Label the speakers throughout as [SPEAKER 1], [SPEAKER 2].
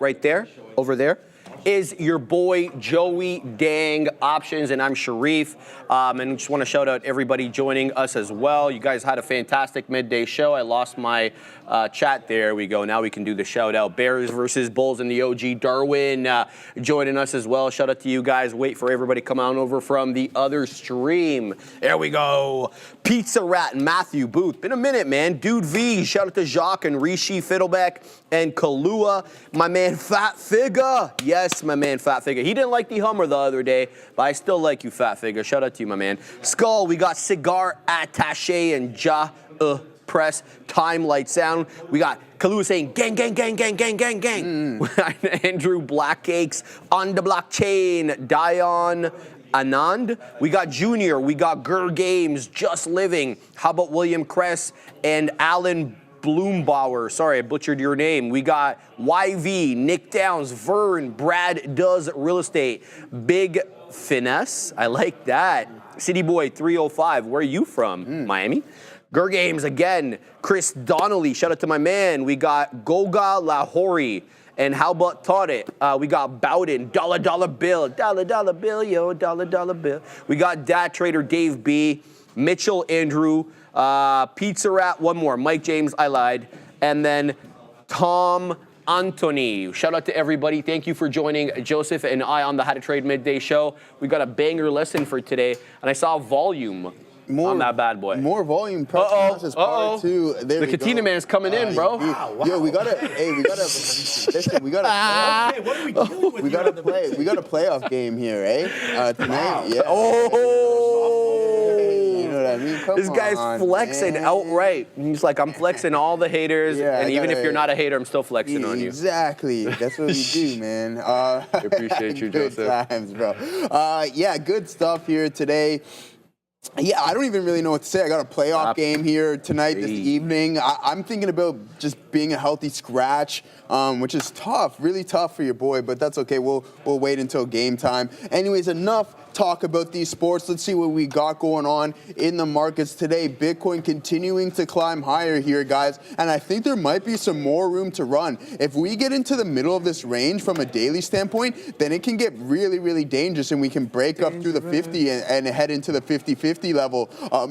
[SPEAKER 1] right there, over there, is your boy Joey Dang Options, and I'm Sharif. And just want to shout out everybody joining us as well. You guys had a fantastic midday show. I lost my chat. There we go. Now we can do the shout out. Bears versus Bulls and the OG Darwin joining us as well. Shout out to you guys. Wait for everybody to come on over from the other stream. There we go. Pizza Rat and Matthew Booth. Been a minute, man. Dude V. Shout out to Jacques and Rishi Fiddleback and Kalua. My man Fat Figure. Yes, my man Fat Figure. He didn't like the Hummer the other day, but I still like you, Fat Figure. Shout out to you, my man. Skull, we got Cigar Attache and Press, Time, Light, Sound. We got Kalua saying gang, gang, gang, gang, gang, gang, gang. Andrew Blackcakes on the blockchain. Dion Anand. We got Junior. We got Gur Games, Just Living. How about William Kress and Alan Bloombauer? Sorry, I butchered your name. We got YV, Nick Downs, Vern, Brad Does Real Estate, Big Finesse. I like that. City Boy 305. Where are you from? Miami. Gur Games again. Chris Donnelly. Shout out to my man. We got Goga Lahori. And how about Taught we got Bowden, dollar bill, dollar bill, yo, dollar bill. We got Dat Trader Dave B, Mitchell Andrew, Pizza Rat, one more, Mike James, I lied, and then Tom Anthony. Shout out to everybody. Thank you for joining Joseph and I on the How to Trade Midday Show. We got a banger lesson for today, and I saw volume. On that bad boy.
[SPEAKER 2] More volume. Part two.
[SPEAKER 1] The Katina man's coming in, bro.
[SPEAKER 2] Wow. Yo, we gotta. Listen, we gotta.
[SPEAKER 3] Hey, what are we doing with
[SPEAKER 2] we gotta play. We got a playoff game here, eh? Tonight.
[SPEAKER 3] Wow.
[SPEAKER 2] Yeah. You know what I mean? Come
[SPEAKER 1] This guy's
[SPEAKER 2] on,
[SPEAKER 1] flexing
[SPEAKER 2] man.
[SPEAKER 1] outright. He's like, I'm flexing all the haters, and even if you're not a hater, I'm still flexing on you.
[SPEAKER 2] Exactly. That's what we do, man.
[SPEAKER 1] I appreciate you,
[SPEAKER 2] good
[SPEAKER 1] Joseph.
[SPEAKER 2] times, bro. Yeah, good stuff here today. Yeah, I don't even really know what to say. I got a playoff game here tonight, this evening. I'm thinking about just being a healthy scratch, which is tough, really tough for your boy, but that's okay. We'll wait until game time. Anyways, enough talk about these sports. Let's see what we got going on in the markets today. Bitcoin continuing to climb higher here, guys, and I think there might be some more room to run. If we get into the middle of this range from a daily standpoint, then it can get really, really dangerous, and we can break up through the 50 and head into the 50-50 level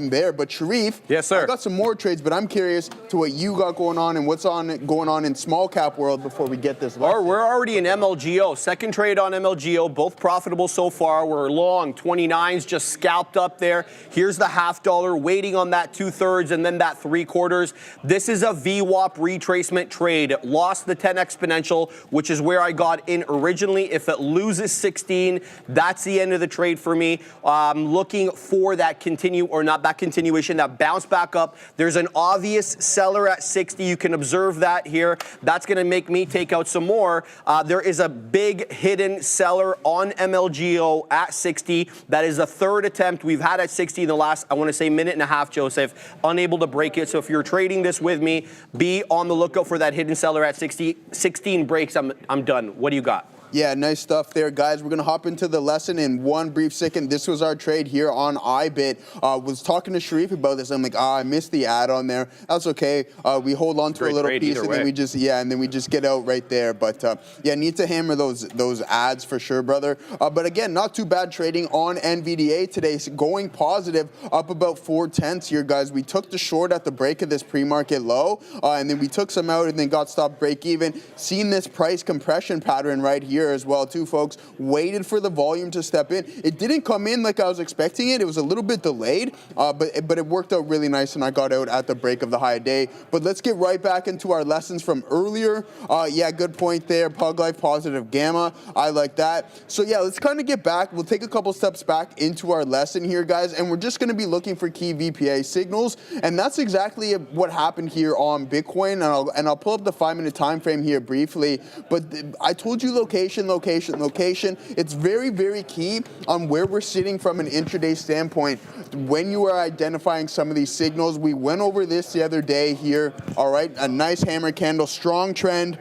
[SPEAKER 2] there. But Sharif,
[SPEAKER 1] yes, sir.
[SPEAKER 2] I got some more trades, but I'm curious to what you got going on and what's going on in small cap world before we get this.
[SPEAKER 1] We're already in MLGO. Second trade on MLGO, both profitable so far. We're long 29s, just scalped up there. Here's the $half, waiting on that 2/3 and then that 3/4. This is a VWAP retracement trade. Lost the 10 exponential, which is where I got in originally. If it loses 16, that's the end of the trade for me. Looking for that continuation, that bounce back up. There's an obvious seller at 60. You can observe that here. That's going to make me take out some more. There is a big hidden seller on MLGO at 60. That is the third attempt we've had at 60 in the last, I want to say, minute and a half, Joseph. Unable to break it. So if you're trading this with me, be on the lookout for that hidden seller at 60. 16 breaks, I'm done. What do you got?
[SPEAKER 2] Yeah, nice stuff there, guys. We're going to hop into the lesson in one brief second. This was our trade here on iBit. Was talking to Sharif about this. I'm like, I missed the ad on there. That's okay. We hold on to a little piece and then we just get out right there. But yeah, need to hammer those ads for sure, brother. But again, not too bad trading on NVDA today. Going positive, up about 0.4 here, guys. We took the short at the break of this pre-market low, and then we took some out and then got stopped break even. Seen this price compression pattern right here as well too, folks. Waited for the volume to step in. It didn't come in like I was expecting it. It was a little bit delayed, but it worked out really nice, and I got out at the break of the high day. But let's get right back into our lessons from earlier. Yeah, good point there. Pug Life positive gamma. I like that. So yeah, let's kind of get back. We'll take a couple steps back into our lesson here, guys, and we're just going to be looking for key VPA signals, and that's exactly what happened here on Bitcoin. And I'll pull up the 5-minute time frame here briefly. But I told you location. It's very, very key on where we're sitting from an intraday standpoint when you are identifying some of these signals. We went over this the other day here. All right, a nice hammer candle, strong trend,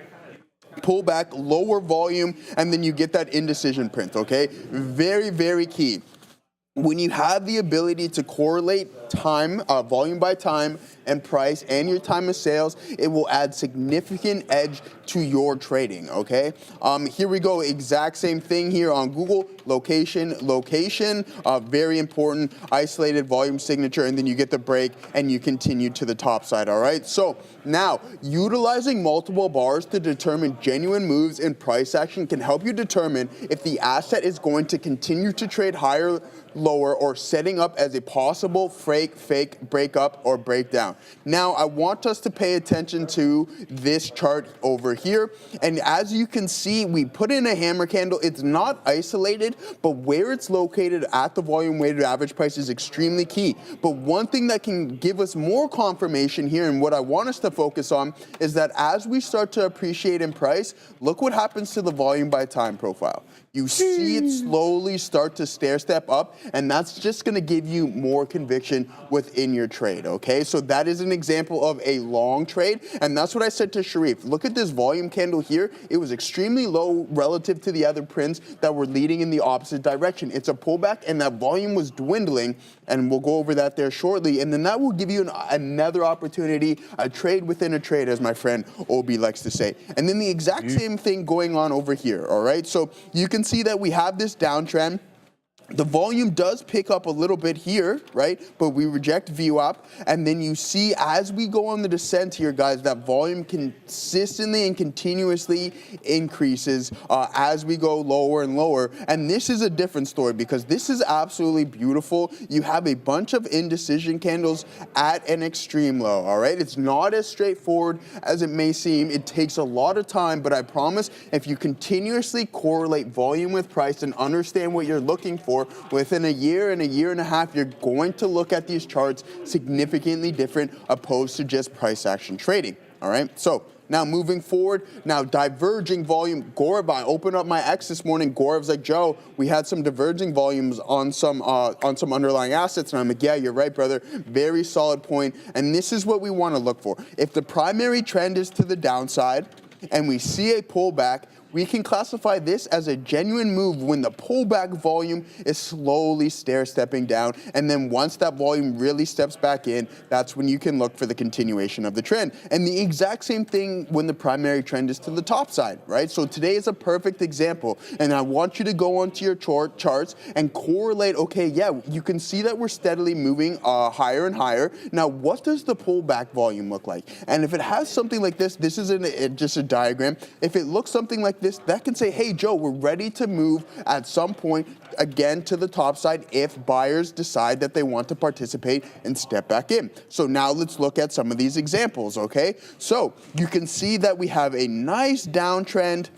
[SPEAKER 2] pull back, lower volume, and then you get that indecision print, okay? Very, very key. When you have the ability to correlate time, volume by time and price and your time of sales, it will add significant edge to your trading, okay? Here we go, exact same thing here on Google, location, very important, isolated volume signature, and then you get the break and you continue to the top side, all right? So now, utilizing multiple bars to determine genuine moves in price action can help you determine if the asset is going to continue to trade higher, lower, or setting up as a possible fake breakup or breakdown. Now, I want us to pay attention to this chart over here. And as you can see, we put in a hammer candle. It's not isolated, but where it's located at the volume weighted average price is extremely key. But one thing that can give us more confirmation here, and what I want us to focus on, is that as we start to appreciate in price, look what happens to the volume by time profile. You see it slowly start to stair step up, and that's just going to give you more conviction within your trade, okay? So that is an example of a long trade, and that's what I said to Sharif. Look at this volume candle here. It was extremely low relative to the other prints that were leading in the opposite direction. It's a pullback, and that volume was dwindling, and we'll go over that there shortly, and then that will give you another opportunity, a trade within a trade, as my friend Obi likes to say. And then the exact same thing going on over here, all right? So you can see that we have this downtrend. The volume does pick up a little bit here, right? But we reject VWAP. And then you see as we go on the descent here, guys, that volume consistently and continuously increases as we go lower and lower. And this is a different story because this is absolutely beautiful. You have a bunch of indecision candles at an extreme low, all right? It's not as straightforward as it may seem. It takes a lot of time, but I promise if you continuously correlate volume with price and understand what you're looking for, within a year and a half, you're going to look at these charts significantly different opposed to just price action trading, all right? So now moving forward, now diverging volume. Gaurav, I opened up my X this morning. Gaurav's like, Joe, we had some diverging volumes on some underlying assets. And I'm like, yeah, you're right, brother. Very solid point. And this is what we want to look for. If the primary trend is to the downside and we see a pullback, we can classify this as a genuine move when the pullback volume is slowly stair-stepping down. And then once that volume really steps back in, that's when you can look for the continuation of the trend. And the exact same thing when the primary trend is to the top side, right? So today is a perfect example. And I want you to go onto your charts and correlate, okay, yeah, you can see that we're steadily moving higher and higher. Now, what does the pullback volume look like? And if it has something like this is just a diagram. If it looks something like this, that can say, hey, Joe, we're ready to move at some point again to the top side if buyers decide that they want to participate and step back in. So now let's look at some of these examples, okay? So you can see that we have a nice downtrend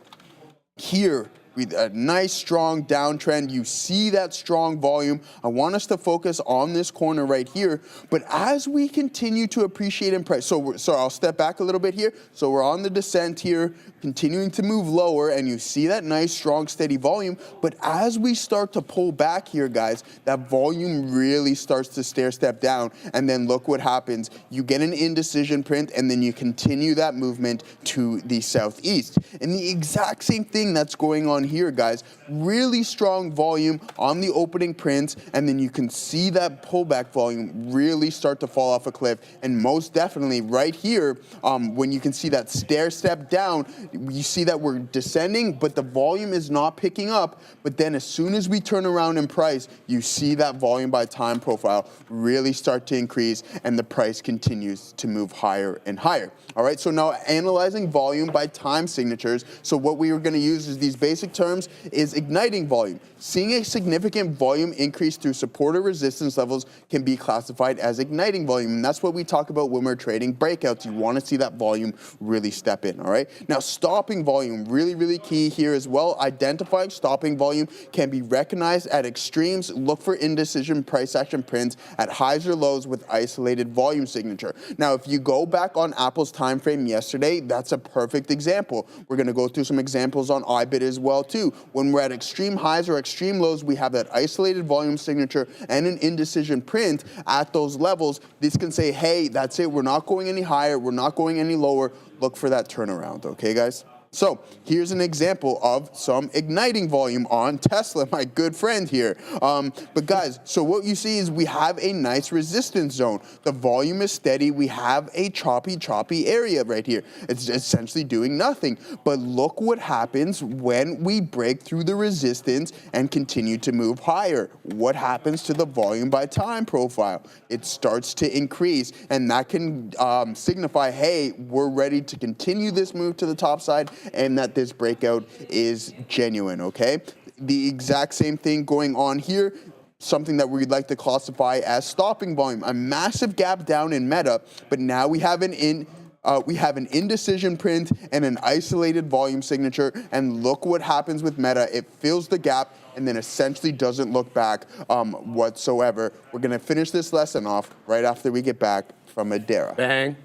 [SPEAKER 2] here. With a nice strong downtrend. You see that strong volume. I want us to focus on this corner right here. But as we continue to appreciate in price, so I'll step back a little bit here. So we're on the descent here, continuing to move lower, and you see that nice, strong, steady volume. But as we start to pull back here, guys, that volume really starts to stair step down. And then look what happens. You get an indecision print, and then you continue that movement to the southeast. And the exact same thing that's going on here, guys. Really strong volume on the opening prints, and then you can see that pullback volume really start to fall off a cliff. And most definitely right here, when you can see that stair step down, you see that we're descending, but the volume is not picking up. But then as soon as we turn around in price, you see that volume by time profile really start to increase, and the price continues to move higher and higher. All right, so now analyzing volume by time signatures. So what we are going to use is these basic terms is igniting volume. Seeing a significant volume increase through support or resistance levels can be classified as igniting volume. And that's what we talk about when we're trading breakouts. You want to see that volume really step in, all right? Now, stopping volume, really, really key here as well. Identifying stopping volume can be recognized at extremes. Look for indecision price action prints at highs or lows with isolated volume signature. Now, if you go back on Apple's time frame yesterday, that's a perfect example. We're going to go through some examples on IBIT as well too. When we're at extreme highs or extreme lows, we have that isolated volume signature and an indecision print at those levels. This can say, hey, that's it. We're not going any higher. We're not going any lower. Look for that turnaround. Okay, guys? So here's an example of some igniting volume on Tesla, my good friend here. But guys, so what you see is we have a nice resistance zone. The volume is steady. We have a choppy area right here. It's essentially doing nothing. But look what happens when we break through the resistance and continue to move higher. What happens to the volume by time profile? It starts to increase, and that can signify, hey, we're ready to continue this move to the top side, and that this breakout is genuine, okay? The exact same thing going on here, something that we'd like to classify as stopping volume. A massive gap down in Meta, but now we have an indecision print and an isolated volume signature, and look what happens with Meta. It fills the gap and then essentially doesn't look back whatsoever. We're gonna finish this lesson off right after we get back from Adara.
[SPEAKER 1] Bang.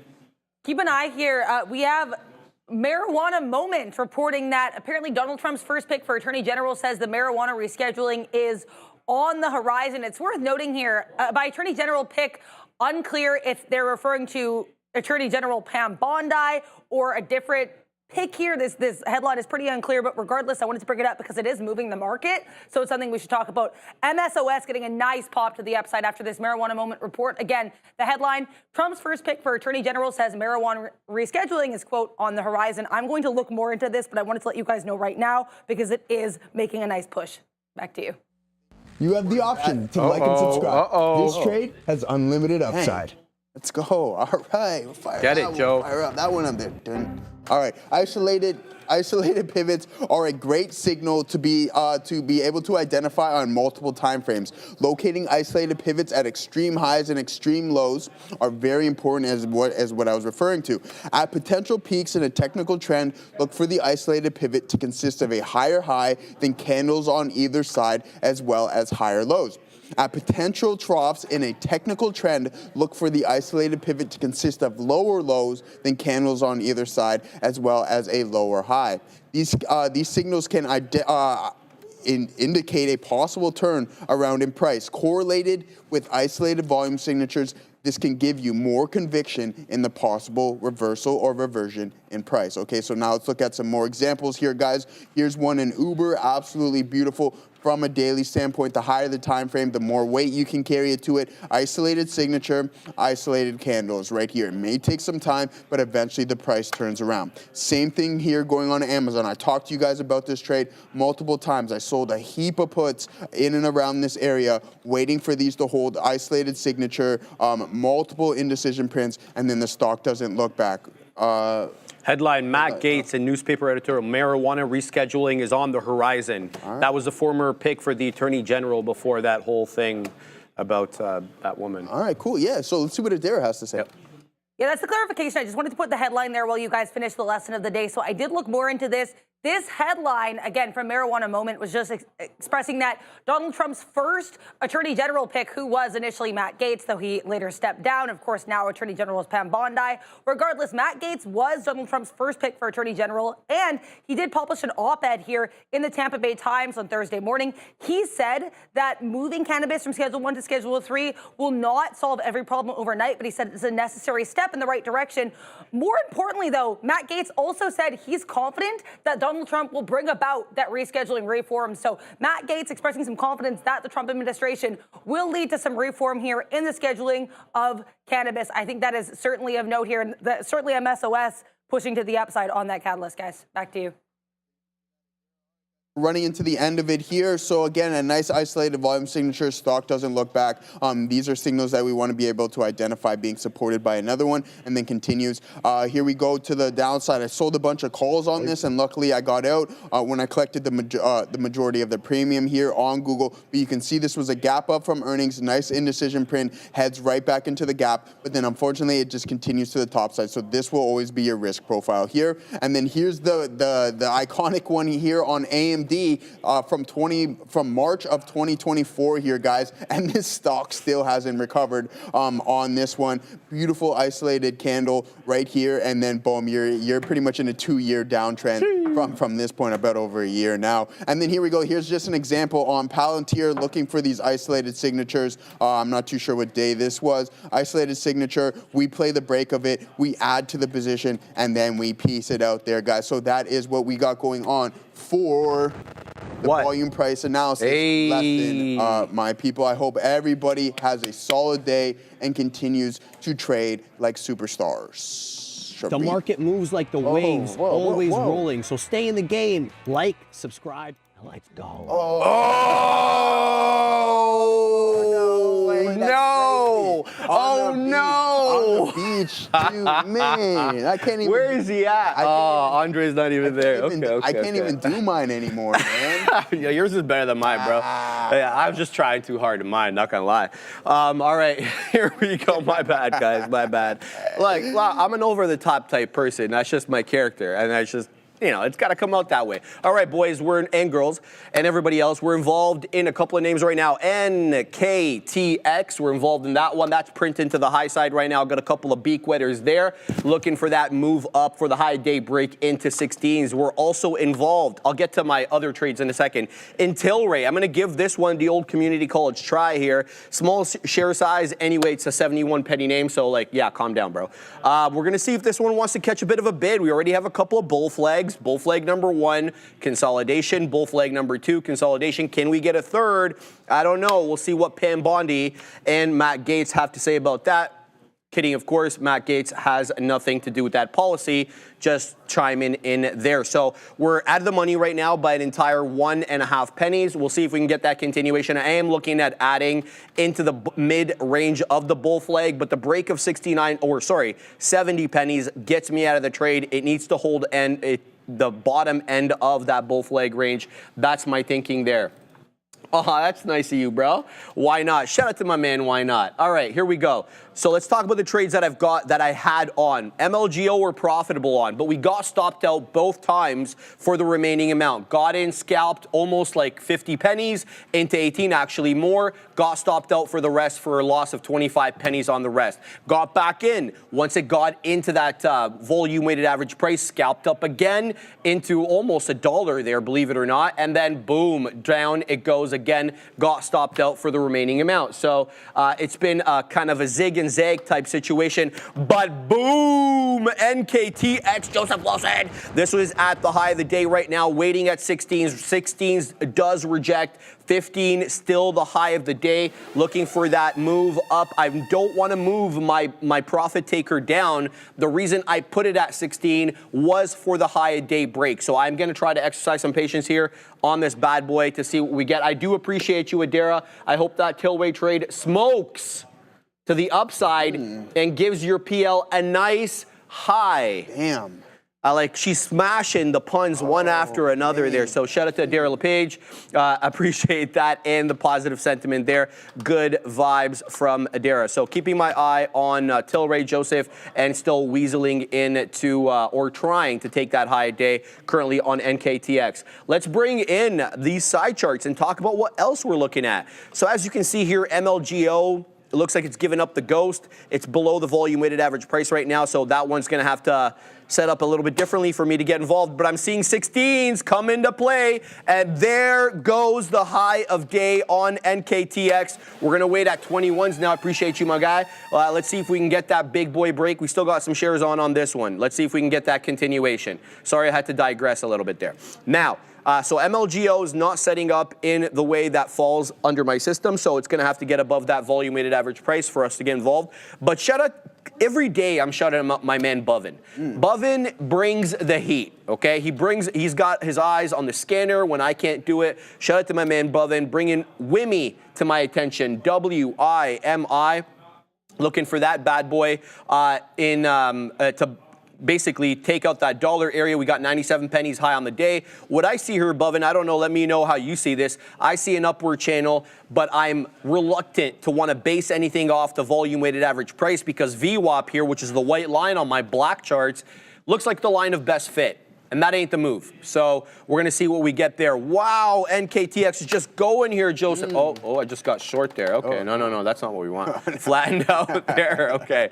[SPEAKER 3] Keep an eye here. We have Marijuana Moment reporting that apparently Donald Trump's first pick for Attorney General says the marijuana rescheduling is on the horizon. It's worth noting here, by Attorney General pick, unclear if they're referring to Attorney General Pam Bondi or a different pick here. This headline is pretty unclear, but regardless, I wanted to bring it up because it is moving the market, so it's something we should talk about. MSOS getting a nice pop to the upside after this Marijuana Moment report. Again, the headline, Trump's first pick for Attorney General says marijuana rescheduling is, quote, on the horizon. I'm going to look more into this, but I wanted to let you guys know right now because it is making a nice push. Back to you.
[SPEAKER 4] You have the option to like and subscribe. This trade has unlimited upside.
[SPEAKER 2] Hey, let's go. All right. Fire
[SPEAKER 1] Get it, Joe.
[SPEAKER 2] Fire up that one up there. Dun. All right. Isolated pivots are a great signal to be able to identify on multiple time frames. Locating isolated pivots at extreme highs and extreme lows are very important as what I was referring to. At potential peaks in a technical trend, look for the isolated pivot to consist of a higher high than candles on either side as well as higher lows. At potential troughs in a technical trend, look for the isolated pivot to consist of lower lows than candles on either side, as well as a lower high. These signals can indicate a possible turn around in price. Correlated with isolated volume signatures, this can give you more conviction in the possible reversal or reversion in price. Okay, so now let's look at some more examples here, guys. Here's one in Uber, absolutely beautiful. From a daily standpoint, the higher the time frame, the more weight you can carry it to it. Isolated signature, isolated candles right here. It may take some time, but eventually the price turns around. Same thing here going on Amazon. I talked to you guys about this trade multiple times. I sold a heap of puts in and around this area, waiting for these to hold isolated signature, multiple indecision prints, and then the stock doesn't look back.
[SPEAKER 1] Headline, Matt Gaetz, a newspaper editor, marijuana rescheduling is on the horizon. Right. That was the former pick for the Attorney General before that whole thing about that woman.
[SPEAKER 2] All right, cool. Yeah, so let's see what Adara has to say.
[SPEAKER 1] Yep.
[SPEAKER 3] Yeah, that's the clarification. I just wanted to put the headline there while you guys finish the lesson of the day. So I did look more into this. This headline, again, from Marijuana Moment, was just expressing that Donald Trump's first Attorney General pick, who was initially Matt Gaetz, though he later stepped down. Of course, now Attorney General is Pam Bondi. Regardless, Matt Gaetz was Donald Trump's first pick for Attorney General, and he did publish an op-ed here in the Tampa Bay Times on Thursday morning. He said that moving cannabis from Schedule 1 to Schedule 3 will not solve every problem overnight, but he said it's a necessary step in the right direction. More importantly, though, Matt Gaetz also said he's confident that Donald Trump will bring about that rescheduling reform. So Matt Gaetz expressing some confidence that the Trump administration will lead to some reform here in the scheduling of cannabis. I think that is certainly of note here, and certainly MSOS pushing to the upside on that catalyst, guys. Back to you.
[SPEAKER 2] Running into the end of it here. So again, a nice isolated volume signature. Stock doesn't look back. These are signals that we want to be able to identify being supported by another one, and then continues. Here we go to the downside. I sold a bunch of calls on this, and luckily I got out when I collected the majority of the premium here on Google. But you can see this was a gap up from earnings. Nice indecision print, heads right back into the gap. But then unfortunately, it just continues to the top side. So this will always be your risk profile here. And then here's the iconic one here on AMD. AMD from March of 2024 here, guys, and this stock still hasn't recovered on this one. Beautiful isolated candle right here, and then boom, you're pretty much in a 2-year downtrend from this point, about over a year now. And then here we go. Here's just an example on Palantir, looking for these isolated signatures. I'm not too sure what day this was. Isolated signature. We play the break of it. We add to the position, and then we piece it out there, guys. So that is what we got going on for the volume price analysis lesson, my people. I hope everybody has a solid day and continues to trade like superstars.
[SPEAKER 5] The market moves like the waves, always rolling. So stay in the game. Like, subscribe, and let's go.
[SPEAKER 2] On the beach, dude, man. I can't even.
[SPEAKER 1] Where is he at? Andre's not even there.
[SPEAKER 2] I can't even do mine anymore, man.
[SPEAKER 1] Yeah, yours is better than mine, bro. Yeah, I'm just trying too hard to mine, not gonna lie. All right, here we go. My bad, guys, my bad. Like, well, I'm an over-the-top type person. That's just my character, and that's just, you know, it's got to come out that way. All right, boys, and girls, and everybody else, we're involved in a couple of names right now. NKTX, we're involved in that one. That's printing to the high side right now. Got a couple of beak wetters there, looking for that move up for the high day break into 16s. We're also involved. I'll get to my other trades in a second. In Tilray, I'm going to give this one the old community college try here. Small share size. Anyway, it's a 71 penny name, so, like, yeah, calm down, bro. We're going to see if this one wants to catch a bit of a bid. We already have a couple of bull flags. Bull flag number 1, consolidation. Bull flag number 2, consolidation. Can we get a third? I don't know. We'll see what Pam Bondi and Matt Gaetz have to say about that. Kidding, of course. Matt Gaetz has nothing to do with that policy. Just chiming in there. So we're out of the money right now by an entire 1.5 pennies. We'll see if we can get that continuation. I am looking at adding into the mid-range of the bull flag, but the break of 70 pennies gets me out of the trade. It needs to hold the bottom end of that bull flag range. That's my thinking there. Oh, that's nice of you, bro. Why not? Shout out to my man, why not? All right, here we go. So let's talk about the trades that I had on. MLGO we're profitable on, but we got stopped out both times for the remaining amount. Got in, scalped almost like 50 pennies into 18, actually more. Got stopped out for the rest for a loss of 25 pennies on the rest. Got back in. Once it got into that volume weighted average price, scalped up again into almost $1 there, believe it or not. And then boom, down it goes again. Got stopped out for the remaining amount. So it's been kind of a zig and zag type situation, but boom, NKTX, Joseph Wilson. This was at the high of the day right now, waiting at 16s. 16s does reject. 15 still the high of the day, looking for that move up. I don't want to move my profit taker down. The reason I put it at 16 was for the high of day break. So I'm going to try to exercise some patience here on this bad boy to see what we get. I do appreciate you, Adara. I hope that Tilray trade smokes to the upside and gives your PL a nice high.
[SPEAKER 2] Damn.
[SPEAKER 1] She's smashing the puns one after another there. So shout out to Adara LePage. Appreciate that and the positive sentiment there. Good vibes from Adara. So keeping my eye on Tilray, Joseph, and still weaseling into or trying to take that high day currently on NKTX. Let's bring in these side charts and talk about what else we're looking at. So as you can see here, MLGO, it looks like it's given up the ghost. It's below the volume weighted average price right now, so that one's going to have to set up a little bit differently for me to get involved. But I'm seeing 16s come into play, and there goes the high of day on NKTX. We're going to wait at 21s now. I appreciate you, my guy. Let's see if we can get that big boy break. We still got some shares on this one. Let's see if we can get that continuation. Sorry, I had to digress a little bit there. Now, so MLGO is not setting up in the way that falls under my system, so it's going to have to get above that volume-weighted average price for us to get involved. But shout out, every day I'm shouting out my man Bovin. Bovin brings the heat, okay? He's got his eyes on the scanner when I can't do it. Shout out to my man Bovin, bringing Wimi to my attention, W-I-M-I. Looking for that bad boy to basically take out that dollar area. We got 97 pennies high on the day. What I see here above, and I don't know, let me know how you see this. I see an upward channel, but I'm reluctant to want to base anything off the volume weighted average price because VWAP here, which is the white line on my black charts, looks like the line of best fit. And that ain't the move. So we're going to see what we get there. Wow, NKTX is just going here, Joseph. Oh, I just got short there. Okay, no, that's not what we want. Flattened out there. Okay,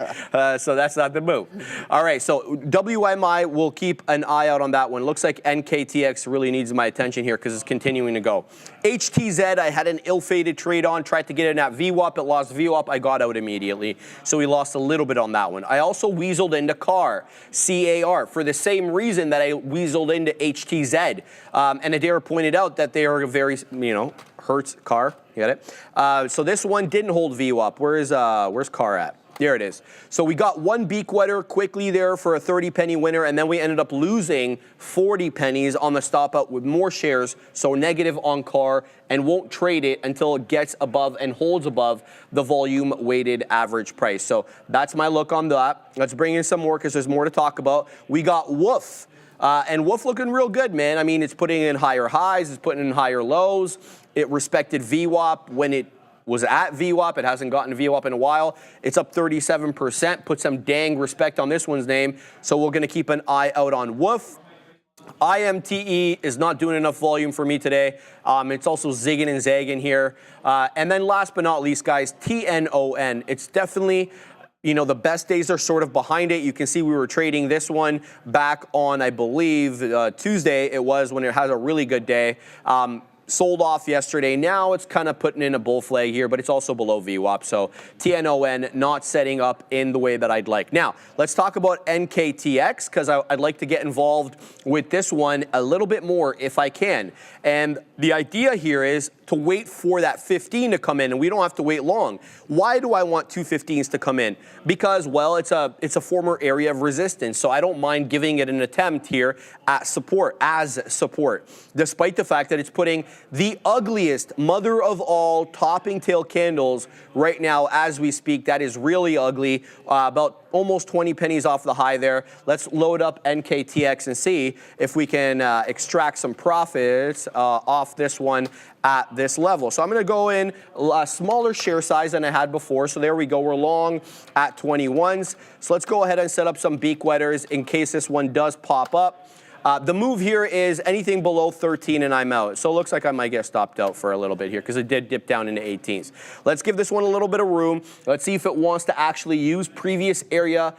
[SPEAKER 1] so that's not the move. All right, so WMI, will keep an eye out on that one. Looks like NKTX really needs my attention here because it's continuing to go. HTZ, I had an ill-fated trade on, tried to get in at VWAP. It lost VWAP. I got out immediately. So we lost a little bit on that one. I also weaseled into CAR, CAR, for the same reason that I weaseled into HTZ. And Adair pointed out that they are a very, Hertz car. You get it? So this one didn't hold VWAP. Where's CAR at? There it is. So we got one beak wetter quickly there for a 30-penny winner, and then we ended up losing 40 pennies on the stop out with more shares, so negative on CAR, and won't trade it until it gets above and holds above the volume weighted average price. So that's my look on that. Let's bring in some more because there's more to talk about. We got Woof. And Woof looking real good, man. I mean, it's putting in higher highs, it's putting in higher lows. It respected VWAP when it was at VWAP. It hasn't gotten VWAP in a while. It's up 37%. Put some dang respect on this one's name. So we're going to keep an eye out on Woof. IMTE is not doing enough volume for me today. It's also zigging and zagging here. And then last but not least, guys, TNON. It's definitely, the best days are sort of behind it. You can see we were trading this one back on, I believe, Tuesday it was, when it has a really good day. Sold off yesterday. Now it's kind of putting in a bull flag here, but it's also below VWAP. So TNON not setting up in the way that I'd like. Now, let's talk about NKTX because I'd like to get involved with this one a little bit more if I can. And the idea here is to wait for that 15 to come in, and we don't have to wait long. Why do I want two 15s to come in? Because, well, it's a former area of resistance, so I don't mind giving it an attempt here at support, despite the fact that it's putting the ugliest mother of all topping tail candles right now as we speak. That is really ugly, about almost 20 pennies off the high there. Let's load up NKTX and see if we can extract some profits off this one at this level. So I'm going to go in a smaller share size than I had before. So there we go. We're long at 21s. So let's go ahead and set up some beak wetters in case this one does pop up. The move here is anything below 13 and I'm out. So it looks like I might get stopped out for a little bit here because it did dip down into 18s. Let's give this one a little bit of room. Let's see if it wants to actually use previous area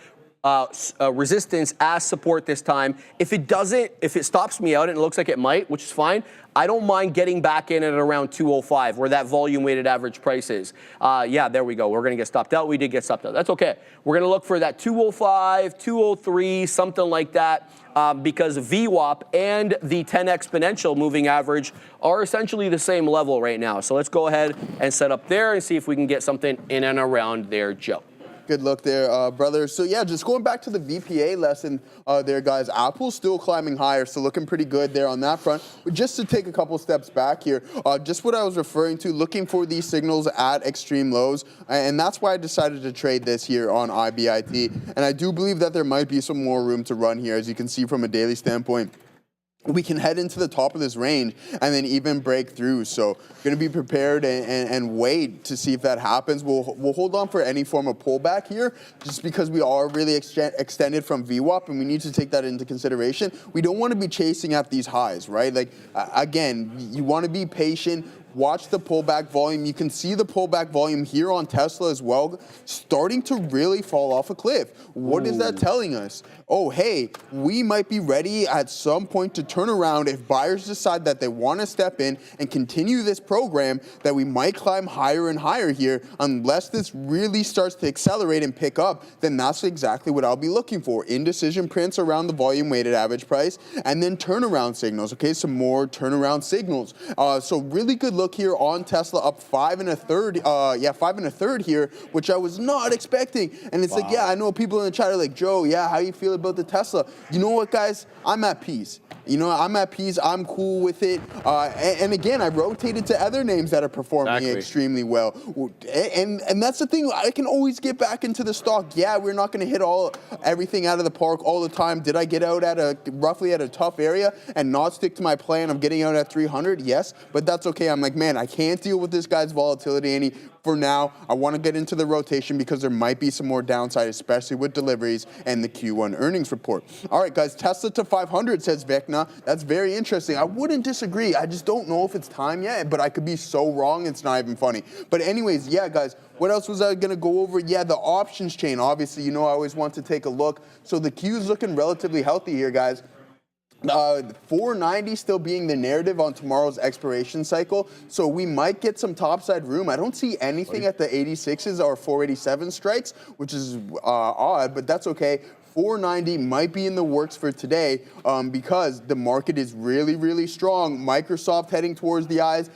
[SPEAKER 1] resistance as support this time. If it doesn't, if it stops me out, and it looks like it might, which is fine, I don't mind getting back in at around 205 where that volume weighted average price is. Yeah, there we go. We're going to get stopped out. We did get stopped out. That's okay. We're going to look for that 205, 203, something like that. Because VWAP and the 10 exponential moving average are essentially the same level right now. So let's go ahead and set up there and see if we can get something in and around there, Joe.
[SPEAKER 2] Good look there, brother. So yeah, just going back to the VPA lesson there, guys. Apple's still climbing higher, so looking pretty good there on that front. But just to take a couple steps back here, just what I was referring to, looking for these signals at extreme lows, and that's why I decided to trade this here on IBIT. And I do believe that there might be some more room to run here, as you can see from a daily standpoint. We can head into the top of this range and then even break through. So going to be prepared and wait to see if that happens. We'll hold on for any form of pullback here just because we are really extended from VWAP and we need to take that into consideration. We don't want to be chasing at these highs, right? Like, again, you want to be patient. Watch the pullback volume. You can see the pullback volume here on Tesla as well, starting to really fall off a cliff. What is that telling us? Oh, hey, we might be ready at some point to turn around if buyers decide that they want to step in and continue this program, that we might climb higher and higher here. Unless this really starts to accelerate and pick up, then that's exactly what I'll be looking for. Indecision prints around the volume weighted average price and then turnaround signals. Okay, some more turnaround signals. So really good look here on Tesla, up 5 1/3. 5 1/3 here, which I was not expecting. And it's like, yeah, I know people in the chat are like, Joe, yeah, how you feel about the Tesla? You know what, guys? I'm at peace. I'm at peace. I'm cool with it. And again, I rotated to other names that are performing extremely well. And that's the thing. I can always get back into the stock. Yeah, we're not going to hit everything out of the park all the time. Did I get out at roughly at a tough area and not stick to my plan of getting out at 300? Yes, but that's okay. I'm like, man, I can't deal with this guy's volatility for now, I want to get into the rotation because there might be some more downside, especially with deliveries and the Q1 earnings report. All right, guys, Tesla to 500, says Vecna. That's very interesting. I wouldn't disagree. I just don't know if it's time yet, but I could be so wrong, it's not even funny. But anyways, yeah, guys, what else was I going to go over? Yeah, the options chain. Obviously, you know I always want to take a look. So the Q is looking relatively healthy here, guys. 490 still being the narrative on tomorrow's expiration cycle, so we might get some topside room. I don't see anything at the 86s or 487 strikes, which is odd, but that's okay. 490 might be in the works for today because the market is really, really strong. Microsoft heading towards the Ides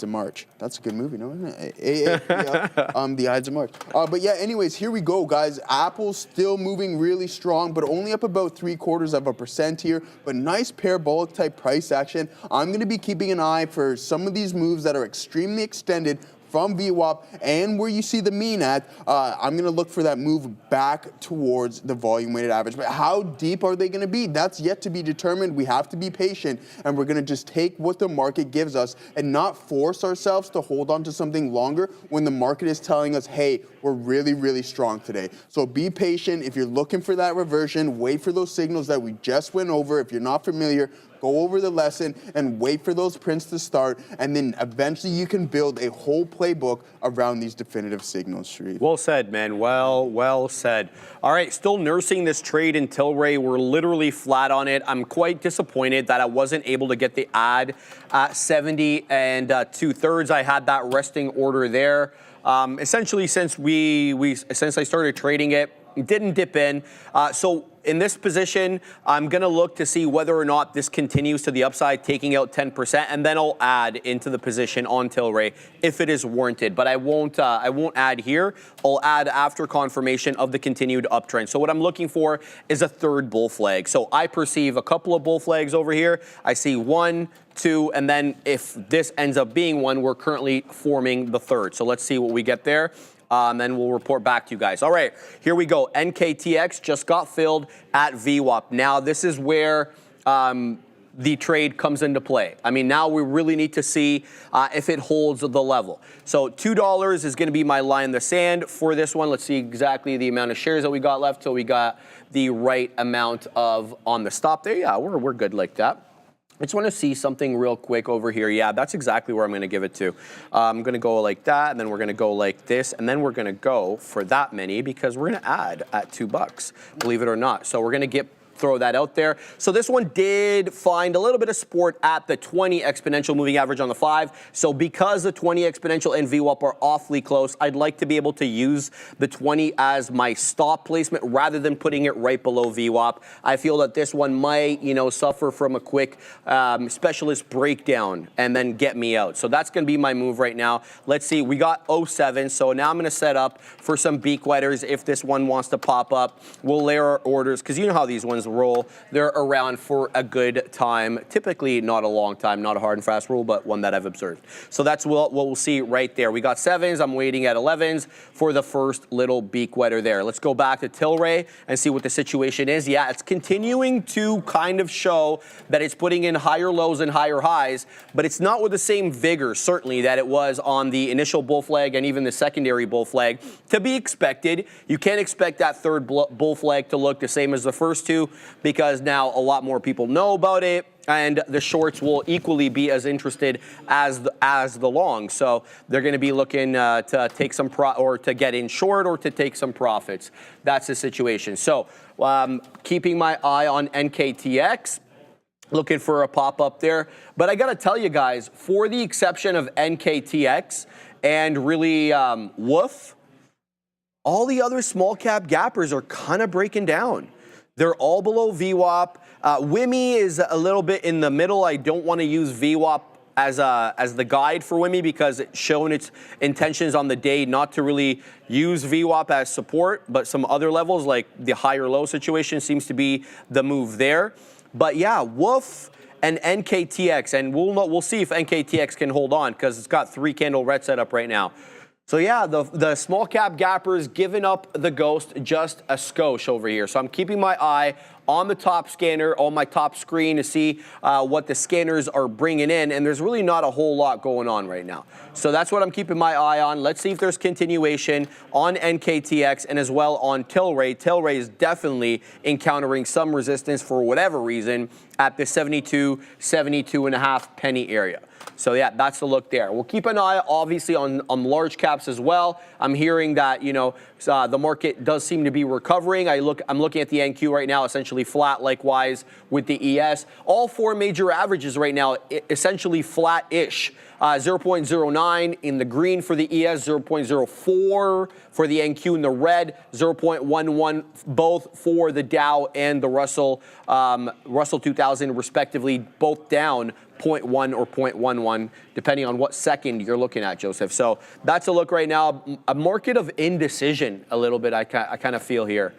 [SPEAKER 2] of March. That's a good movie, no? AAPL, the Ides of March. But yeah, anyways, here we go, guys. Apple's still moving really strong, but only up about 0.75% here. But nice parabolic type price action. I'm going to be keeping an eye for some of these moves that are extremely extended from VWAP and where you see the mean at. I'm going to look for that move back towards the volume weighted average. But how deep are they going to be? That's yet to be determined. We have to be patient, and we're going to just take what the market gives us and not force ourselves to hold on to something longer when the market is telling us, hey, we're really, really strong today. So be patient. If you're looking for that reversion, wait for those signals that we just went over. If you're not familiar, go over the lesson and wait for those prints to start, and then eventually you can build a whole playbook around these definitive signals, Sharif.
[SPEAKER 1] Well said, man. Well said. All right, still nursing this trade in Tilray. We're literally flat on it. I'm quite disappointed that I wasn't able to get the ad at 70 and 2/3. I had that resting order there. Essentially, since I started trading it didn't dip in. So in this position, I'm going to look to see whether or not this continues to the upside, taking out 10%, and then I'll add into the position on Tilray if it is warranted. But I won't add here. I'll add after confirmation of the continued uptrend. So what I'm looking for is a third bull flag. So I perceive a couple of bull flags over here. I see 1, 2, and then if this ends up being one, we're currently forming the third. So let's see what we get there. And then we'll report back to you guys. All right, here we go. NKTX just got filled at VWAP. Now, this is where the trade comes into play. I mean, now we really need to see if it holds the level. So $2 is going to be my line in the sand for this one. Let's see exactly the amount of shares that we got left till we got the right amount of on the stop there. Yeah, we're good like that. I just want to see something real quick over here. Yeah, that's exactly where I'm going to give it to. I'm going to go like that, and then we're going to go like this, and then we're going to go for that many because we're going to add at $2, believe it or not. So we're going to throw that out there. So this one did find a little bit of support at the 20 exponential moving average on the 5. So because the 20 exponential and VWAP are awfully close, I'd like to be able to use the 20 as my stop placement rather than putting it right below VWAP. I feel that this one might, suffer from a quick specialist breakdown and then get me out. So that's going to be my move right now. Let's see. We got 07. So now I'm going to set up for some beak wetters if this one wants to pop up. We'll layer our orders because you know how these ones roll. They're around for a good time, typically not a long time, not a hard and fast rule, but one that I've observed. So that's what we'll see right there. We got 7s. I'm waiting at 11s for the first little beak wetter there. Let's go back to Tilray and see what the situation is. Yeah, it's continuing to kind of show that it's putting in higher lows and higher highs, but it's not with the same vigor, certainly, that it was on the initial bull flag and even the secondary bull flag. To be expected, you can't expect that third bull flag to look the same as the first two, because now a lot more people know about it, and the shorts will equally be as interested as the long. So they're going to be looking to take some or to get in short or to take some profits. That's the situation. So keeping my eye on NKTX, looking for a pop up there. But I got to tell you guys, for the exception of NKTX and really WOOF, all the other small cap gappers are kind of breaking down. They're all below VWAP. WIMI is a little bit in the middle. I don't want to use VWAP as the guide for WIMI because it's shown its intentions on the day not to really use VWAP as support, but some other levels like the higher low situation seems to be the move there. But yeah, WOOF and NKTX, and we'll see if NKTX can hold on because it's got 3 candle red setup right now. So yeah, the small cap gappers giving up the ghost just a skosh over here. So I'm keeping my eye on the top scanner, on my top screen to see what the scanners are bringing in, and there's really not a whole lot going on right now. So that's what I'm keeping my eye on. Let's see if there's continuation on NKTX and as well on Tilray. Tilray is definitely encountering some resistance for whatever reason at the 72.5 penny area. So yeah, that's the look there. We'll keep an eye, obviously, on large caps as well. I'm hearing that the market does seem to be recovering. I'm looking at the NQ right now, essentially flat. Likewise with the ES. All four major averages right now essentially flat-ish. 0.09 in the green for the ES, 0.04 for the NQ in the red, 0.11 both for the Dow and the Russell 2000 respectively, both down 0.1 or 0.11, depending on what second you're looking at, Joseph. So that's a look right now. A market of indecision a little bit, I kind of feel here,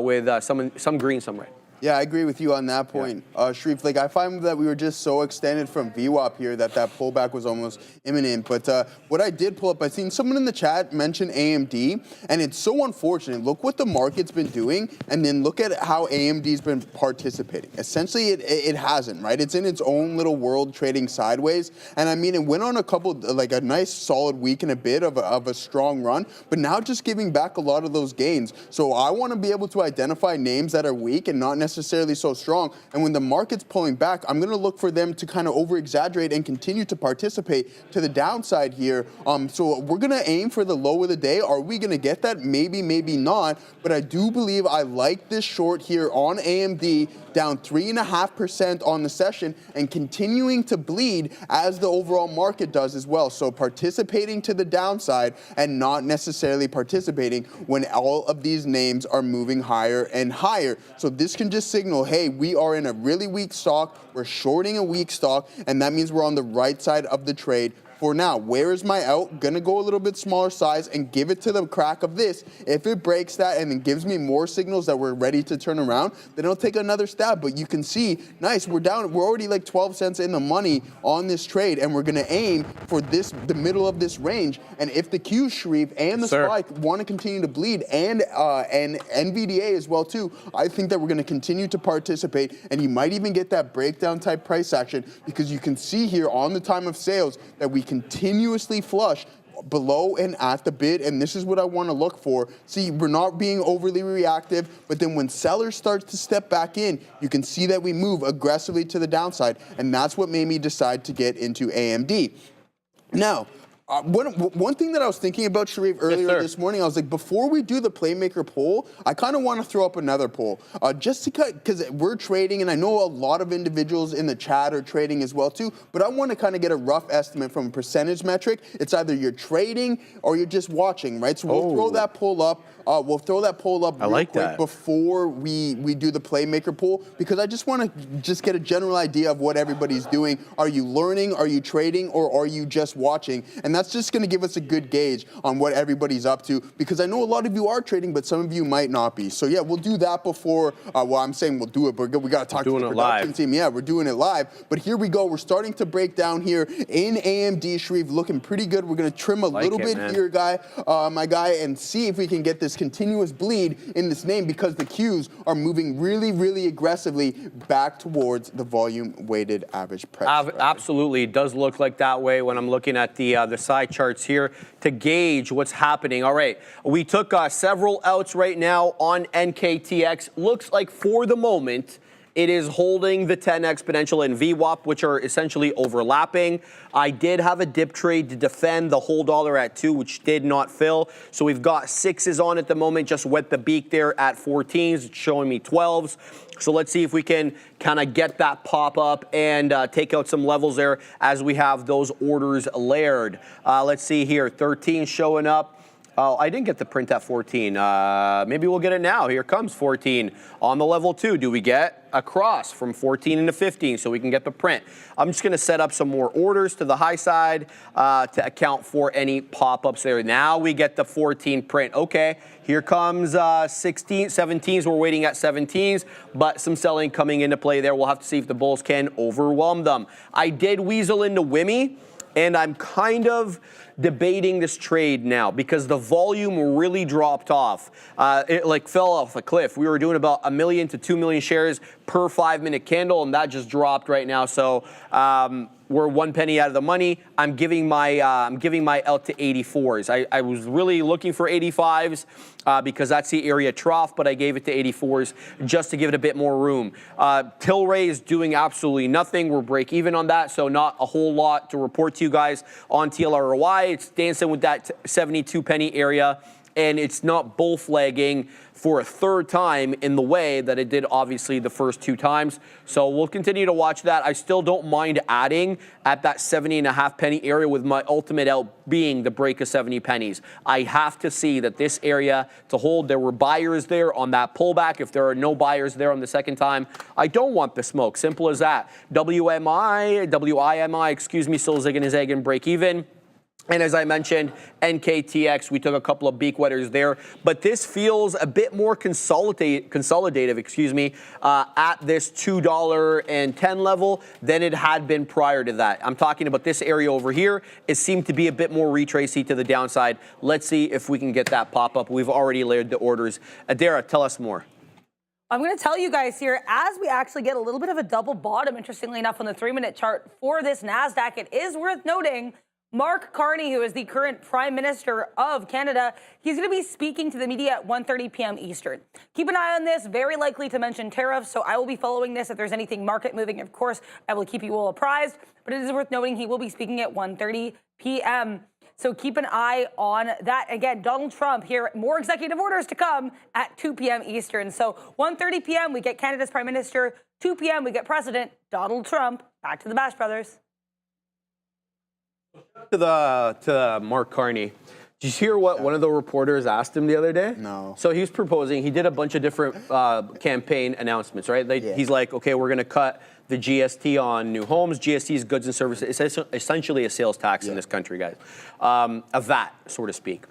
[SPEAKER 1] with some green, some red.
[SPEAKER 2] Yeah, I agree with you on that point, Sharif. Like, I find that we were just so extended from VWAP here that pullback was almost imminent. But what I did pull up, I seen someone in the chat mention AMD, and it's so unfortunate. Look what the market's been doing, and then look at how AMD's been participating. Essentially, it hasn't, right? It's in its own little world trading sideways. And I mean, it went on a nice solid week and a bit of a strong run, but now just giving back a lot of those gains. So I want to be able to identify names that are weak and not necessarily so strong. And when the market's pulling back, I'm going to look for them to kind of over-exaggerate and continue to participate to the downside here. So we're going to aim for the low of the day. Are we going to get that? Maybe, maybe not. But I do believe I like this short here on AMD, down 3.5% on the session and continuing to bleed as the overall market does as well. So participating to the downside and not necessarily participating when all of these names are moving higher and higher. So this can just signal, hey, we are in a really weak stock, we're shorting a weak stock, and that means we're on the right side of the trade. For now, where is my out? Gonna go a little bit smaller size and give it to the crack of this. If it breaks that and then gives me more signals that we're ready to turn around, then I'll take another stab. But you can see, nice, we're already like 12 cents in the money on this trade, and we're gonna aim for the middle of this range. And if the Q, Sharif, and the spike want to continue to bleed, and NVDA as well too, I think that we're gonna continue to participate, and you might even get that breakdown type price action, because you can see here on the time of sales that we continuously flush below and at the bid, and this is what I want to look for. See, we're not being overly reactive, but then when sellers start to step back in, you can see that we move aggressively to the downside, and that's what made me decide to get into AMD. Now, one thing that I was thinking about, Sharif, earlier this morning, I was like, before we do the Playmaker poll, I kind of want to throw up another poll, just because we're trading, and I know a lot of individuals in the chat are trading as well too, but I want to kind of get a rough estimate from a percentage metric. It's either you're trading or you're just watching, right? So we'll throw that poll up. We'll throw that poll up real quick before we do the Playmaker poll, because I just want to just get a general idea of what everybody's doing. Are you learning? Are you trading? Or are you just watching? And that's just going to give us a good gauge on what everybody's up to, because I know a lot of you are trading, but some of you might not be. So yeah, we'll do that before, well, I'm saying we'll do it, but we got to talk to the production team. Yeah, we're doing it live. But here we go. We're starting to break down here in AMD, Sharif, looking pretty good. We're going to trim a little bit here, my guy, and see if we can get this continuous bleed in this name, because the Qs are moving really, really aggressively back towards the volume-weighted average price.
[SPEAKER 1] Absolutely. It does look like that way when I'm looking at the side charts here to gauge what's happening. All right, we took several outs right now on NKTX. Looks like for the moment, it is holding the 10 exponential and VWAP, which are essentially overlapping. I did have a dip trade to defend the whole dollar at 2, which did not fill. So we've got 6s on at the moment, just wet the beak there at 14s. It's showing me 12s. So let's see if we can kind of get that pop up and take out some levels there as we have those orders layered. Let's see here, 13 showing up. Oh, I didn't get the print at 14. Maybe we'll get it now. Here comes 14 on the level 2. Do we get a cross from 14 into 15 so we can get the print? I'm just going to set up some more orders to the high side to account for any pop-ups there. Now we get the 14 print. Okay, here comes 16, 17s. We're waiting at 17s, but some selling coming into play there. We'll have to see if the bulls can overwhelm them. I did weasel into Wimmy, and I'm kind of debating this trade now because the volume really dropped off. It like fell off a cliff. We were doing about 1 million to 2 million shares per 5-minute candle, and that just dropped right now. So we're 1 penny out of the money. I'm giving my out to 84s. I was really looking for 85s because that's the area trough, but I gave it to 84s just to give it a bit more room. Tilray is doing absolutely nothing. We're break even on that, so not a whole lot to report to you guys on TLROI. It's dancing with that 72 penny area, and it's not bull flagging for a third time in the way that it did obviously the first 2 times. So we'll continue to watch that. I still don't mind adding at that 70.5 penny area with my ultimate out being the break of 70 pennies. I have to see that this area to hold, there were buyers there on that pullback. If there are no buyers there on the second time, I don't want the smoke. Simple as that. WIMI, still zigging and zagging, break even. And as I mentioned, NKTX, we took a couple of beak wetters there, but this feels a bit more consolidative, at this $2.10 level than it had been prior to that. I'm talking about this area over here. It seemed to be a bit more retracey to the downside. Let's see if we can get that pop up. We've already layered the orders. Adara, tell us more.
[SPEAKER 3] I'm going to tell you guys here, as we actually get a little bit of a double bottom, interestingly enough, on the 3-minute chart for this NASDAQ, it is worth noting Mark Carney, who is the current Prime Minister of Canada, he's going to be speaking to the media at 1:30 p.m. Eastern. Keep an eye on this, very likely to mention tariffs, so I will be following this. If there's anything market moving, of course, I will keep you all apprised, but it is worth noting he will be speaking at 1:30 p.m. So keep an eye on that. Again, Donald Trump here, more executive orders to come at 2 p.m. Eastern. So 1:30 p.m., we get Canada's Prime Minister. 2 p.m., we get President Donald Trump. Back to the Bash Brothers.
[SPEAKER 1] To Mark Carney. Did you hear what one of the reporters asked him the other day?
[SPEAKER 2] No.
[SPEAKER 1] So he was proposing, he did a bunch of different campaign announcements, right? He's like, okay, we're going to cut the GST on new homes. GST is goods and services. It's essentially a sales tax in this country, guys. A VAT, so to speak.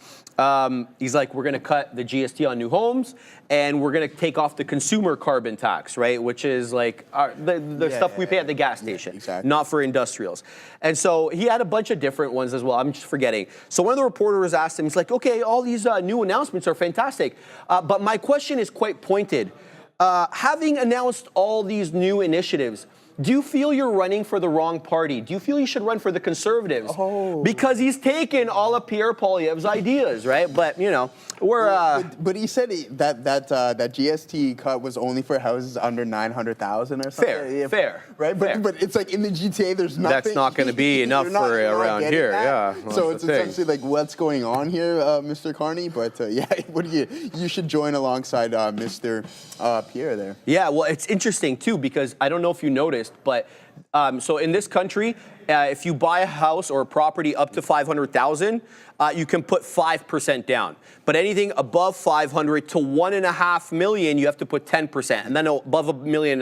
[SPEAKER 1] He's like, we're going to cut the GST on new homes, and we're going to take off the consumer carbon tax, right? Which is like the stuff we pay at the gas station, not for industrials. And so he had a bunch of different ones as well. I'm just forgetting. So one of the reporters asked him, he's like, okay, all these new announcements are fantastic, but my question is quite pointed. Having announced all these new initiatives, do you feel you're running for the wrong party? Do you feel you should run for the Conservatives? Oh. Because he's taken all of Pierre Poilievre's ideas, right? But, you know, we're...
[SPEAKER 2] But he said that GST cut was only for houses under 900,000 or something.
[SPEAKER 1] Fair.
[SPEAKER 2] Right? But it's like in the GTA, there's nothing...
[SPEAKER 1] That's not going to be enough for around here, yeah.
[SPEAKER 2] So it's essentially like, what's going on here, Mr. Carney? But yeah, what do you should join alongside Mr. Pierre there.
[SPEAKER 1] Yeah, well, it's interesting, too, because I don't know if you noticed, but so in this country, if you buy a house or a property up to 500,000, you can put 5% down. But anything above 500 to 1.5 million, you have to put 10%. And then above $1.5 million,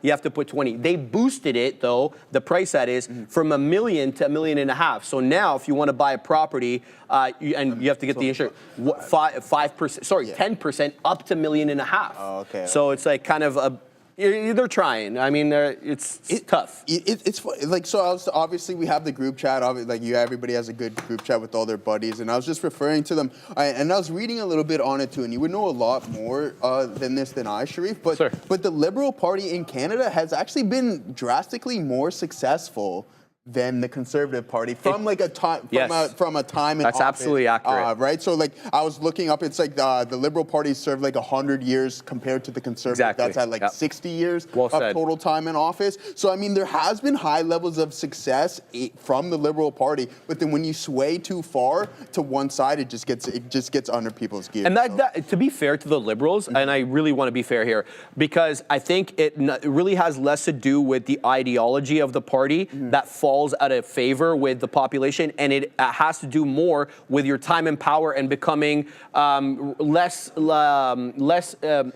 [SPEAKER 1] you have to put 20. They boosted it, though, the price that is, from $1 million to $1.5 million. So now, if you want to buy a property, and you have to get the insurance, 5%, sorry, 10% up to $1.5 million. Oh, okay. So it's like kind of a... They're trying. I mean, it's tough.
[SPEAKER 2] It's like, so obviously we have the group chat. Like everybody has a good group chat with all their buddies, and I was just referring to them. And I was reading a little bit on it too. And you would know a lot more than I, Sharif. But the Liberal Party in Canada has actually been drastically more successful than the Conservative Party from like a time from a time in
[SPEAKER 1] That's
[SPEAKER 2] office,
[SPEAKER 1] absolutely accurate,
[SPEAKER 2] right? So like I was looking up, it's like the Liberal Party served like 100 years compared to the Conservative.
[SPEAKER 1] Exactly.
[SPEAKER 2] That's at like 60 years
[SPEAKER 1] well
[SPEAKER 2] of
[SPEAKER 1] said.
[SPEAKER 2] total time in office. So I mean, there has been high levels of success from the Liberal Party, but then when you sway too far to one side, it just gets under people's gears.
[SPEAKER 1] And that to be fair to the Liberals, and I really want to be fair here, because I think it really has less to do with the ideology of the party that falls out of favor with the population, and it has to do more with your time and power and becoming less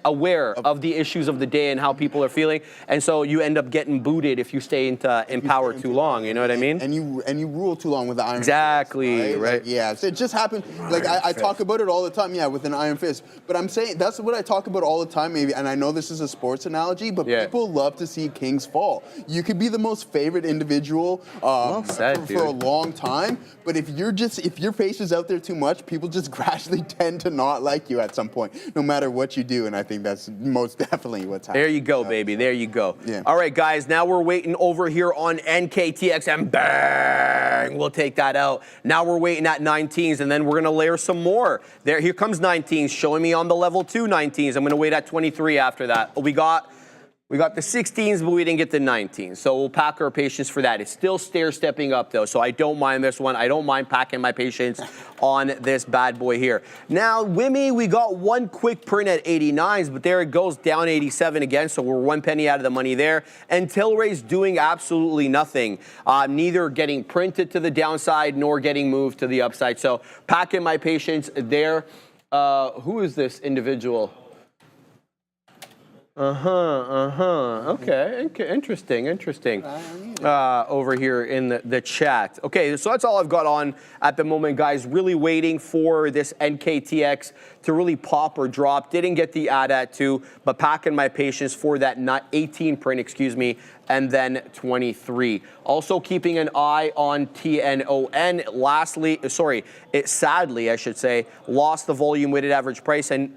[SPEAKER 1] aware of the issues of the day and how people are feeling, and so you end up getting booted if you stay in power too long. You know what I mean?
[SPEAKER 2] And you rule too long with the iron fist.
[SPEAKER 1] Exactly. Right.
[SPEAKER 2] Like, yeah. So it just happened. Like I talk about it all the time. Yeah, with an iron fist. But I'm saying that's what I talk about all the time. Maybe, and I know this is a sports analogy, but people love to see kings fall. You could be the most favorite individual
[SPEAKER 1] Well said,
[SPEAKER 2] for a long time. But if your face is out there too much, people just gradually tend to not like you at some point, no matter what you do. And I think that's most definitely what's happening.
[SPEAKER 1] There you go, baby. There you go.
[SPEAKER 2] Yeah.
[SPEAKER 1] All right, guys. Now we're waiting over here on NKTX, and bang, we'll take that out. Now we're waiting at 19s, and then we're gonna layer some more. Here comes 19s, showing me on the level 2 19s. I'm gonna wait at 23 after that. We got the 16s, but we didn't get the 19s. So we'll pack our patience for that. It's still stair-stepping up, though, so I don't mind this one. I don't mind packing my patience on this bad boy here. Now, Wimmy, we got one quick print at 89s, but there it goes, down 87 again, so we're 1 penny out of the money there. And Tilray's doing absolutely nothing, neither getting printed to the downside nor getting moved to the upside. So packing my patience there. Who is this individual? Okay, interesting. Over here in the chat. Okay, so that's all I've got on at the moment, guys. Really waiting for this NKTX to really pop or drop. Didn't get the ad at 2, but packing my patience for that 18 print, excuse me, and then 23. Also keeping an eye on TNON. It sadly, I should say, lost the volume weighted average price, and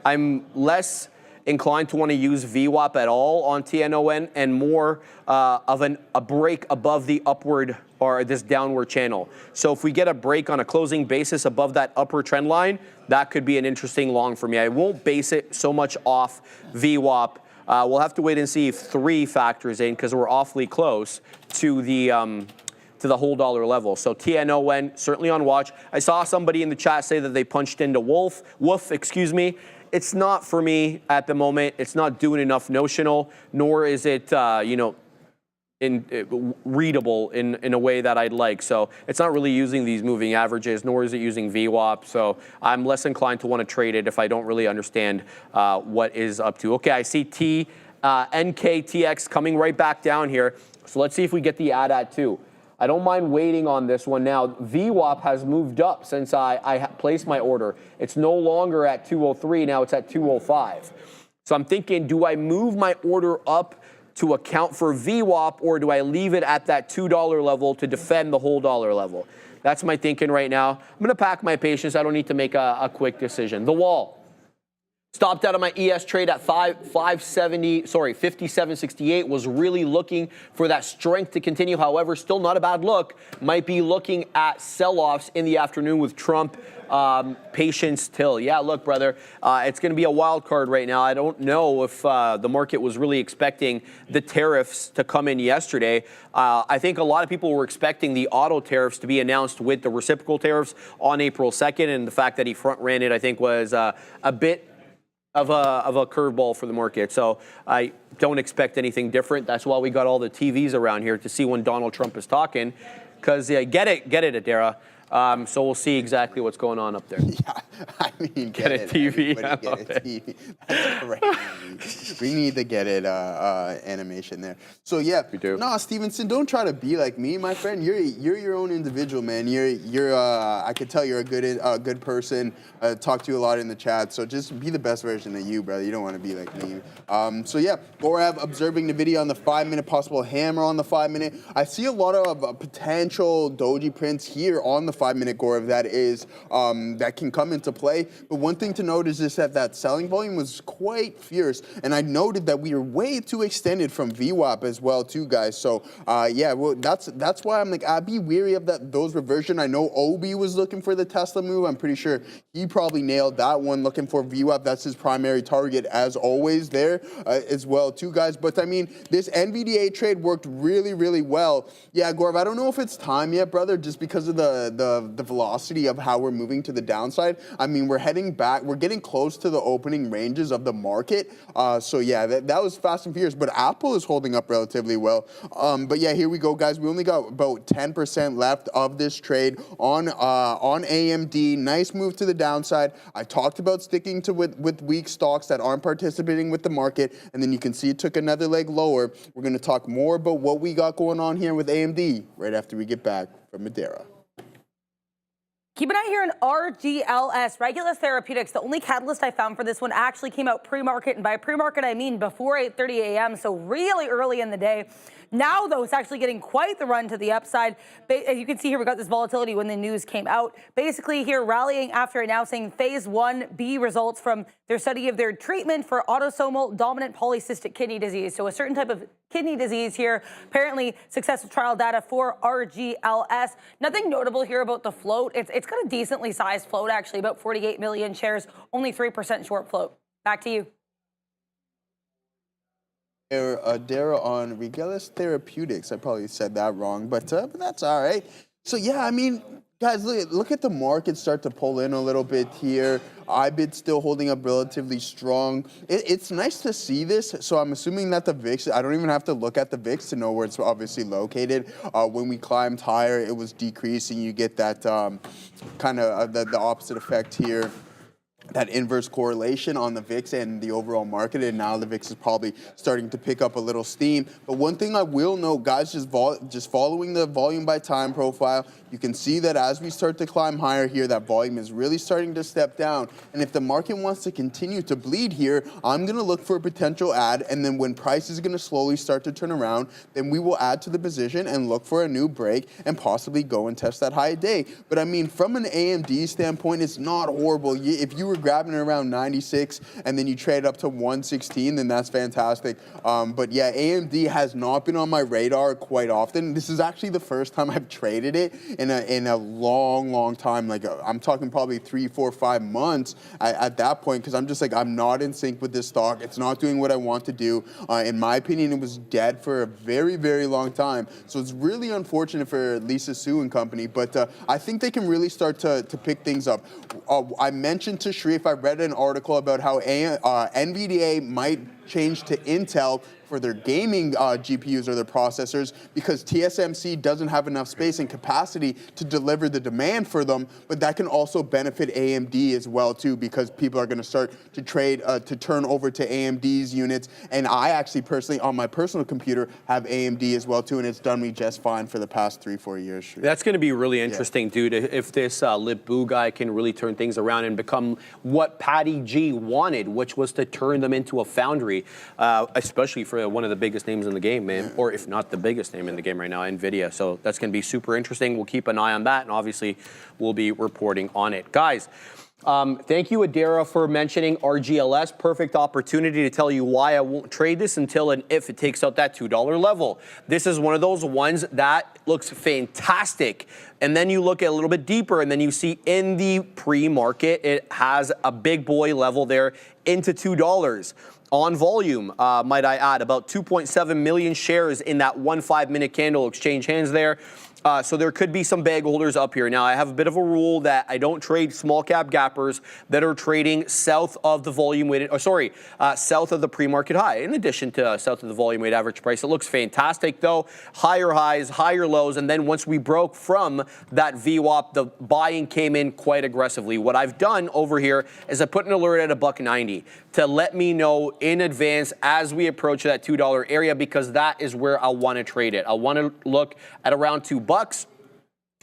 [SPEAKER 1] I'm less inclined to want to use VWAP at all on TNON and more of a break above the upward or this downward channel. So if we get a break on a closing basis above that upper trend line, that could be an interesting long for me. I won't base it so much off VWAP. We'll have to wait and see if 3 factors in because we're awfully close to the whole dollar level. So TNON certainly on watch. I saw somebody in the chat say that they punched into Wolf, excuse me. It's not for me at the moment. It's not doing enough notional, nor is it, readable in a way that I'd like. So it's not really using these moving averages, nor is it using VWAP. So I'm less inclined to want to trade it if I don't really understand what is up to. Okay, I see NKTX coming right back down here. So let's see if we get the ad at 2. I don't mind waiting on this one now. VWAP has moved up since I placed my order. It's no longer at 203, now it's at 205. So I'm thinking, do I move my order up to account for VWAP, or do I leave it at that $2 level to defend the whole dollar level? That's my thinking right now. I'm gonna pack my patience. I don't need to make a quick decision. The wall. Stopped out of my ES trade at 57.68, was really looking for that strength to continue. However, still not a bad look. Might be looking at sell-offs in the afternoon with Trump. Patience till. Yeah, look, brother, it's going to be a wild card right now. I don't know if the market was really expecting the tariffs to come in yesterday. I think a lot of people were expecting the auto tariffs to be announced with the reciprocal tariffs on April 2nd, and the fact that he front-ran it, I think, was a bit of a curveball for the market. So I don't expect anything different. That's why we got all the TVs around here to see when Donald Trump is talking. Because get it, Adara. So we'll see exactly what's going on up there.
[SPEAKER 2] Yeah, I mean,
[SPEAKER 1] get a TV.
[SPEAKER 2] Get a TV. That's correct. We need to get it animation there. So yeah,
[SPEAKER 1] we do.
[SPEAKER 2] No, Stevenson, don't try to be like me, my friend. You're your own individual, man. You're I could tell you're a good person. Talk to you a lot in the chat. So just be the best version of you, brother. You don't want to be like me. So yeah, Gorav observing the video on the 5-minute, possible hammer on the 5-minute. I see a lot of potential doji prints here on the 5-minute Gorav that can come into play. But one thing to note is just that selling volume was quite fierce, and I noted that we are way too extended from VWAP as well, too, guys. So yeah, well, that's why I'm like, I'd be weary of those reversion. I know Obi was looking for the Tesla move. I'm pretty sure he probably nailed that one, looking for VWAP. That's his primary target as always there as well, too, guys. But I mean, this NVDA trade worked really, really well. Yeah, Gorav, I don't know if it's time yet, brother, just because of the velocity of how we're moving to the downside. I mean, we're heading back. We're getting close to the opening ranges of the market. So yeah, that was fast and furious. But Apple is holding up relatively well. But yeah, here we go, guys. We only got about 10% left of this trade on AMD. Nice move to the downside. I talked about sticking to with weak stocks that aren't participating with the market, and then you can see it took another leg lower. We're going to talk more about what we got going on here with AMD right after we get back from Madeira.
[SPEAKER 3] Keep an eye here on RGLS, Regulus Therapeutics. The only catalyst I found for this one actually came out pre-market, and by pre-market I mean before 8:30 a.m., so really early in the day. Now, though, it's actually getting quite the run to the upside. As you can see here, we got this volatility when the news came out. Basically here rallying after announcing phase 1B results from their study of their treatment for autosomal dominant polycystic kidney disease. So a certain type of kidney disease here. Apparently successful trial data for RGLS. Nothing notable here about the float. It's got a decently sized float, actually, about 48 million shares, only 3% short float. Back to you.
[SPEAKER 2] Dara on Regalis Therapeutics. I probably said that wrong, but that's all right. So yeah, I mean, guys, look at the market start to pull in a little bit here. IBIT still holding up relatively strong. It's nice to see this. So I'm assuming that the VIX, I don't even have to look at the VIX to know where it's obviously located. When we climbed higher, it was decreasing. You get that kind of the opposite effect here. That inverse correlation on the VIX and the overall market, and now the VIX is probably starting to pick up a little steam. But one thing I will note, guys, just following the volume by time profile, you can see that as we start to climb higher here, that volume is really starting to step down. And if the market wants to continue to bleed here, I'm going to look for a potential add, and then when price is going to slowly start to turn around, then we will add to the position and look for a new break and possibly go and test that high day. But I mean, from an AMD standpoint, it's not horrible. If you were grabbing it around 96 and then you trade up to 116, then that's fantastic. But yeah, AMD has not been on my radar quite often. This is actually the first time I've traded it in a long time. Like I'm talking probably 3, 4, 5 months at that point, because I'm just like, I'm not in sync with this stock. It's not doing what I want to do. In my opinion, it was dead for a very long time. So it's really unfortunate for Lisa Su and company, but I think they can really start to pick things up. I mentioned to Sharif, I read an article about how NVDA might change to Intel for their gaming GPUs or their processors, because TSMC doesn't have enough space and capacity to deliver the demand for them. But that can also benefit AMD as well too, because people are going to start to trade to turn over to AMD's units. And I actually personally, on my personal computer, have AMD as well too, and it's done me just fine for the past 3-4 years.
[SPEAKER 1] That's going to be really interesting, dude. If this Lip Boo guy can really turn things around and become what Patty G wanted, which was to turn them into a foundry, especially for one of the biggest names in the game, man, or if not the biggest name in the game right now, NVIDIA. So that's going to be super interesting. We'll keep an eye on that, and obviously we'll be reporting on it. Guys, thank you, Adara, for mentioning RGLS. Perfect opportunity to tell you why I won't trade this until and if it takes out that $2 level. This is one of those ones that looks fantastic. And then you look a little bit deeper, and then you see in the pre-market, it has a big boy level there into $2. On volume, might I add, about 2.7 million shares in that 1 5-minute candle exchange hands there. So there could be some bag holders up here. Now, I have a bit of a rule that I don't trade small cap gappers that are trading south of the volume weighted, south of the pre-market high, in addition to south of the volume weighted average price. It looks fantastic though. Higher highs, higher lows, and then once we broke from that VWAP, the buying came in quite aggressively. What I've done over here is I put an alert at $1.90 to let me know in advance as we approach that $2 area, because that is where I want to trade it. I want to look at around $2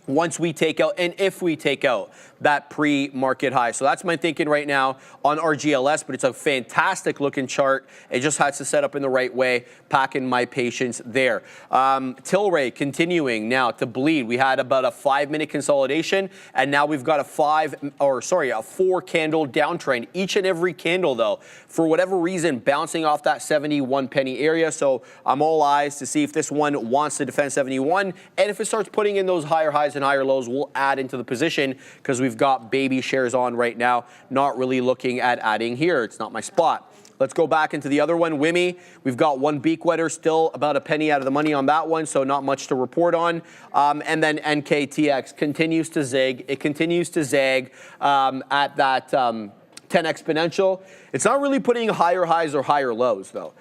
[SPEAKER 1] once we take out, and if we take out that pre-market high. So that's my thinking right now on RGLS, but it's a fantastic looking chart. It just has to set up in the right way, packing my patience there. Tilray continuing now to bleed. We had about a 5-minute consolidation, and now we've got a 4 candle downtrend. Each and every candle though, for whatever reason, bouncing off that 71 penny area. So I'm all eyes to see if this one wants to defend 71, and if it starts putting in those higher highs and higher lows, we'll add into the position, because we've got baby shares on right now. Not really looking at adding here. It's not my spot. Let's go back into the other one, WIMI. We've got one beak wetter, still about a penny out of the money on that one, so not much to report on. And then NKTX continues to zig. It continues to zag at that 10 exponential. It's not really putting higher highs or higher lows though.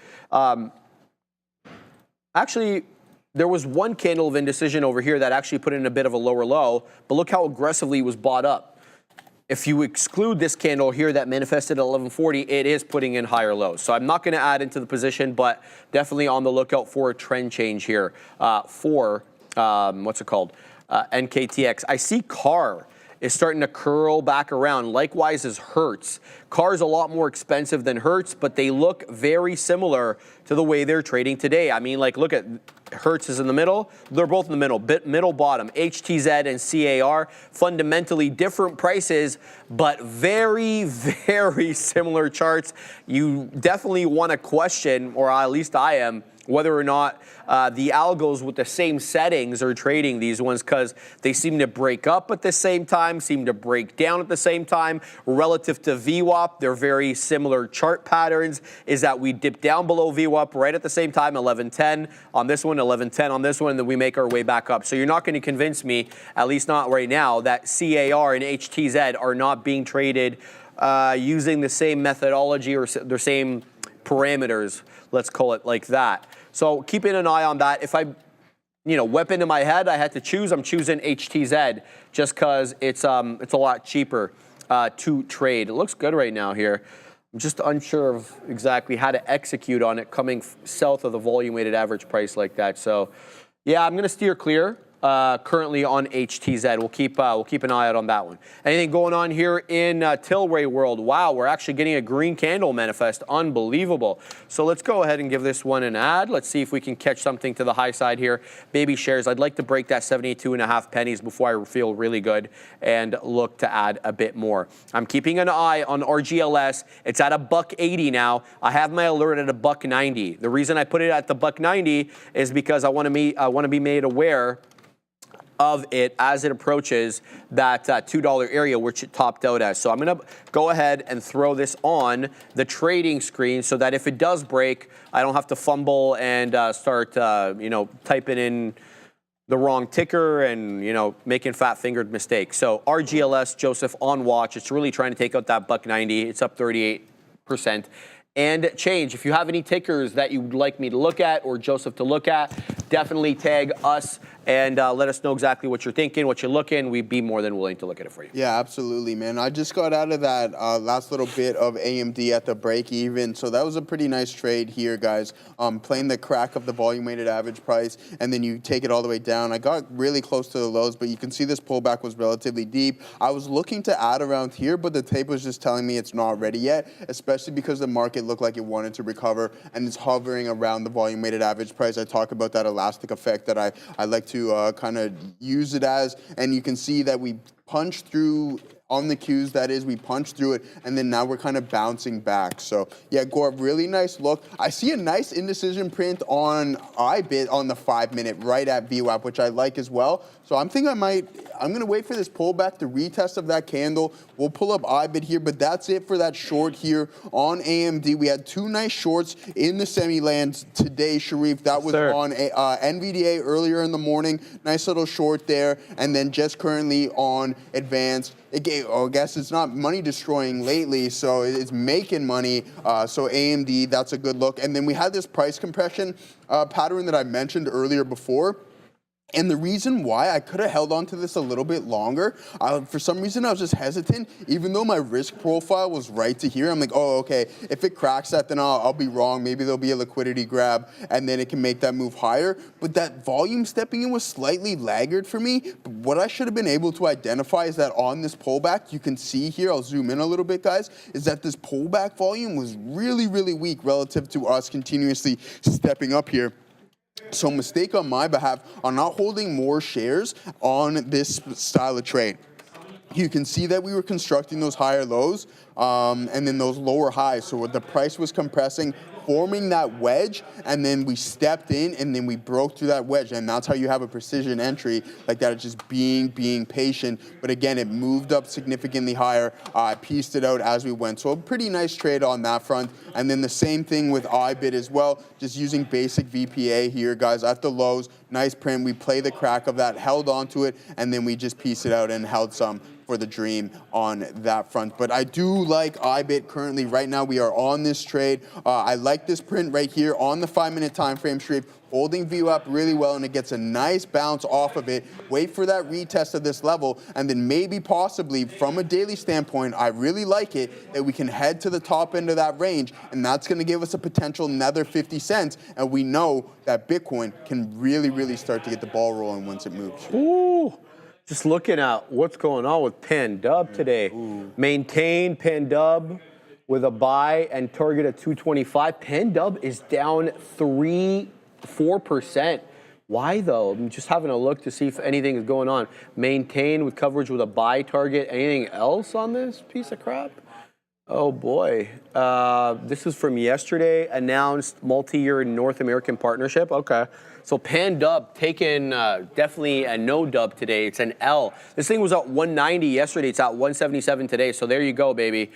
[SPEAKER 1] Actually, there was one candle of indecision over here that actually put in a bit of a lower low, but look how aggressively it was bought up. If you exclude this candle here that manifested at 1140, it is putting in higher lows. So I'm not going to add into the position, but definitely on the lookout for a trend change here for, NKTX. I see CAR is starting to curl back around. Likewise is Hertz. CAR's a lot more expensive than Hertz, but they look very similar to the way they're trading today. I mean, like, look at Hertz is in the middle. They're both in the middle, middle bottom. HTZ and CAR, fundamentally different prices, but very, very similar charts. You definitely want to question, or at least I am, whether or not the algos with the same settings are trading these ones, because they seem to break up at the same time, seem to break down at the same time. Relative to VWAP, they're very similar chart patterns, is that we dip down below VWAP right at the same time, 1110 on this one, 1110 on this one, and then we make our way back up. So you're not going to convince me, at least not right now, that CAR and HTZ are not being traded using the same methodology or the same parameters, let's call it like that. So keeping an eye on that. If I, weapon in my head, I had to choose, I'm choosing HTZ just because it's a lot cheaper to trade. It looks good right now here. I'm just unsure of exactly how to execute on it coming south of the volume weighted average price like that. So yeah, I'm going to steer clear. Currently on HTZ. We'll keep an eye out on that one. Anything going on here in Tilray world? Wow, we're actually getting a green candle manifest. Unbelievable. So let's go ahead and give this one an ad. Let's see if we can catch something to the high side here. Baby shares, I'd like to break that 72.5 pennies before I feel really good and look to add a bit more. I'm keeping an eye on RGLS. It's at $1.80 now. I have my alert at $1.90. The reason I put it at the $1.90 is because I want to be made aware of it as it approaches that $2 area, which it topped out as. So I'm going to go ahead and throw this on the trading screen so that if it does break, I don't have to fumble and start, typing in the wrong ticker and, making fat-fingered mistakes. So RGLS, Joseph, on watch. It's really trying to take out that $1.90. It's up 38%. And change. If you have any tickers that you would like me to look at or Joseph to look at, definitely tag us and let us know exactly what you're thinking, what you're looking. We'd be more than willing to look at it for you.
[SPEAKER 2] Yeah, absolutely, man. I just got out of that last little bit of AMD at the break even, so that was a pretty nice trade here, guys. Playing the crack of the volume weighted average price, and then you take it all the way down. I got really close to the lows, but you can see this pullback was relatively deep. I was looking to add around here, but the tape was just telling me it's not ready yet, especially because the market looked like it wanted to recover and it's hovering around the volume weighted average price. I talk about that elastic effect that I like to kind of use it as, and you can see that we punched through on the cues, that is, we punched through it, and then now we're kind of bouncing back. So yeah, Gore, really nice look. I see a nice indecision print on IBIT on the 5-minute right at VWAP, which I like as well. So I'm thinking I'm going to wait for this pullback, the retest of that candle. We'll pull up IBIT here, but that's it for that short here on AMD. We had two nice shorts in the semi-lands today, Sharif. That was on NVDA earlier in the morning. Nice little short there. And then just currently on advanced. It gave, I guess it's not money destroying lately, so it's making money. So AMD, that's a good look. And then we had this price compression pattern that I mentioned earlier before. And the reason why I could have held on to this a little bit longer, for some reason I was just hesitant, even though my risk profile was right to here. I'm like, oh, okay, if it cracks that, then I'll be wrong. Maybe there'll be a liquidity grab, and then it can make that move higher. But that volume stepping in was slightly laggard for me. But what I should have been able to identify is that on this pullback, you can see here, I'll zoom in a little bit, guys, is that this pullback volume was really, really weak relative to us continuously stepping up here. So mistake on my behalf on not holding more shares on this style of trade. You can see that we were constructing those higher lows and then those lower highs. So the price was compressing, forming that wedge, and then we stepped in and then we broke through that wedge. And that's how you have a precision entry like that. It's just being patient. But again, it moved up significantly higher. I pieced it out as we went. So a pretty nice trade on that front. And then the same thing with IBIT as well. Just using basic VPA here, guys, at the lows. Nice print. We play the crack of that, held onto it, and then we just pieced it out and held some for the dream on that front. But I do like IBIT currently. Right now, we are on this trade. I like this print right here on the 5-minute time frame, Sharif, holding VWAP really well, and it gets a nice bounce off of it. Wait for that retest of this level, and then maybe possibly from a daily standpoint, I really like it that we can head to the top end of that range, and that's going to give us a potential another 50 cents, and we know that Bitcoin can really, really start to get the ball rolling once it moves.
[SPEAKER 1] Ooh. Just looking at what's going on with Pandub today. Ooh. Maintain Pandub with a buy and target at 225. Pandub is down 4%. Why though? I'm just having a look to see if anything is going on. Maintain with coverage with a buy target. Anything else on this piece of crap? Oh boy. This is from yesterday. Announced multi-year North American partnership. Okay. So Pan Dub taking definitely a no dub today. It's an L. This thing was at 190 yesterday. It's at 177 today. So there you go, baby.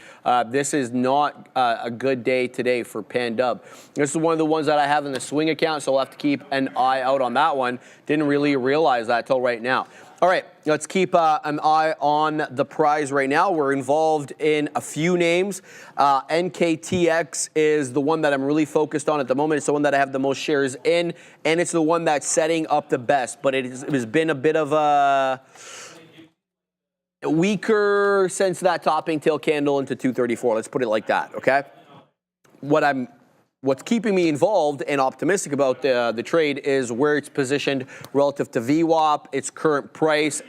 [SPEAKER 1] This is not a good day today for Pan Dub. This is one of the ones that I have in the swing account, so I'll have to keep an eye out on that one. Didn't really realize that till right now. All right, let's keep an eye on the prize right now. We're involved in a few names. NKTX is the one that I'm really focused on at the moment. It's the one that I have the most shares in, and it's the one that's setting up the best. But it has been a bit of a weaker since that topping tail candle into 234. Let's put it like that, okay? What's keeping me involved and optimistic about the trade is where it's positioned relative to VWAP, its current price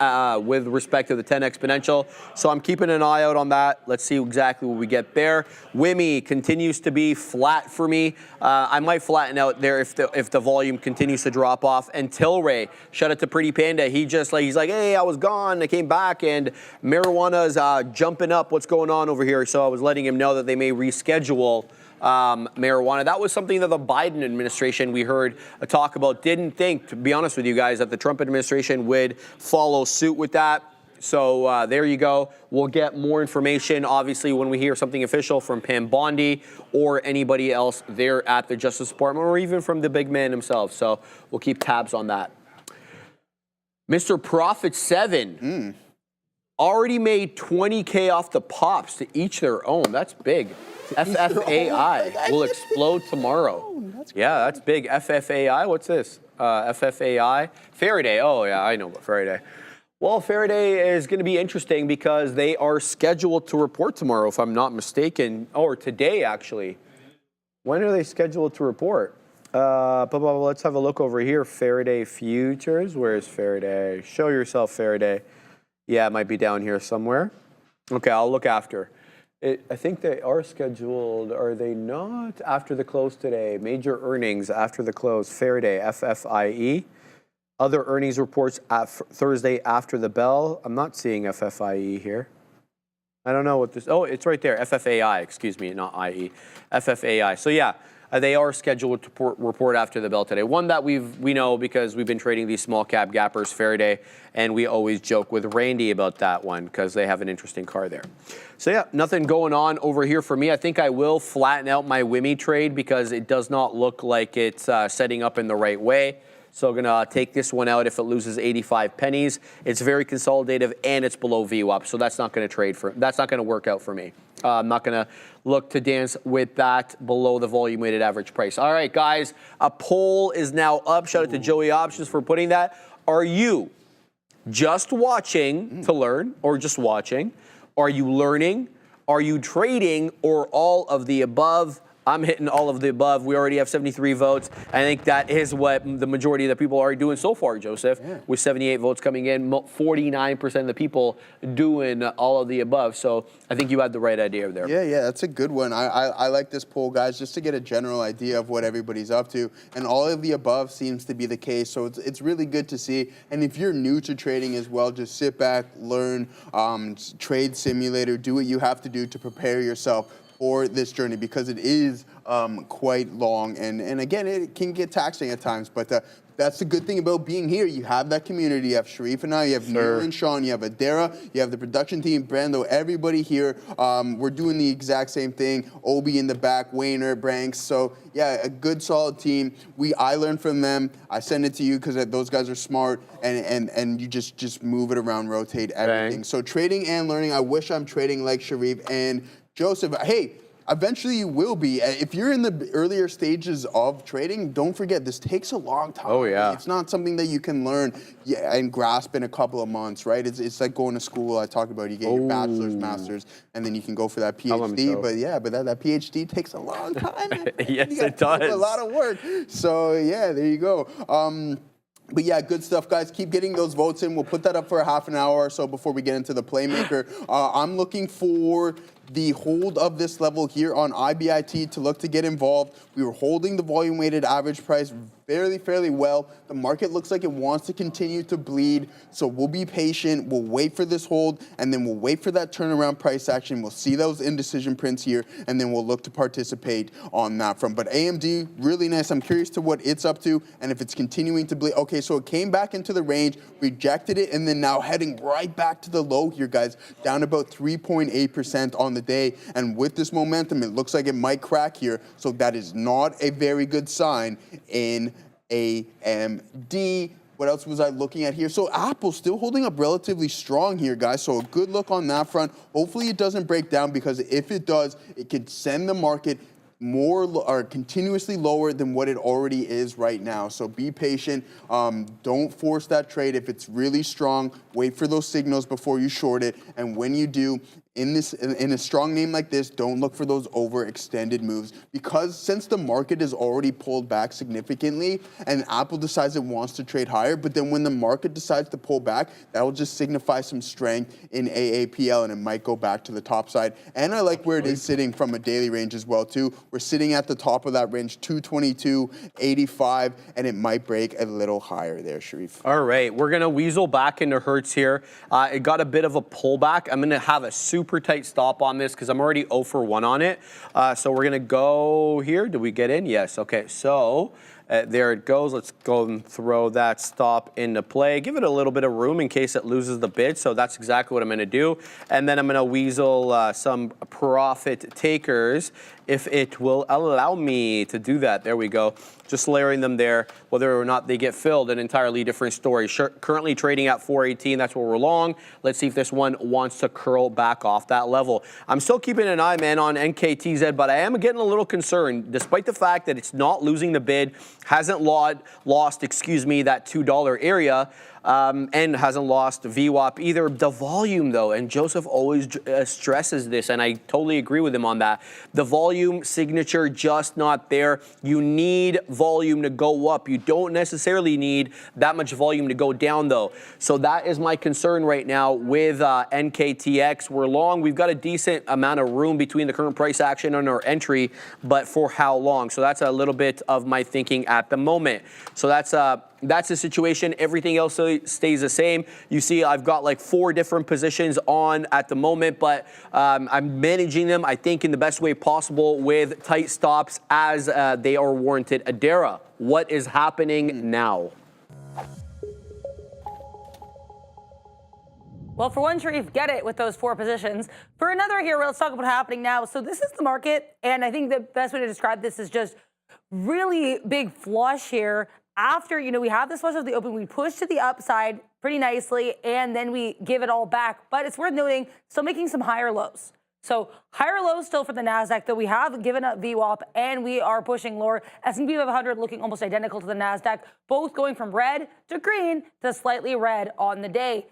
[SPEAKER 1] with respect to the 10 exponential. So I'm keeping an eye out on that. Let's see exactly what we get there. WIMI continues to be flat for me. I might flatten out there if the volume continues to drop off. And Tilray, shout out to Pretty Panda. He's like, hey, I was gone. I came back and marijuana's jumping up. What's going on over here? So I was letting him know that they may reschedule marijuana. That was something that the Biden administration, we heard a talk about, didn't think, to be honest with you guys, that the Trump administration would follow suit with that. So there you go. We'll get more information, obviously, when we hear something official from Pam Bondi or anybody else there at the Justice Department or even from the big man himself. So we'll keep tabs on that. Mr. Profit 7 already made 20K off the pops to each their own. That's big. FFAI will explode tomorrow. Yeah, that's big. FFAI, what's this? FFAI. Faraday. Oh, yeah, I know about Faraday. Well, Faraday is going to be interesting because they are scheduled to report tomorrow, if I'm not mistaken. Or today, actually. When are they scheduled to report? Let's have a look over here. Faraday Futures. Where's Faraday? Show yourself, Faraday. Yeah, it might be down here somewhere. Okay, I'll look after. I think they are scheduled, are they not? After the close today. Major earnings after the close. Faraday, FFIE. Other earnings reports Thursday after the bell. I'm not seeing FFIE here. I don't know what this, oh, it's right there. FFAI, excuse me, not IE. FFAI. So yeah, they are scheduled to report after the bell today. One that we know because we've been trading these small cap gappers, Faraday, and we always joke with Randy about that one because they have an interesting car there. So yeah, nothing going on over here for me. I think I will flatten out my WIMI trade because it does not look like it's setting up in the right way. So I'm gonna take this one out if it loses 85 pennies. It's very consolidative and it's below VWAP, so that's not gonna work out for me. I'm not gonna look to dance with that below the volume weighted average price. All right, guys, a poll is now up. Shout out to Joey Options for putting that. Are you just watching to learn or just watching? Are you learning? Are you trading or all of the above? I'm hitting all of the above. We already have 73 votes. I think that is what the majority of the people are doing so far, Joseph, with 78 votes coming in, 49% of the people doing all of the above. So I think you had the right idea there.
[SPEAKER 2] Yeah, that's a good one. I like this poll, guys, just to get a general idea of what everybody's up to. And all of the above seems to be the case. So it's really good to see. And if you're new to trading as well, just sit back, learn, trade simulator, do what you have to do to prepare yourself for this journey because it is quite long and again it can get taxing at times, but that's the good thing about being here. You have that community. You have Sharif and I, you have Neil and Sean, you have Adara, you have the production team, Brando, everybody here. We're doing the exact same thing. Obi in the back, Wayner, Branks. So yeah, a good solid team. I learn from them. I send it to you because those guys are smart and you just move it around, rotate everything. Right. So trading and learning. I wish I'm trading like Sharif and Joseph. Hey, eventually you will be. If you're in the earlier stages of trading, don't forget, this takes a long time. Oh, yeah. It's not something that you can learn and grasp in a couple of months, right? It's like going to school. I talked about you get your bachelor's, master's, and then you can go for that PhD. But yeah, that PhD takes a long time.
[SPEAKER 1] Yes, it does.
[SPEAKER 2] A lot of work. So yeah, there you go. But yeah, good stuff, guys. Keep getting those votes in. We'll put that up for a half an hour or so before we get into the Playmaker. I'm looking for the hold of this level here on IBIT to look to get involved. We were holding the volume weighted average price fairly well. The market looks like it wants to continue to bleed, so we'll be patient. We'll wait for this hold, and then we'll wait for that turnaround price action. We'll see those indecision prints here, and then we'll look to participate on that front. But AMD, really nice. I'm curious to what it's up to and if it's continuing to bleed. Okay, so it came back into the range, rejected it, and then now heading right back to the low here, guys, down about 3.8% on the day. And with this momentum, it looks like it might crack here, so that is not a very good sign in AMD. What else was I looking at here? So Apple still holding up relatively strong here, guys. So a good look on that front. Hopefully it doesn't break down, because if it does, it could send the market more or continuously lower than what it already is right now. So be patient. Don't force that trade. If it's really strong, wait for those signals before you short it. And when you do, in a strong name like this, don't look for those overextended moves, because since the market has already pulled back significantly and Apple decides it wants to trade higher, but then when the market decides to pull back, that will just signify some strength in AAPL, and it might go back to the top side. And I like where it is sitting from a daily range as well too. We're sitting at the top of that range, 222.85, and it might break a little higher there, Sharif.
[SPEAKER 1] All right, we're gonna weasel back into Hertz here. It got a bit of a pullback. I'm gonna have a super tight stop on this because I'm already 0 for 1 on it. So we're gonna go here. Did we get in? Yes. Okay. So there it goes. Let's go and throw that stop into play. Give it a little bit of room in case it loses the bid. So that's exactly what I'm going to do. And then I'm going to weasel some profit takers if it will allow me to do that. There we go. Just layering them there. Whether or not they get filled, an entirely different story. Currently trading at 418. That's where we're long. Let's see if this one wants to curl back off that level. I'm still keeping an eye, man, on NKTZ, but I am getting a little concerned, despite the fact that it's not losing the bid, hasn't lost, that $2 area, and hasn't lost VWAP either. The volume, though, and Joseph always stresses this, and I totally agree with him on that. The volume signature just not there. You need volume to go up. You don't necessarily need that much volume to go down, though. So that is my concern right now with NKTX. We're long. We've got a decent amount of room between the current price action and our entry, but for how long? So that's a little bit of my thinking at the moment. So that's the situation. Everything else stays the same. You see, I've got like 4 different positions on at the moment, but I'm managing them, I think, in the best way possible with tight stops as they are warranted. Adara, what is happening now?
[SPEAKER 3] Well, for one, Sharif, get it with those 4 positions. For another here, let's talk about what's happening now. So this is the market, and I think the best way to describe this is just really big flush here. After, we have this flush of the open, we push to the upside pretty nicely, and then we give it all back. But it's worth noting, still making some higher lows. So higher lows still for the NASDAQ, though we have given up VWAP, and we are pushing lower. S&P 500 looking almost identical to the NASDAQ, both going from red to green to slightly red on the day.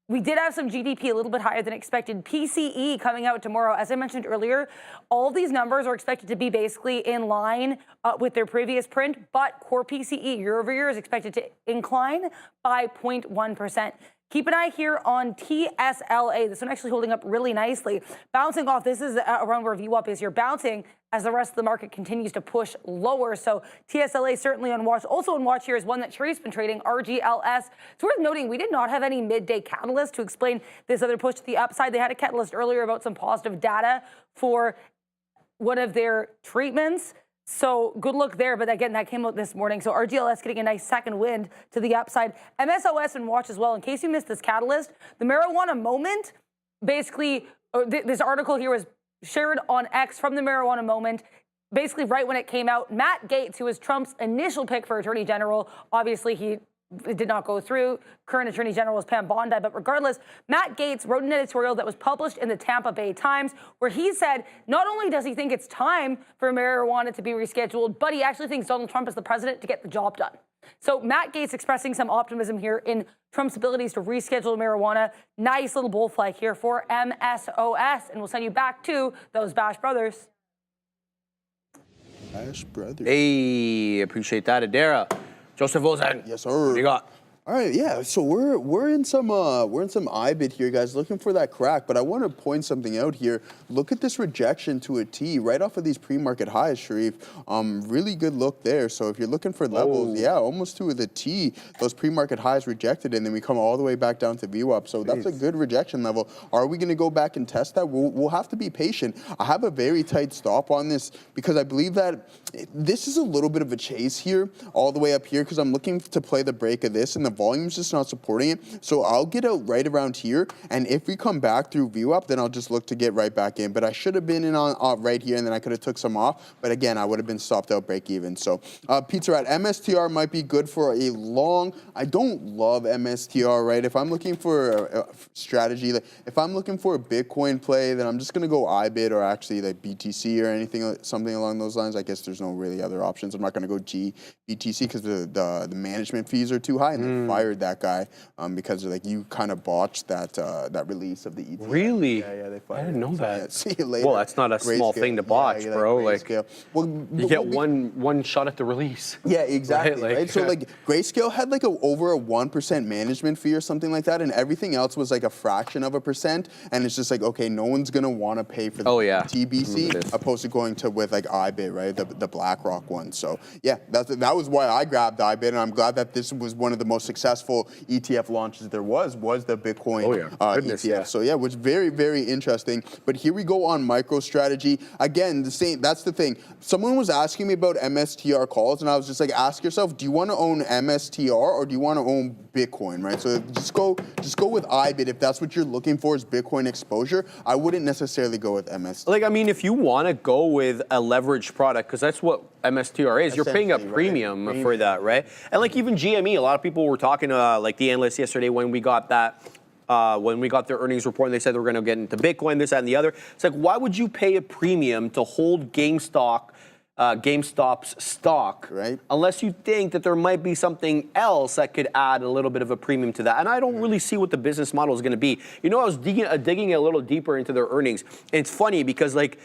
[SPEAKER 3] We did have some GDP a little bit higher than expected. PCE coming out tomorrow. As I mentioned earlier, all of these numbers are expected to be basically in line with their previous print, but core PCE year over year is expected to incline by 0.1%. Keep an eye here on TSLA. This one actually holding up really nicely. Bouncing off, this is around where VWAP is. You're bouncing as the rest of the market continues to push lower. So TSLA certainly on watch. Also on watch here is one that Sharif's been trading, RGLS. It's worth noting we did not have any midday catalyst to explain this other push to the upside. They had a catalyst earlier about some positive data for one of their treatments. So good look there, but again, that came out this morning. So RGLS getting a nice second wind to the upside. MSOS and watch as well. In case you missed this catalyst, the marijuana moment, basically, this article here was shared on X from the marijuana moment, basically right when it came out. Matt Gaetz, who was Trump's initial pick for Attorney General, obviously it did not go through. Current Attorney General is Pam Bondi, but regardless, Matt Gaetz wrote an editorial that was published in the Tampa Bay Times where he said not only does he think it's time for marijuana to be rescheduled, but he actually thinks Donald Trump is the president to get the job done. So Matt Gaetz expressing some optimism here in Trump's abilities to reschedule marijuana. Nice little bull flag here for MSOS, and we'll send you back to those Bash Brothers.
[SPEAKER 2] Bash Brothers.
[SPEAKER 1] Hey, appreciate that, Adara. Joseph Wilson.
[SPEAKER 2] Yes, sir.
[SPEAKER 1] What do you got?
[SPEAKER 2] All right, yeah. So we're in some IBIT here, guys, looking for that crack. But I want to point something out here. Look at this rejection to a T right off of these pre-market highs, Sharif. Really good look there. So if you're looking for levels, yeah, almost to the T. Those pre-market highs rejected, and then we come all the way back down to VWAP. So that's a good rejection level. Are we going to go back and test that? We'll have to be patient. I have a very tight stop on this because I believe that this is a little bit of a chase here, all the way up here, because I'm looking to play the break of this, and the volume's just not supporting it. So I'll get out right around here, and if we come back through VWAP, then I'll just look to get right back in. But I should have been in on right here, and then I could have took some off. But again, I would have been stopped out break even. So Pizza Rat, MSTR might be good for a long. I don't love MSTR, right? If I'm looking for a strategy, like if I'm looking for a Bitcoin play, then I'm just gonna go IBIT or actually like BTC or anything, something along those lines. I guess there's no really other options. I'm not gonna go BTC because the management fees are too high, and they fired that guy because like you kind of botched that release of the ETF.
[SPEAKER 1] Really?
[SPEAKER 2] Yeah, they fired.
[SPEAKER 1] I didn't know that.
[SPEAKER 2] Yeah, see you later.
[SPEAKER 1] Well, that's not a small thing to botch, bro. Like,
[SPEAKER 2] well,
[SPEAKER 1] you get one shot at the release.
[SPEAKER 2] Yeah, exactly.
[SPEAKER 1] Right?
[SPEAKER 2] Right? So like Grayscale had like over a 1% management fee or something like that, and everything else was like a fraction of a percent. And it's just like, okay, no one's gonna want to pay for the TBC opposed to going to with like IBIT, right? The BlackRock one. So yeah, that was why I grabbed IBIT, and I'm glad that this was one of the most successful ETF launches there was the Bitcoin ETF. So yeah, it was very, very interesting. But here we go on MicroStrategy. Again, the same. That's the thing. Someone was asking me about MSTR calls, and I was just like, ask yourself, do you want to own MSTR or do you want to own Bitcoin, right? So just go with IBIT if that's what you're looking for is Bitcoin exposure. I wouldn't necessarily go with MSTR.
[SPEAKER 1] Like, I mean, if you want to go with a leveraged product, because that's what MSTR is, you're paying a premium for that, right? And like even GME, a lot of people were talking to like the analysts yesterday when we got that. When we got their earnings report and they said they were going to get into Bitcoin, this, that, and the other. It's like, why would you pay a premium to hold GameStop's stock,
[SPEAKER 2] right?
[SPEAKER 1] Unless you think that there might be something else that could add a little bit of a premium to that. And I don't really see what the business model is going to be. You know, I was digging a little deeper into their earnings. And it's funny because like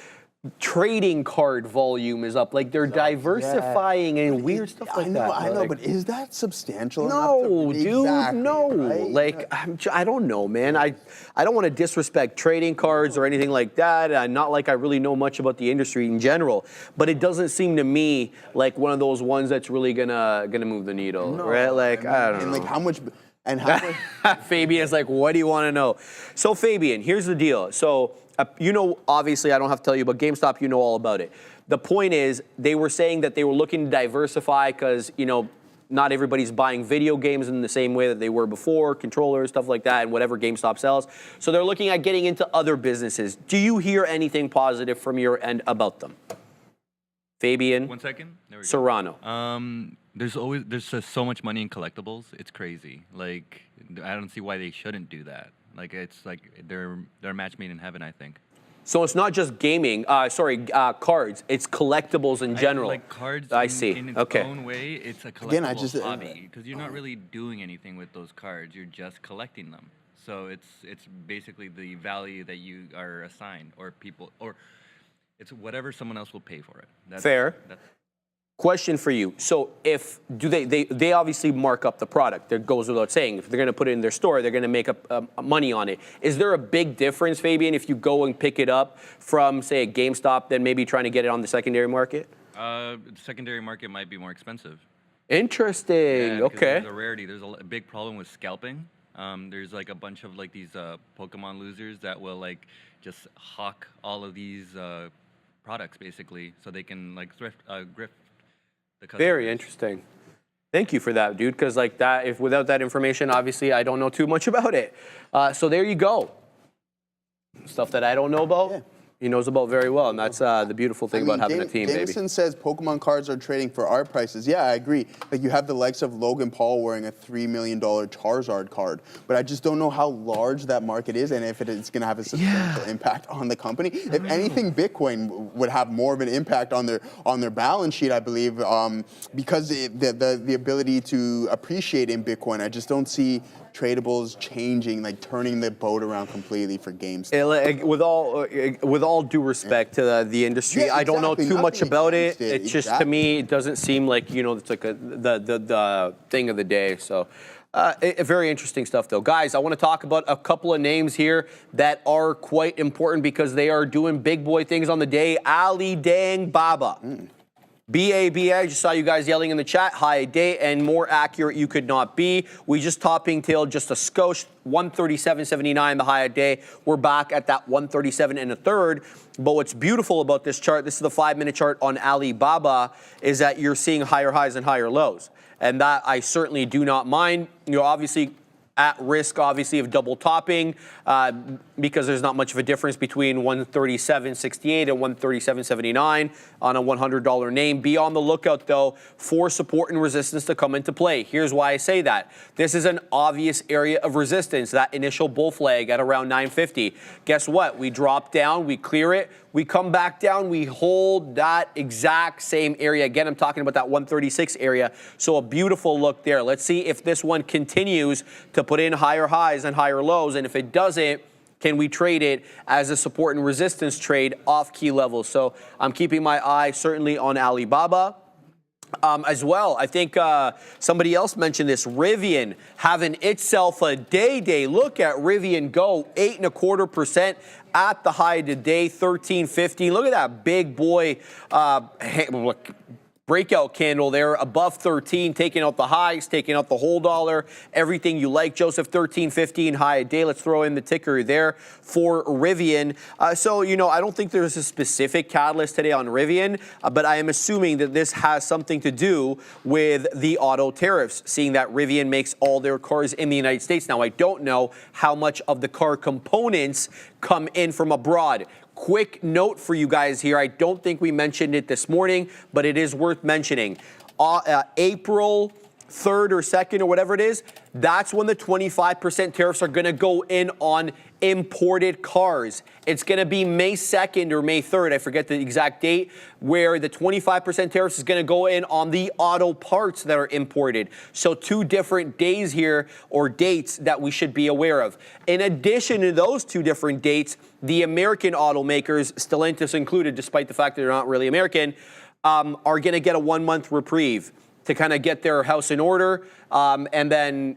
[SPEAKER 1] trading card volume is up. Like they're diversifying and weird stuff like that.
[SPEAKER 2] I know, but is that substantial?
[SPEAKER 1] No, dude, no.
[SPEAKER 2] Right?
[SPEAKER 1] Like I don't know, man. I don't want to disrespect trading cards or anything like that. Not like I really know much about the industry in general, but it doesn't seem to me like one of those ones that's really gonna move the needle, right? Like I don't know.
[SPEAKER 2] And like how much? And how much?
[SPEAKER 1] Fabian's like, what do you want to know? So Fabian, here's the deal. So you know, obviously, I don't have to tell you, but GameStop, you know all about it. The point is, they were saying that they were looking to diversify because, you know, not everybody's buying video games in the same way that they were before, controllers, stuff like that, and whatever GameStop sells. So they're looking at getting into other businesses. Do you hear anything positive from your end about them? Fabian?
[SPEAKER 6] 1 second. There we go.
[SPEAKER 1] Serrano.
[SPEAKER 6] There's just so much money in collectibles. It's crazy. Like, I don't see why they shouldn't do that. Like, it's like they're a match made in heaven, I think.
[SPEAKER 1] So it's not just gaming, cards. It's collectibles in general.
[SPEAKER 6] Like cards
[SPEAKER 1] I see.
[SPEAKER 6] In its own way, it's a collectible hobby. Because you're not really doing anything with those cards. You're just collecting them. So it's basically the value that you are assigned, or it's whatever someone else will pay for it.
[SPEAKER 1] Fair. Question for you. So they obviously mark up the product. That goes without saying. If they're going to put it in their store, they're going to make up money on it. Is there a big difference, Fabian, if you go and pick it up from, say, a GameStop than maybe trying to get it on the secondary market?
[SPEAKER 6] The secondary market might be more expensive.
[SPEAKER 1] Interesting.
[SPEAKER 6] Yeah,
[SPEAKER 1] okay.
[SPEAKER 6] There's a rarity. There's a big problem with scalping. There's like a bunch of like these Pokemon losers that will like just hawk all of these products basically, so they can like grift the customers.
[SPEAKER 1] Very interesting. Thank you for that, dude. Because like that, if without that information, obviously I don't know too much about it. So there you go. Stuff that I don't know about. Yeah. He knows about very well, and that's the beautiful thing about having a team,
[SPEAKER 2] Jameson
[SPEAKER 1] baby.
[SPEAKER 2] says Pokemon cards are trading for our prices. Yeah, I agree. Like you have the likes of Logan Paul wearing a $3 million Charizard card, but I just don't know how large that market is and if it's going to have a substantial impact on the company. If anything, Bitcoin would have more of an impact on their balance sheet, I believe, because the ability to appreciate in Bitcoin. I just don't see tradables changing, like turning the boat around completely for GameStop.
[SPEAKER 1] With all due respect to the industry, I don't know too much about it. It's just, to me, it doesn't seem like, you know, it's like the thing of the day. So Very interesting stuff, though. Guys, I want to talk about a couple of names here that are quite important because they are doing big boy things on the day. Ali Dang Baba. BABA, I just saw you guys yelling in the chat. High day, and more accurate you could not be. We just topping tailed just a skosh, 137.79 the high a day. We're back at that 137 and a third. But what's beautiful about this chart, this is the 5-minute chart on Alibaba, is that you're seeing higher highs and higher lows. And that I certainly do not mind. You're obviously at risk, obviously, of double topping because there's not much of a difference between 137.68 and 137.79 on a $100 name. Be on the lookout, though, for support and resistance to come into play. Here's why I say that. This is an obvious area of resistance, that initial bull flag at around 950. Guess what? We drop down, we clear it, we come back down, we hold that exact same area. Again, I'm talking about that 136 area. So a beautiful look there. Let's see if this one continues to put in higher highs and higher lows. And if it doesn't, can we trade it as a support and resistance trade off key levels? So I'm keeping my eye certainly on Alibaba. As well, I think somebody else mentioned this. Rivian having itself a day. Look at Rivian go, 8.25% at the high today, 13.50. Look at that big boy breakout candle there above 13, taking out the highs, taking out the whole dollar, everything you like. Joseph, 13.15 high a day. Let's throw in the ticker there for Rivian. So, you know, I don't think there's a specific catalyst today on Rivian, but I am assuming that this has something to do with the auto tariffs, seeing that Rivian makes all their cars in the United States. Now, I don't know how much of the car components come in from abroad. Quick note for you guys here. I don't think we mentioned it this morning, but it is worth mentioning. April 3rd or 2nd or whatever it is, that's when the 25% tariffs are going to go in on imported cars. It's going to be May 2nd or May 3rd, I forget the exact date, where the 25% tariffs is going to go in on the auto parts that are imported. So 2 different days here, or dates, that we should be aware of. In addition to those 2 different dates, the American automakers, Stellantis included, despite the fact that they're not really American, are going to get a 1-month reprieve to kind of get their house in order, and then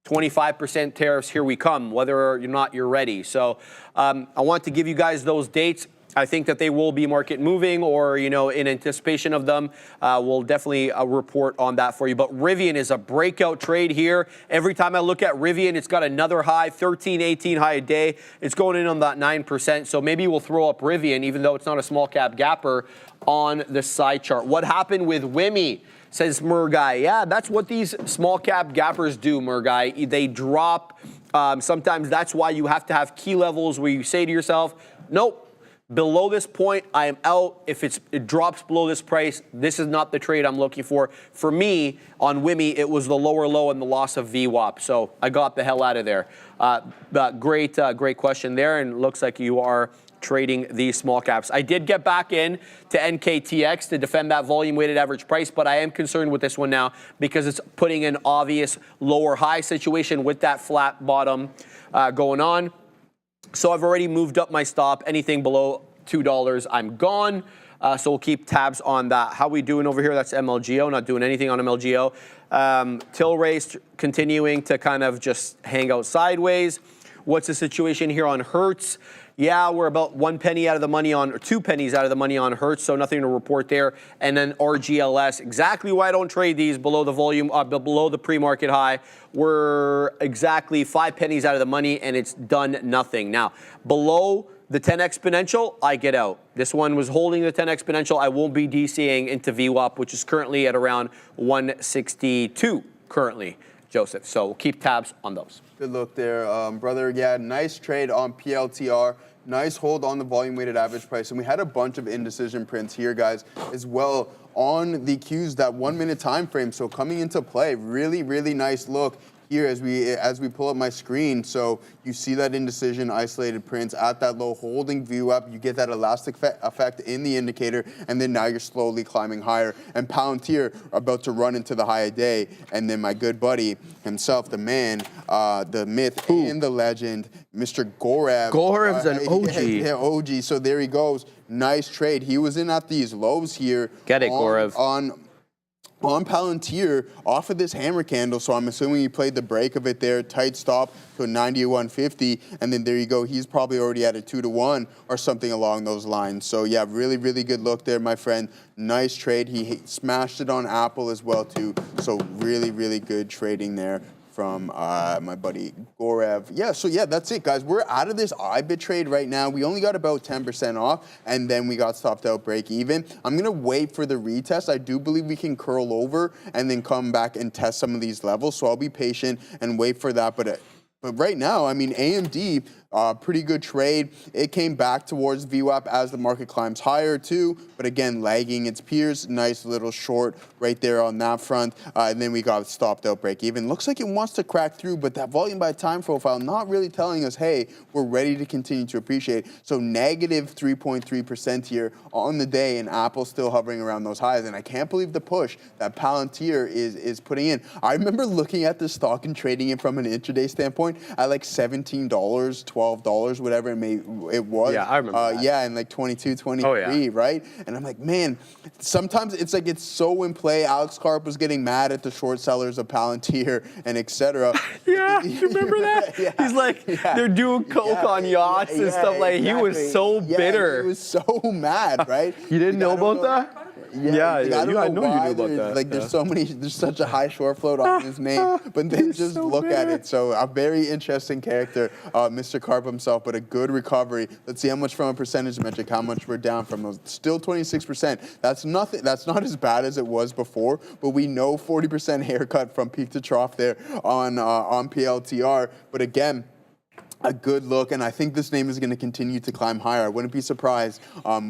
[SPEAKER 1] 25% tariffs, here we come, whether or not you're ready. So I want to give you guys those dates. I think that they will be market moving, or, you know, in anticipation of them. We'll definitely report on that for you. But Rivian is a breakout trade here. Every time I look at Rivian, it's got another high, 13.18 high a day. It's going in on that 9%. So maybe we'll throw up Rivian, even though it's not a small cap gapper, on the side chart. What happened with Wimmy? Says Murguy. Yeah, that's what these small cap gappers do, Murguy. They drop. Sometimes that's why you have to have key levels where you say to yourself, nope, below this point, I am out. If it drops below this price, this is not the trade I'm looking for. For me, on Wimmy, it was the lower low and the loss of VWAP. So I got the hell out of there. But great question there, and looks like you are trading these small caps. I did get back in to NKTX to defend that volume weighted average price, but I am concerned with this one now because it's putting an obvious lower high situation with that flat bottom going on. So I've already moved up my stop. Anything below $2, I'm gone. So we'll keep tabs on that. How we doing over here? That's MLGO, not doing anything on MLGO. Tilray continuing to kind of just hang out sideways. What's the situation here on Hertz? Yeah, we're about 1 penny out of the money on, or 2 pennies out of the money on Hertz, so nothing to report there. And then RGLS, exactly why I don't trade these below the volume, below the pre-market high. We're exactly 5 pennies out of the money, and it's done nothing. Now, below the 10 exponential, I get out. This one was holding the 10 exponential. I won't be DCing into VWAP, which is currently at around 162 currently, Joseph. So we'll keep tabs on those.
[SPEAKER 2] Good look there, brother. Yeah, nice trade on PLTR. Nice hold on the volume weighted average price. And we had a bunch of indecision prints here, guys, as well on the Qs, that 1 minute time frame. So coming into play, really, really nice look here as we pull up my screen. So you see that indecision isolated prints at that low, holding view up. You get that elastic effect in the indicator, and then now you're slowly climbing higher. And Palantir about to run into the high a day. And then my good buddy himself, the man, the myth and the legend, Mr. Gorev.
[SPEAKER 1] Gorev's an OG.
[SPEAKER 2] Yeah, OG. So there he goes. Nice trade. He was in at these lows here.
[SPEAKER 1] Get it, Gorev.
[SPEAKER 2] on Palantir off of this hammer candle, so I'm assuming he played the break of it there, tight stop to a 91.50, and then there you go. He's probably already at a 2-to-1 or something along those lines. So yeah, really, really good look there, my friend. Nice trade. He smashed it on Apple as well too. So really, really good trading there from my buddy Gorev. Yeah, so yeah, that's it, guys. We're out of this IBIT trade right now. We only got about 10% off, and then we got stopped out break even. I'm going to wait for the retest. I do believe we can curl over and then come back and test some of these levels, so I'll be patient and wait for that. But right now, I mean, AMD, pretty good trade. It came back towards VWAP as the market climbs higher too, but again, lagging its peers. Nice little short right there on that front. And then we got stopped out break even. Looks like it wants to crack through, but that volume by time profile not really telling us, hey, we're ready to continue to appreciate. So negative 3.3% here on the day, and Apple's still hovering around those highs. And I can't believe the push that Palantir is putting in. I remember looking at the stock and trading it from an intraday standpoint at like $17, $12, whatever it was.
[SPEAKER 1] Yeah, I remember that.
[SPEAKER 2] Yeah, and like 22, 23, right? And I'm like, man, sometimes it's like it's so in play. Alex Karp was getting mad at the short sellers of Palantir and etc.
[SPEAKER 1] Yeah, you remember that?
[SPEAKER 2] Yeah.
[SPEAKER 1] He's like, they're doing coke on yachts and stuff. Like,
[SPEAKER 2] exactly.
[SPEAKER 1] he was so bitter.
[SPEAKER 2] He was so mad, right?
[SPEAKER 1] You didn't know about that? Yeah,
[SPEAKER 2] I
[SPEAKER 1] you know you knew about that.
[SPEAKER 2] Like, there's such a high short float on his name, but then just so look at it. So a very interesting character, Mr. Karp himself, but a good recovery. Let's see how much from a percentage metric, how much we're down from those. Still 26%. That's nothing. That's not as bad as it was before, but we know 40% haircut from peak to trough there on PLTR. But again, a good look, and I think this name is going to continue to climb higher. I wouldn't be surprised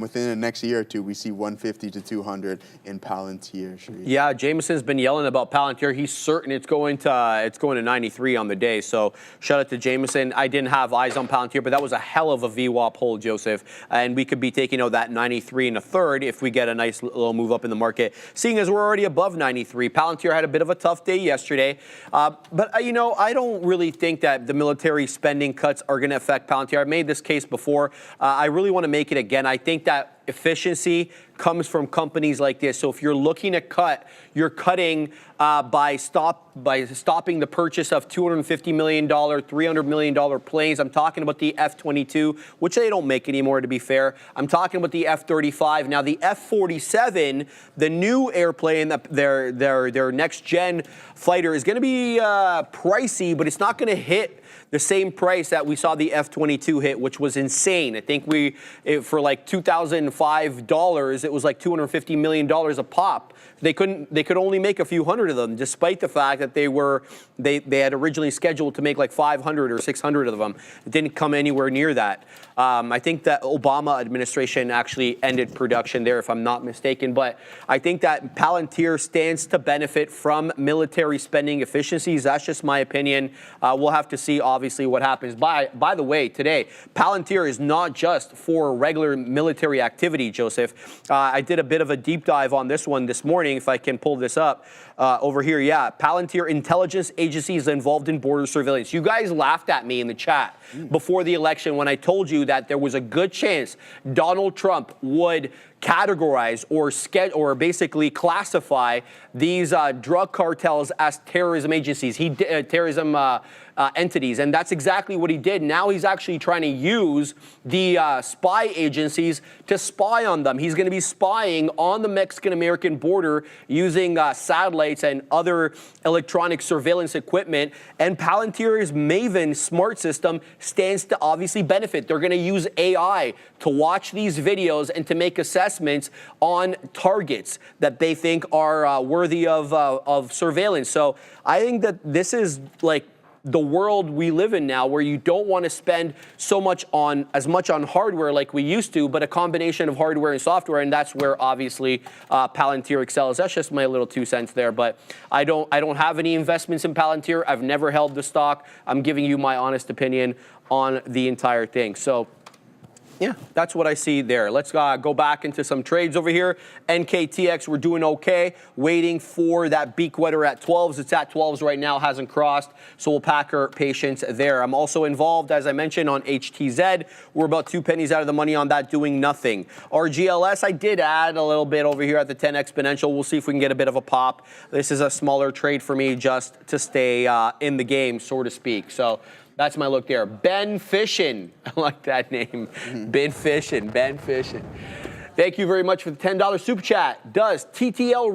[SPEAKER 2] within the next year or two we see 150 to 200 in Palantir.
[SPEAKER 1] Yeah, Jameson's been yelling about Palantir. He's certain it's going to 93 on the day. So shout out to Jameson. I didn't have eyes on Palantir, but that was a hell of a VWAP hold, Joseph. And we could be taking out that 93 and a third if we get a nice little move up in the market. Seeing as we're already above 93, Palantir had a bit of a tough day yesterday. But you know, I don't really think that the military spending cuts are going to affect Palantir. I've made this case before. I really want to make it again. I think that efficiency comes from companies like this. So if you're looking to cut, you're cutting by stopping the purchase of $250 million, $300 million planes. I'm talking about the F-22, which they don't make anymore, to be fair. I'm talking about the F-35. Now, the F-47, the new airplane, their next-gen fighter, is going to be pricey, but it's not going to hit the same price that we saw the F-22 hit, which was insane. I think for like $2,005, it was like $250 million a pop. They could only make a few hundred of them, despite the fact that they had originally scheduled to make like 500 or 600 of them. It didn't come anywhere near that. I think that Obama administration actually ended production there, if I'm not mistaken. But I think that Palantir stands to benefit from military spending efficiencies. That's just my opinion. We'll have to see, obviously, what happens. By the way, today, Palantir is not just for regular military activity, Joseph. I did a bit of a deep dive on this one this morning, if I can pull this up over here. Yeah, Palantir intelligence agencies involved in border surveillance. You guys laughed at me in the chat before the election when I told you that there was a good chance Donald Trump would categorize or basically classify these drug cartels as terrorism agencies, terrorism entities, and that's exactly what he did. Now he's actually trying to use the spy agencies to spy on them. He's going to be spying on the Mexican-American border using satellites and other electronic surveillance equipment, and Palantir's Maven smart system stands to obviously benefit. They're going to use AI to watch these videos and to make assessments on targets that they think are worthy of surveillance. So I think that this is like the world we live in now, where you don't want to spend as much on hardware like we used to, but a combination of hardware and software, and that's where obviously Palantir excels. That's just my little 2 cents there, but I don't have any investments in Palantir. I've never held the stock. I'm giving you my honest opinion on the entire thing. So Yeah, that's what I see there. Let's go back into some trades over here. NKTX, we're doing okay. Waiting for that beak weather at 12s. It's at 12s right now, hasn't crossed. So we'll pack our patience there. I'm also involved, as I mentioned, on HTZ. We're about 2 pennies out of the money on that, doing nothing. RGLS, I did add a little bit over here at the 10 exponential. We'll see if we can get a bit of a pop. This is a smaller trade for me just to stay in the game, so to speak. So that's my look there. Ben Fishin. I like that name. Ben Fishin. Thank you very much for the $10 super chat. Does TTL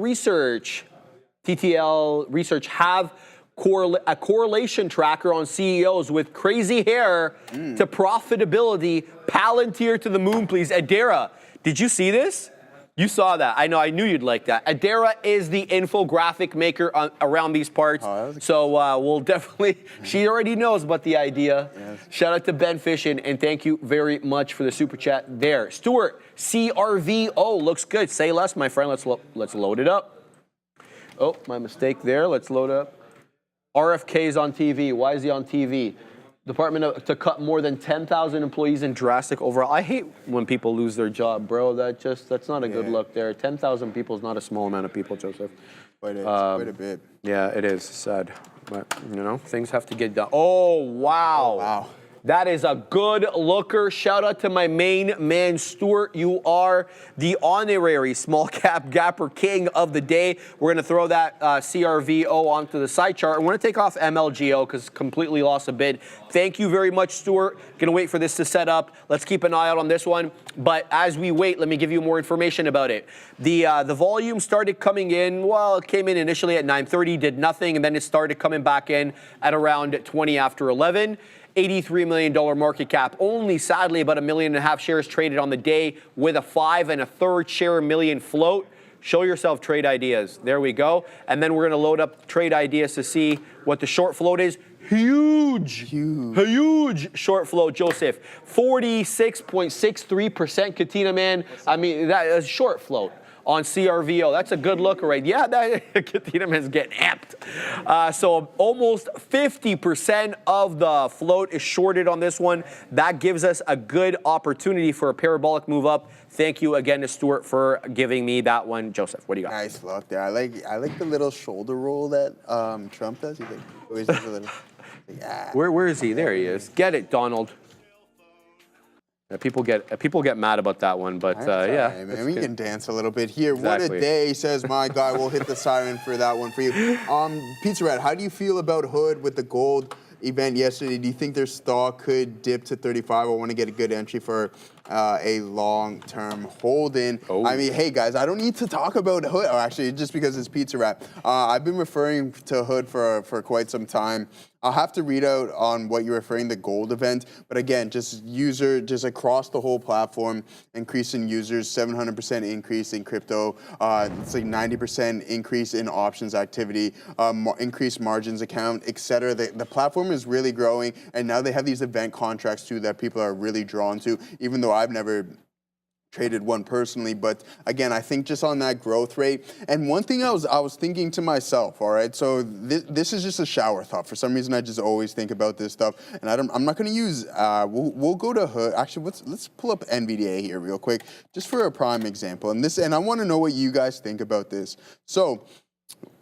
[SPEAKER 1] Research have a correlation tracker on CEOs with crazy hair to profitability? Palantir to the moon, please. Adara, did you see this? You saw that. I know. I knew you'd like that. Adara is the infographic maker around these parts. So we'll definitely, she already knows about the idea. Yes. Shout out to Ben Fishin, and thank you very much for the super chat there. Stuart, CRVO looks good. Say less, my friend. Let's load it up. Oh, my mistake there. Let's load up. RFK's on TV. Why is he on TV? Department to cut more than 10,000 employees in drastic overall. I hate when people lose their job, bro. That's not a good look there. 10,000 people is not a small amount of people, Joseph.
[SPEAKER 2] Quite a bit.
[SPEAKER 1] Yeah, it is sad, but things have to get done. Oh wow!
[SPEAKER 2] Wow.
[SPEAKER 1] That is a good looker. Shout out to my main man, Stuart. You are the honorary small cap gapper king of the day. We're going to throw that CRVO onto the side chart. I'm going to take off MLGO because completely lost a bid. Thank you very much, Stuart. Going to wait for this to set up. Let's keep an eye out on this one. But as we wait, let me give you more information about it. The volume started coming in. Well, it came in initially at 9:30, did nothing, and then it started coming back in at around 20 after 11. $83 million market cap. Only, sadly, about 1.5 million shares traded on the day with a 5 1/3 share million float. Show yourself trade ideas. There we go. And then we're going to load up trade ideas to see what the short float is. Huge short float, Joseph. 46.63%, Katina, man. I mean, that is short float on CRVO. That's a good look, right? Yeah, that Katina man's getting amped. So almost 50% of the float is shorted on this one. That gives us a good opportunity for a parabolic move up. Thank you again to Stuart for giving me that one. Joseph, what do you got?
[SPEAKER 2] Nice look there. I like the little shoulder roll that Trump does. He always does a little. Yeah.
[SPEAKER 1] Where is he? There he is. Get it, Donald. People get mad about that one, but yeah.
[SPEAKER 2] Right, man. We can dance a little bit here. Exactly. What a day, says my guy. We'll hit the siren for that one for you. Pizza Rat, how do you feel about Hood with the gold event yesterday? Do you think their stock could dip to 35? I want to get a good entry for a long-term hold-in. Oh. I mean, hey, guys, I don't need to talk about Hood. Oh, actually, just because it's Pizza Rat. I've been referring to Hood for quite some time. I'll have to read out on what you're referring to the gold event. But again, just across the whole platform, increase in users, 700% increase in crypto. It's like 90% increase in options activity, increased margins account, etc. The platform is really growing. And now they have these event contracts, too, that people are really drawn to, even though I've never traded one personally, but again, I think just on that growth rate. And one thing I was thinking to myself, all right, so this is just a shower thought. For some reason, I just always think about this stuff, and I'm not going to use. We'll go to Hood. Actually, let's pull up NVDA here real quick, just for a prime example. And I want to know what you guys think about this. So,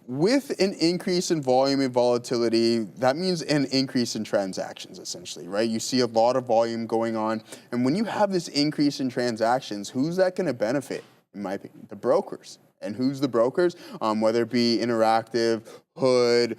[SPEAKER 2] with an increase in volume and volatility, that means an increase in transactions, essentially, right? You see a lot of volume going on. And when you have this increase in transactions, who's that going to benefit, in my opinion? The brokers. And who's the brokers? Whether it be Interactive, Hood,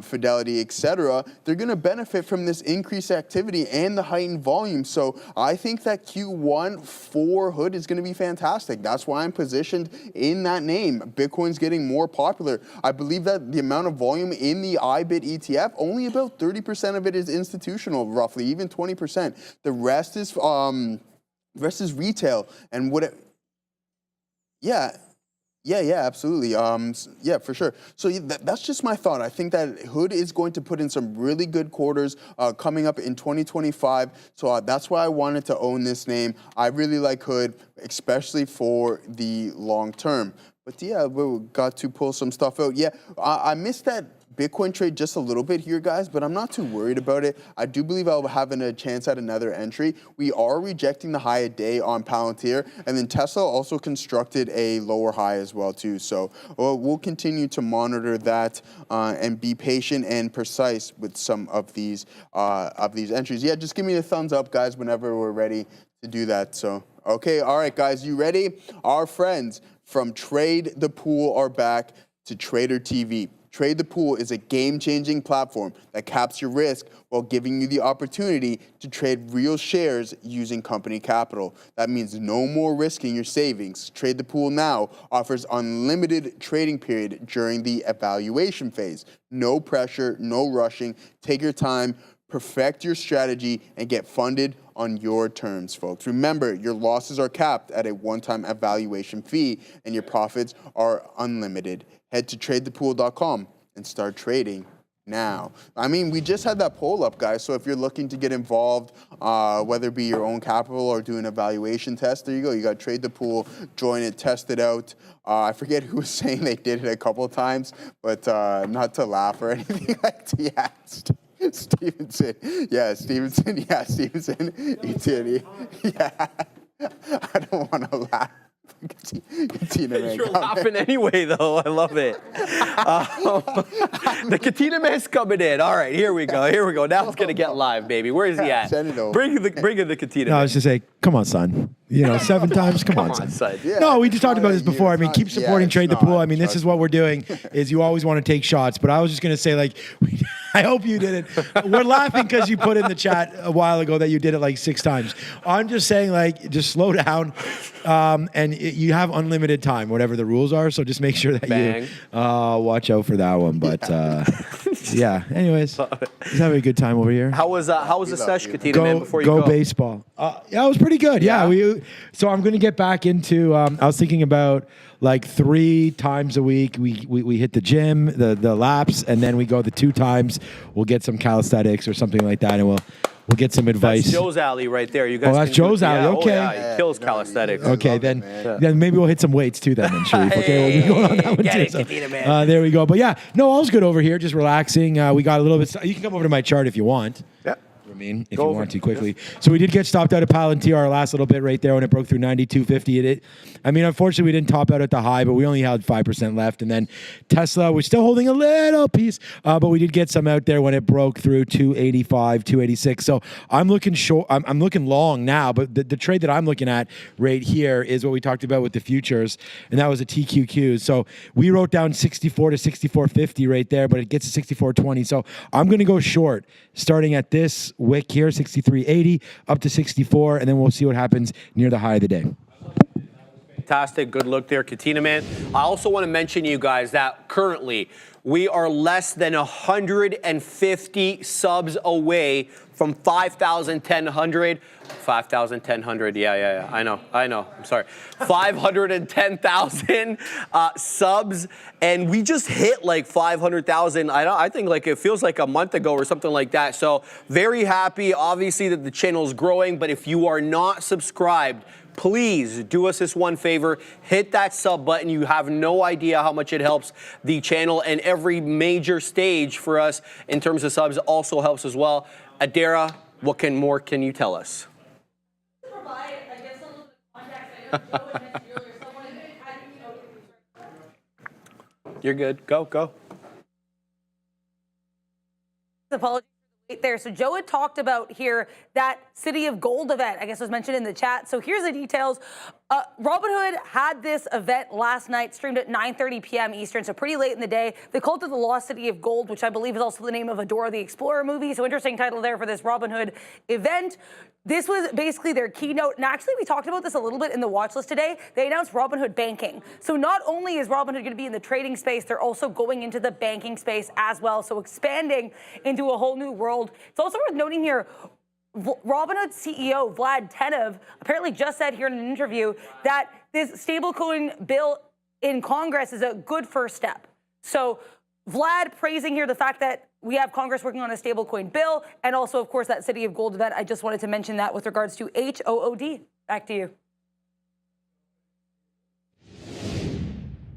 [SPEAKER 2] Fidelity, etc., they're going to benefit from this increased activity and the heightened volume. So I think that Q1 for Hood is going to be fantastic. That's why I'm positioned in that name. Bitcoin's getting more popular. I believe that the amount of volume in the IBIT ETF, only about 30% of it is institutional, roughly, even 20%. The rest is retail. And Yeah, absolutely. Yeah, for sure. So that's just my thought. I think that Hood is going to put in some really good quarters coming up in 2025. So that's why I wanted to own this name. I really like Hood, especially for the long term. But yeah, we got to pull some stuff out. Yeah, I missed that Bitcoin trade just a little bit here, guys, but I'm not too worried about it. I do believe I'll have a chance at another entry. We are rejecting the high a day on Palantir, and then Tesla also constructed a lower high as well too. So we'll continue to monitor that and be patient and precise with some of these entries. Yeah, just give me a thumbs up, guys, whenever we're ready to do that. So okay, all right, guys, you ready? Our friends from Trade the Pool are back to Trader TV. Trade the Pool is a game-changing platform that caps your risk while giving you the opportunity to trade real shares using company capital. That means no more risking your savings. Trade the Pool now offers unlimited trading period during the evaluation phase. No pressure, no rushing. Take your time, perfect your strategy, and get funded on your terms, folks. Remember, your losses are capped at a one-time evaluation fee, and your profits are unlimited. Head to tradethepool.com and start trading now. I mean, we just had that poll up, guys, so if you're looking to get involved, whether it be your own capital or do an evaluation test, there you go. You got Trade the Pool, join it, test it out. I forget who was saying they did it a couple of times, but not to laugh or anything like that. Yeah, Stevenson. Yeah, Stevenson. Yeah, Stevenson. He did. Yeah. I don't want to laugh. Katina Man.
[SPEAKER 1] You're laughing anyway, though. I love it. The Katina Man's coming in. All right, here we go. Here we go. Now it's going to get live, baby. Where is he at?
[SPEAKER 2] Send it over.
[SPEAKER 1] Bring in the Katina
[SPEAKER 7] No, I
[SPEAKER 1] Man.
[SPEAKER 7] was just say, come on, son. You know, 7 times. Come on, son.
[SPEAKER 2] Yeah,
[SPEAKER 7] No, we just talked about this
[SPEAKER 2] it's
[SPEAKER 7] before. I mean,
[SPEAKER 2] not-
[SPEAKER 7] keep supporting
[SPEAKER 2] it's
[SPEAKER 7] Trade the
[SPEAKER 2] not,
[SPEAKER 7] Pool. I mean, this
[SPEAKER 2] trust
[SPEAKER 7] is what we're doing. Is you always want to take shots, but I was just gonna say, like, I hope you did it. We're laughing because you put in the chat a while ago that you did it like 6 times. I'm just saying, like, just slow down, and you have unlimited time, whatever the rules are. So just make sure that
[SPEAKER 1] Bang.
[SPEAKER 7] you watch out for that one. But yeah. Anyways, just having a good time over here.
[SPEAKER 1] How was the sesh, Katina Man? Before you
[SPEAKER 7] go
[SPEAKER 1] go,
[SPEAKER 7] baseball. Yeah, it was pretty good. Yeah, so I'm going to get back into. I was thinking about like 3 times a week. We hit the gym, the laps, and then we go the 2 times. We'll get some calisthenics or something like that, and we'll get some advice.
[SPEAKER 1] That's Joe's alley right there. You guys.
[SPEAKER 7] that's
[SPEAKER 1] can
[SPEAKER 7] Joe's alley,
[SPEAKER 1] Yeah,
[SPEAKER 7] okay.
[SPEAKER 1] Oh, yeah, he kills calisthenics.
[SPEAKER 7] Okay, then maybe we'll hit some weights too then, Sharif. Okay, we'll be going on that one
[SPEAKER 1] Get
[SPEAKER 7] too.
[SPEAKER 1] it,
[SPEAKER 7] So,
[SPEAKER 1] Katina Man.
[SPEAKER 7] there we go. But yeah, no, all's good over here. Just relaxing. We got a little bit. You can come over to my chart if you want.
[SPEAKER 1] Yeah.
[SPEAKER 7] I mean, if
[SPEAKER 1] Go
[SPEAKER 7] you
[SPEAKER 1] over.
[SPEAKER 7] want to quickly. So we did get stopped out of Palantir our last little bit right there when it broke through 92.50. I mean, unfortunately, we didn't top out at the high, but we only had 5% left. And then Tesla, we're still holding a little piece, but we did get some out there when it broke through 285, 286. So I'm looking short. I'm looking long now, but the trade that I'm looking at right here is what we talked about with the futures, and that was a TQQ. So we wrote down 64 to 64.50 right there, but it gets to 64.20. So I'm going to go short starting at this wick here, 63.80 up to 64, and then we'll see what happens near the high of the day.
[SPEAKER 1] Fantastic. Good look there, Katina Man. I also want to mention to you guys that currently we are less than 150 subs away from 5,100. 5,100. Yeah. I know. I'm sorry. 510,000 subs, and we just hit like 500,000. I think like it feels like a month ago or something like that. So very happy, obviously, that the channel is growing. But if you are not subscribed, please do us this one favor. Hit that sub button. You have no idea how much it helps the channel, and every major stage for us in terms of subs also helps as well. Adara, what more can you tell us? You're good. Go.
[SPEAKER 3] Apologies for the wait there. So Joe had talked about here that City of Gold event, I guess was mentioned in the chat. So here's the details. Robinhood had this event last night, streamed at 9:30 p.m. Eastern, so pretty late in the day. They called it the Lost City of Gold, which I believe is also the name of a Dora the Explorer movie. So interesting title there for this Robinhood event. This was basically their keynote. And actually, we talked about this a little bit in the watch list today. They announced Robinhood Banking. So not only is Robinhood going to be in the trading space, they're also going into the banking space as well. So expanding into a whole new world. It's also worth noting here, Robinhood CEO Vlad Tenev apparently just said here in an interview that this stablecoin bill in Congress is a good first step. So Vlad praising here the fact that we have Congress working on a stablecoin bill, and also, of course, that City of Gold event. I just wanted to mention that with regards to HOOD. Back to you.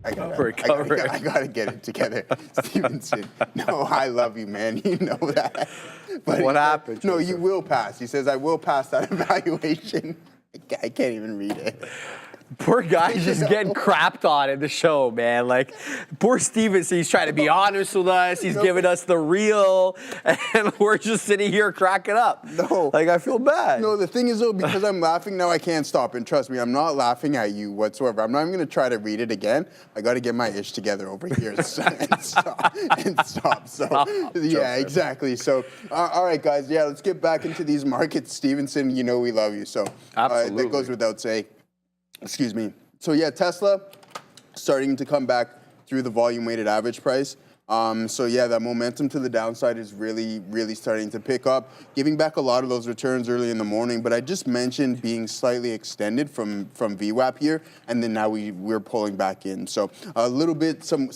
[SPEAKER 2] I gotta get it together. Stevenson, no, I love you, man. You know that. But
[SPEAKER 1] what happened?
[SPEAKER 2] No, you will pass. He says, I will pass that evaluation. I can't even read it.
[SPEAKER 1] Poor guy's just getting crapped on in the show, man. Like, poor Stevenson, he's trying to be honest with us. He's giving us the real, and we're just sitting here cracking up.
[SPEAKER 2] No.
[SPEAKER 1] Like, I feel bad.
[SPEAKER 2] No, the thing is, though, because I'm laughing now, I can't stop. And trust me, I'm not laughing at you whatsoever. I'm not even going to try to read it again. I got to get my ish together over here and stop. So, yeah, exactly. So, all right, guys. Yeah, let's get back into these markets. Stevenson, you know we love you. So,
[SPEAKER 1] absolutely.
[SPEAKER 2] That goes without saying. Excuse me. So yeah, Tesla starting to come back through the volume weighted average price. So yeah, that momentum to the downside is really, really starting to pick up, giving back a lot of those returns early in the morning. But I just mentioned being slightly extended from VWAP here, and then now we're pulling back in. So a little bit, some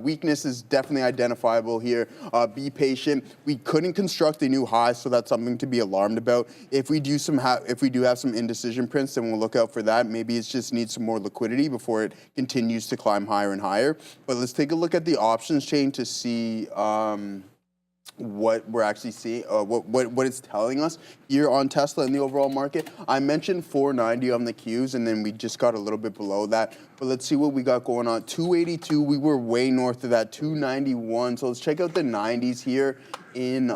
[SPEAKER 2] weakness is definitely identifiable here. Be patient. We couldn't construct a new high, so that's something to be alarmed about. If we do have some indecision prints, then we'll look out for that. Maybe it just needs some more liquidity before it continues to climb higher and higher. But let's take a look at the options chain to see what we're actually seeing, what it's telling us here on Tesla in the overall market. I mentioned 490 on the Qs, and then we just got a little bit below that. But let's see what we got going on. 282, we were way north of that. 291. So let's check out the 90s here in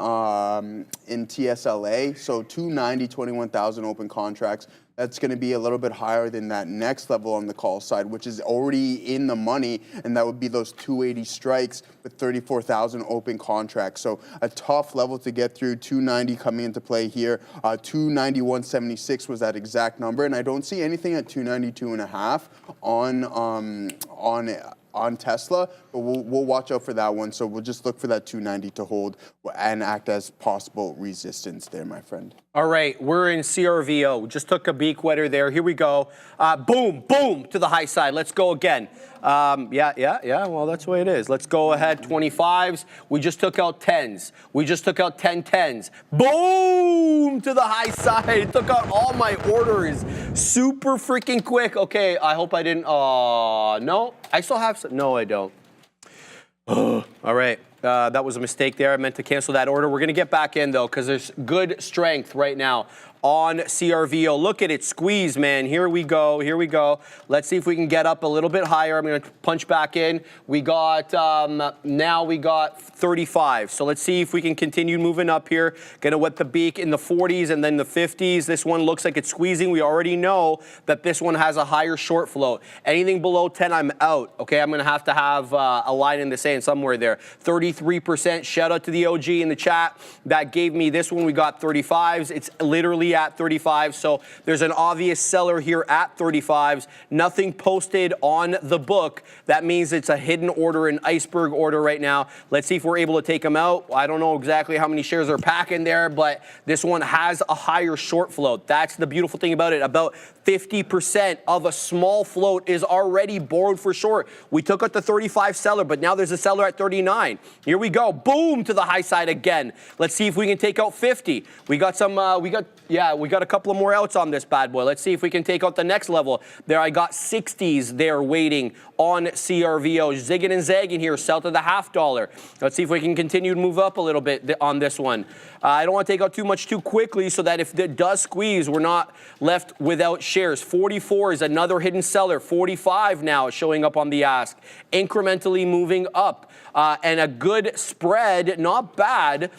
[SPEAKER 2] TSLA. So 290, 21,000 open contracts. That's going to be a little bit higher than that next level on the call side, which is already in the money, and that would be those 280 strikes with 34,000 open contracts. So a tough level to get through. 290 coming into play here. 291.76 was that exact number, and I don't see anything at 292.5 on Tesla, but we'll watch out for that one. So we'll just look for that 290 to hold and act as possible resistance there, my friend.
[SPEAKER 1] All right, we're in CRVO. Just took a beak wetter there. Here we go. Boom, boom to the high side. Let's go again. Yeah. Well, that's the way it is. Let's go ahead. 25s. We just took out 10s. We just took out 10 10s. Boom to the high side. It took out all my orders super freaking quick. Okay, I hope I didn't. No, I still have some. No, I don't. All right. That was a mistake there. I meant to cancel that order. We're going to get back in, though, because there's good strength right now on CRVO. Look at it. Squeeze, man. Here we go. Here we go. Let's see if we can get up a little bit higher. I'm going to punch back in. We got, now we got 35. So let's see if we can continue moving up here. Going to wet the beak in the 40s and then the 50s. This one looks like it's squeezing. We already know that this one has a higher short float. Anything below 10, I'm out. Okay, I'm going to have a line in the sand somewhere there. 33%. Shout out to the OG in the chat. That gave me this one. We got 35s. It's literally at 35. So there's an obvious seller here at 35s. Nothing posted on the book. That means it's a hidden order, an iceberg order right now. Let's see if we're able to take them out. I don't know exactly how many shares are packing there, but this one has a higher short float. That's the beautiful thing about it. About 50% of a small float is already borrowed for short. We took out the 35 seller, but now there's a seller at 39. Here we go. Boom to the high side again. Let's see if we can take out 50. We got some, we got a couple of more outs on this bad boy. Let's see if we can take out the next level. There, I got 60s there waiting on CRVO. Zigging and zagging here, south of the $50. Let's see if we can continue to move up a little bit on this one. I don't want to take out too much too quickly so that if it does squeeze, we're not left without shares. 44 is another hidden seller. 45 now showing up on the ask. Incrementally moving up. And a good spread, not bad,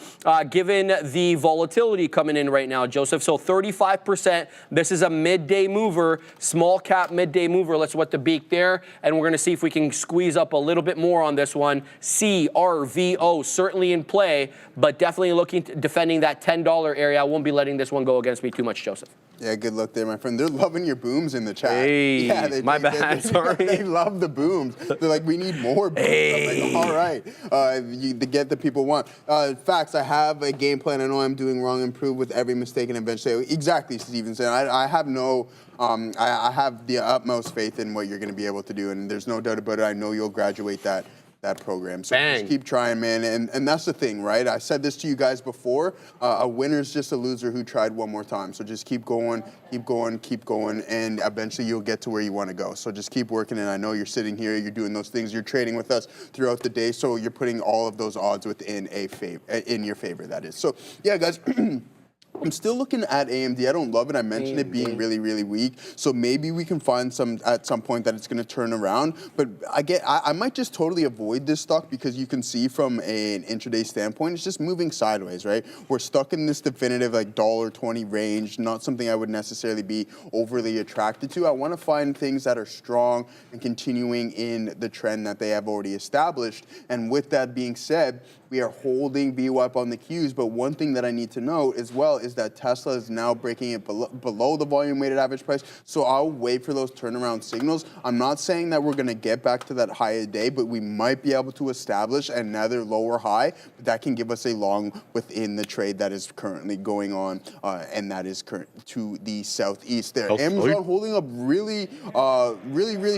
[SPEAKER 1] given the volatility coming in right now, Joseph. So 35%. This is a midday mover, small cap midday mover. Let's wet the beak there. And we're going to see if we can squeeze up a little bit more on this one. CRVO certainly in play, but definitely looking to defending that $10 area. I won't be letting this one go against me too much, Joseph.
[SPEAKER 2] Yeah, good luck there, my friend. They're loving your booms in the chat.
[SPEAKER 1] Hey,
[SPEAKER 2] yeah,
[SPEAKER 1] my bad, sorry.
[SPEAKER 2] They love the booms. They're like, we need more booms.
[SPEAKER 1] Hey.
[SPEAKER 2] I'm like, all right, to get the people want. Facts, I have a game plan. I know I'm doing wrong, improve with every mistake and eventually. Exactly, Stevenson. I have no, I have the utmost faith in what you're going to be able to do, and there's no doubt about it. I know you'll graduate that that program. So
[SPEAKER 1] Bang.
[SPEAKER 2] just keep trying, man. And that's the thing, right? I said this to you guys before. A winner's just a loser who tried one more time. So just keep going, keep going, keep going, and eventually you'll get to where you want to go. So just keep working. And I know you're sitting here, you're doing those things, you're trading with us throughout the day. So you're putting all of those odds within in your favor, that is. So yeah, guys. I'm still looking at AMD. I don't love it. I mentioned it being really, really weak. So maybe we can find at some point that it's going to turn around. But I might just totally avoid this stock because you can see from an intraday standpoint, it's just moving sideways, right? We're stuck in this definitive like $1.20 range, not something I would necessarily be overly attracted to. I want to find things that are strong and continuing in the trend that they have already established. And with that being said, we are holding VWAP on the Qs, but one thing that I need to note as well is that Tesla is now breaking it below the volume weighted average price. So I'll wait for those turnaround signals. I'm not saying that we're going to get back to that high a day, but we might be able to establish another lower high. But that can give us a long within the trade that is currently going on, and that is current to the southeast there. Amazon holding up really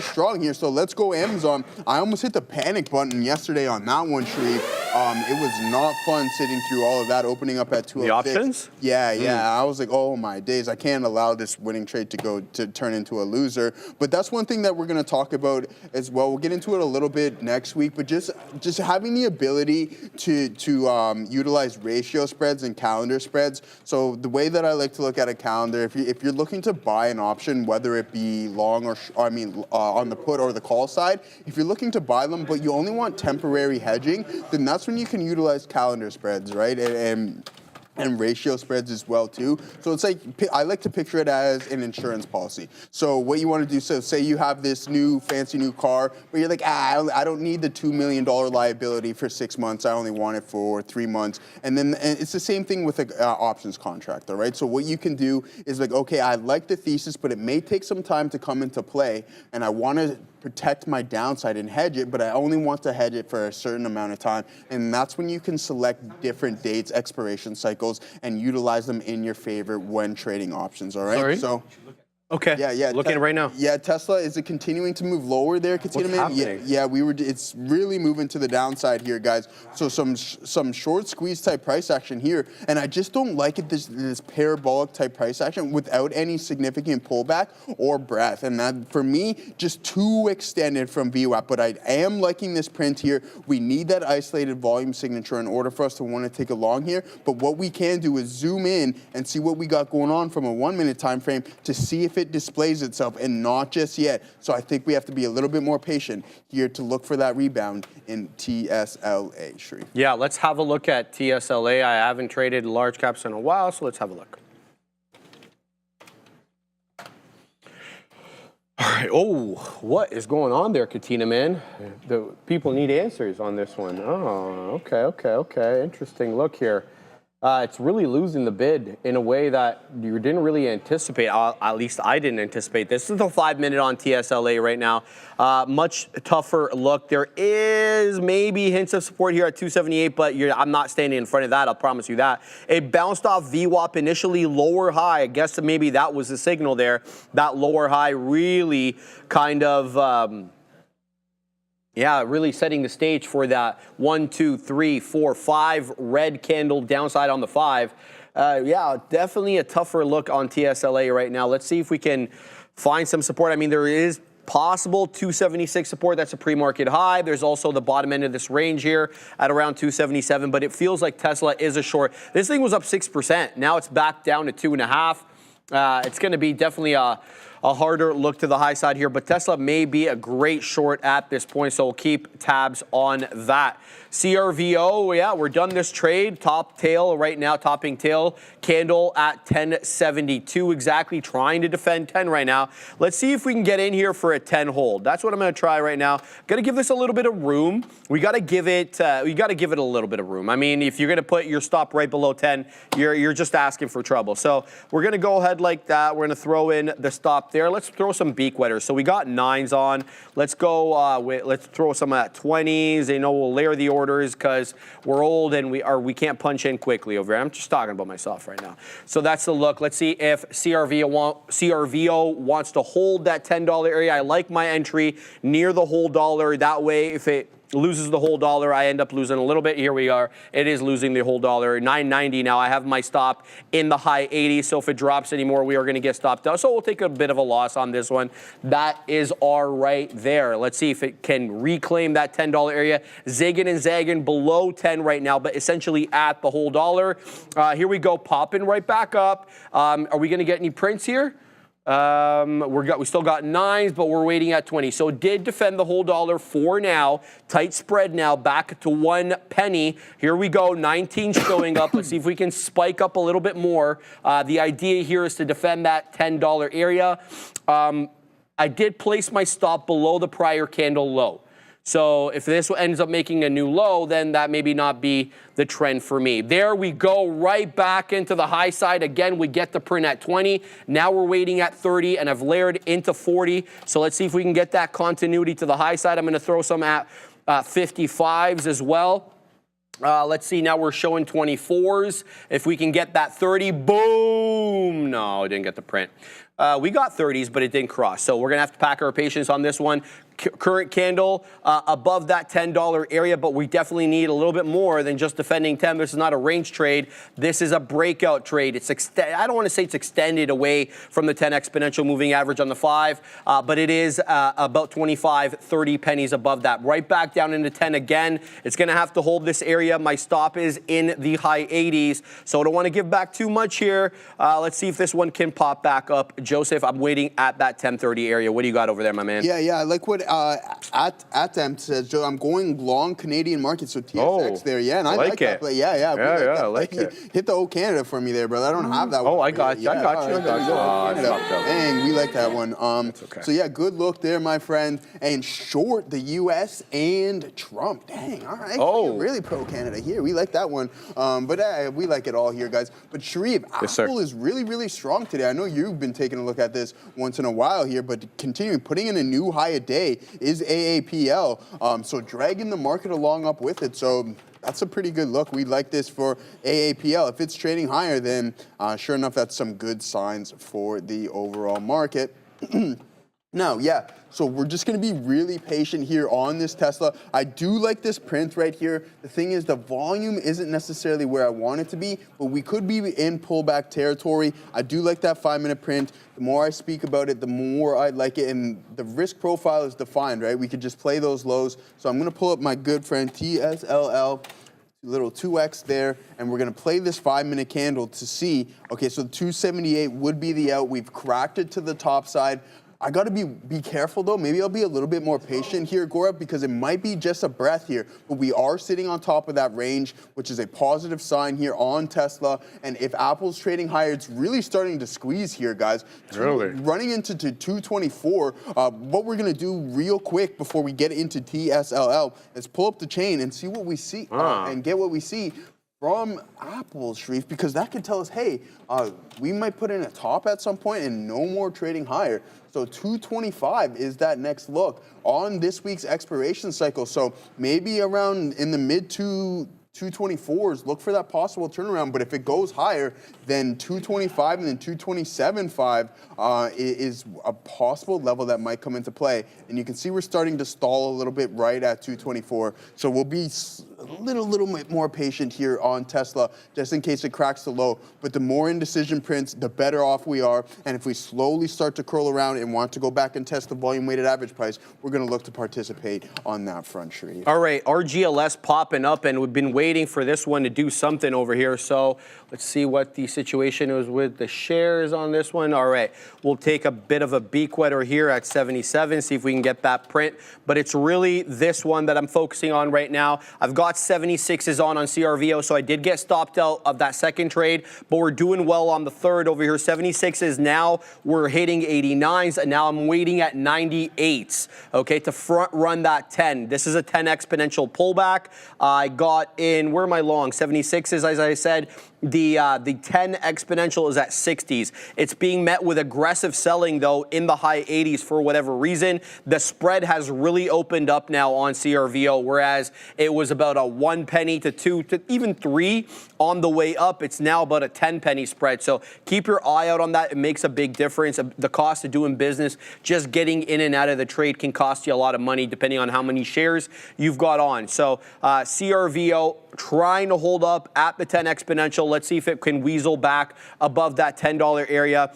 [SPEAKER 2] strong here. So let's go Amazon. I almost hit the panic button yesterday on that one, Sharif. It was not fun sitting through all of that, opening up at 206.
[SPEAKER 1] The options?
[SPEAKER 2] Yeah. I was like, oh my days, I can't allow this winning trade to turn into a loser. But that's one thing that we're going to talk about as well. We'll get into it a little bit next week, but just having the ability to utilize ratio spreads and calendar spreads. So the way that I like to look at a calendar, if you're looking to buy an option, whether it be long or on the put or the call side, if you're looking to buy them, but you only want temporary hedging, then that's when you can utilize calendar spreads, right? And ratio spreads as well too. So it's like, I like to picture it as an insurance policy. So what you want to do, so say you have this fancy new car, but you're like, I don't need the $2 million liability for 6 months. I only want it for 3 months. And it's the same thing with an options contract, all right? So what you can do is like, okay, I like the thesis, but it may take some time to come into play, and I want to protect my downside and hedge it, but I only want to hedge it for a certain amount of time. And that's when you can select different dates, expiration cycles, and utilize them in your favor when trading options, all right?
[SPEAKER 1] Sorry?
[SPEAKER 2] So,
[SPEAKER 1] okay.
[SPEAKER 2] Yeah.
[SPEAKER 1] Looking right now.
[SPEAKER 2] Yeah, Tesla, is it continuing to move lower there, Katina?
[SPEAKER 1] What's happening?
[SPEAKER 2] Yeah, it's really moving to the downside here, guys. So some short squeeze type price action here, and I just don't like it, this parabolic type price action without any significant pullback or breadth. And that, for me, just too extended from VWAP. But I am liking this print here. We need that isolated volume signature in order for us to want to take a long here. But what we can do is zoom in and see what we got going on from a 1 minute time frame to see if it displays itself, and not just yet. So I think we have to be a little bit more patient here to look for that rebound in TSLA, Sharif.
[SPEAKER 1] Yeah, let's have a look at TSLA. I haven't traded large caps in a while, so let's have a look. All right. Oh, what is going on there, Katina, man? The people need answers on this one. Oh, okay. Interesting look here. It's really losing the bid in a way that you didn't really anticipate. At least I didn't anticipate. This is the 5 minute on TSLA right now. Much tougher look. There is maybe hints of support here at 278, but I'm not standing in front of that. I'll promise you that. It bounced off VWAP initially, lower high. I guess that maybe that was the signal there. That lower high really kind of... really setting the stage for that 1, 2, 3, 4, 5 red candle downside on the 5. Definitely a tougher look on TSLA right now. Let's see if we can find some support. I mean, there is possible 276 support. That's a pre-market high. There's also the bottom end of this range here at around 277, but it feels like Tesla is a short. This thing was up 6%. Now it's back down to 2.5. It's going to be definitely a harder look to the high side here, but Tesla may be a great short at this point, so we'll keep tabs on that. CRVO, we're done this trade. Top tail right now, topping tail candle at 1072 exactly, trying to defend 10 right now. Let's see if we can get in here for a 10 hold. That's what I'm going to try right now. Got to give this a little bit of room. We got to give it a little bit of room. I mean, if you're going to put your stop right below 10, you're just asking for trouble. So we're going to go ahead like that. We're going to throw in the stop there. Let's throw some beak wetters. So we got 9s on. Let's go. Let's throw some at 20s. We'll layer the orders because we're old and we can't punch in quickly over here. I'm just talking about myself right now. So that's the look. Let's see if CRVO wants to hold that $10 area. I like my entry near the whole dollar. That way, if it loses the whole dollar. I end up losing a little bit. Here we are. It is losing the whole dollar. 9.90 now. I have my stop in the high 80s. So if it drops anymore, we are going to get stopped out. So we'll take a bit of a loss on this one. That is our right there. Let's see if it can reclaim that $10 area. Zigging and zagging below 10 right now, but essentially at the whole dollar. Here we go, popping right back up. Are we going to get any prints here? We still got 9s, but we're waiting at 20. So did defend the whole dollar for now. Tight spread now, back to 1 penny. Here we go, 19 showing up. Let's see if we can spike up a little bit more. The idea here is to defend that $10 area. I did place my stop below the prior candle low. So if this ends up making a new low, then that maybe not be the trend for me. There we go, right back into the high side. Again, we get the print at 20. Now we're waiting at 30, and I've layered into 40. So let's see if we can get that continuity to the high side. I'm going to throw some at 55s as well. Let's see, now we're showing 24s. If we can get that 30, boom. No, I didn't get the print. We got 30s, but it didn't cross. So we're going to have to pack our patience on this one. Current candle above that $10 area, but we definitely need a little bit more than just defending 10. This is not a range trade. This is a breakout trade. I don't want to say it's extended away from the 10 exponential moving average on the 5, but it is about 25, 30 pennies above that. Right back down into 10 again. It's going to have to hold this area. My stop is in the high 80s, so I don't want to give back too much here. Let's see if this one can pop back up. Joseph, I'm waiting at that 10:30 area. What do you got over there, my man?
[SPEAKER 2] Yeah, I like what Atem says, Joe. I'm going long Canadian market, so TSX there. Yeah, and I like that. But
[SPEAKER 1] I like it.
[SPEAKER 2] Hit the old Canada for me there, brother. I don't have that one.
[SPEAKER 1] Oh, I got you. I got you.
[SPEAKER 2] Dang, we like that one. Okay. So, yeah, good look there, my friend. And short the U.S. and Trump. Dang, all right. Oh. Really pro-Canada here. We like that one. But we like it all here, guys. But, Sharif, Apple is really, really strong today. I know you've been taking a look at this once in a while here, but continuing, putting in a new high a day is AAPL. So dragging the market along up with it. So that's a pretty good look. We like this for AAPL. If it's trading higher, then sure enough, that's some good signs for the overall market. Now, so we're just going to be really patient here on this Tesla. I do like this print right here. The thing is, the volume isn't necessarily where I want it to be, but we could be in pullback territory. I do like that 5-minute print. The more I speak about it, the more I like it, and the risk profile is defined, right? We could just play those lows. So I'm going to pull up my good friend TSLA. Little 2x there, and we're going to play this 5-minute candle to see, okay, so 278 would be the out. We've cracked it to the top side. I got to be careful, though. Maybe I'll be a little bit more patient here, Gaurav, because it might be just a breath here. But we are sitting on top of that range, which is a positive sign here on Tesla. And if Apple's trading higher, it's really starting to squeeze here, guys. Really? Running into 224, what we're going to do real quick before we get into TSLA is pull up the chain and see what we see and get what we see from Apple, Sharif, because that could tell us, hey, we might put in a top at some point and no more trading higher. So 225 is that next look on this week's expiration cycle. So maybe around in the mid 224s, look for that possible turnaround. But if it goes higher, then 225 and then 227.5 is a possible level that might come into play. And you can see we're starting to stall a little bit right at 224. So we'll be a little bit more patient here on Tesla, just in case it cracks the low. But the more indecision prints, the better off we are. And if we slowly start to curl around and want to go back and test the volume weighted average price, we're going to look to participate on that front, Sharif.
[SPEAKER 1] All right, RGLS popping up, and we've been waiting for this one to do something over here. So let's see what the situation is with the shares on this one. All right, we'll take a bit of a beak wetter here at 77, see if we can get that print. But it's really this one that I'm focusing on right now. I've got 76s on CRVO, so I did get stopped out of that second trade, but we're doing well on the third over here. 76s now, we're hitting 89s, and now I'm waiting at 98s, okay, to front run that 10. This is a 10 exponential pullback. I got in, where am I long? 76s, as I said. The 10 exponential is at 60s. It's being met with aggressive selling, though, in the high 80s for whatever reason. The spread has really opened up now on CRVO, whereas it was about a 1 penny to 2 to even 3 on the way up. It's now about a 10 penny spread. So keep your eye out on that. It makes a big difference. The cost of doing business, just getting in and out of the trade can cost you a lot of money depending on how many shares you've got on. So CRVO trying to hold up at the 10 exponential. Let's see if it can weasel back above that $10 area.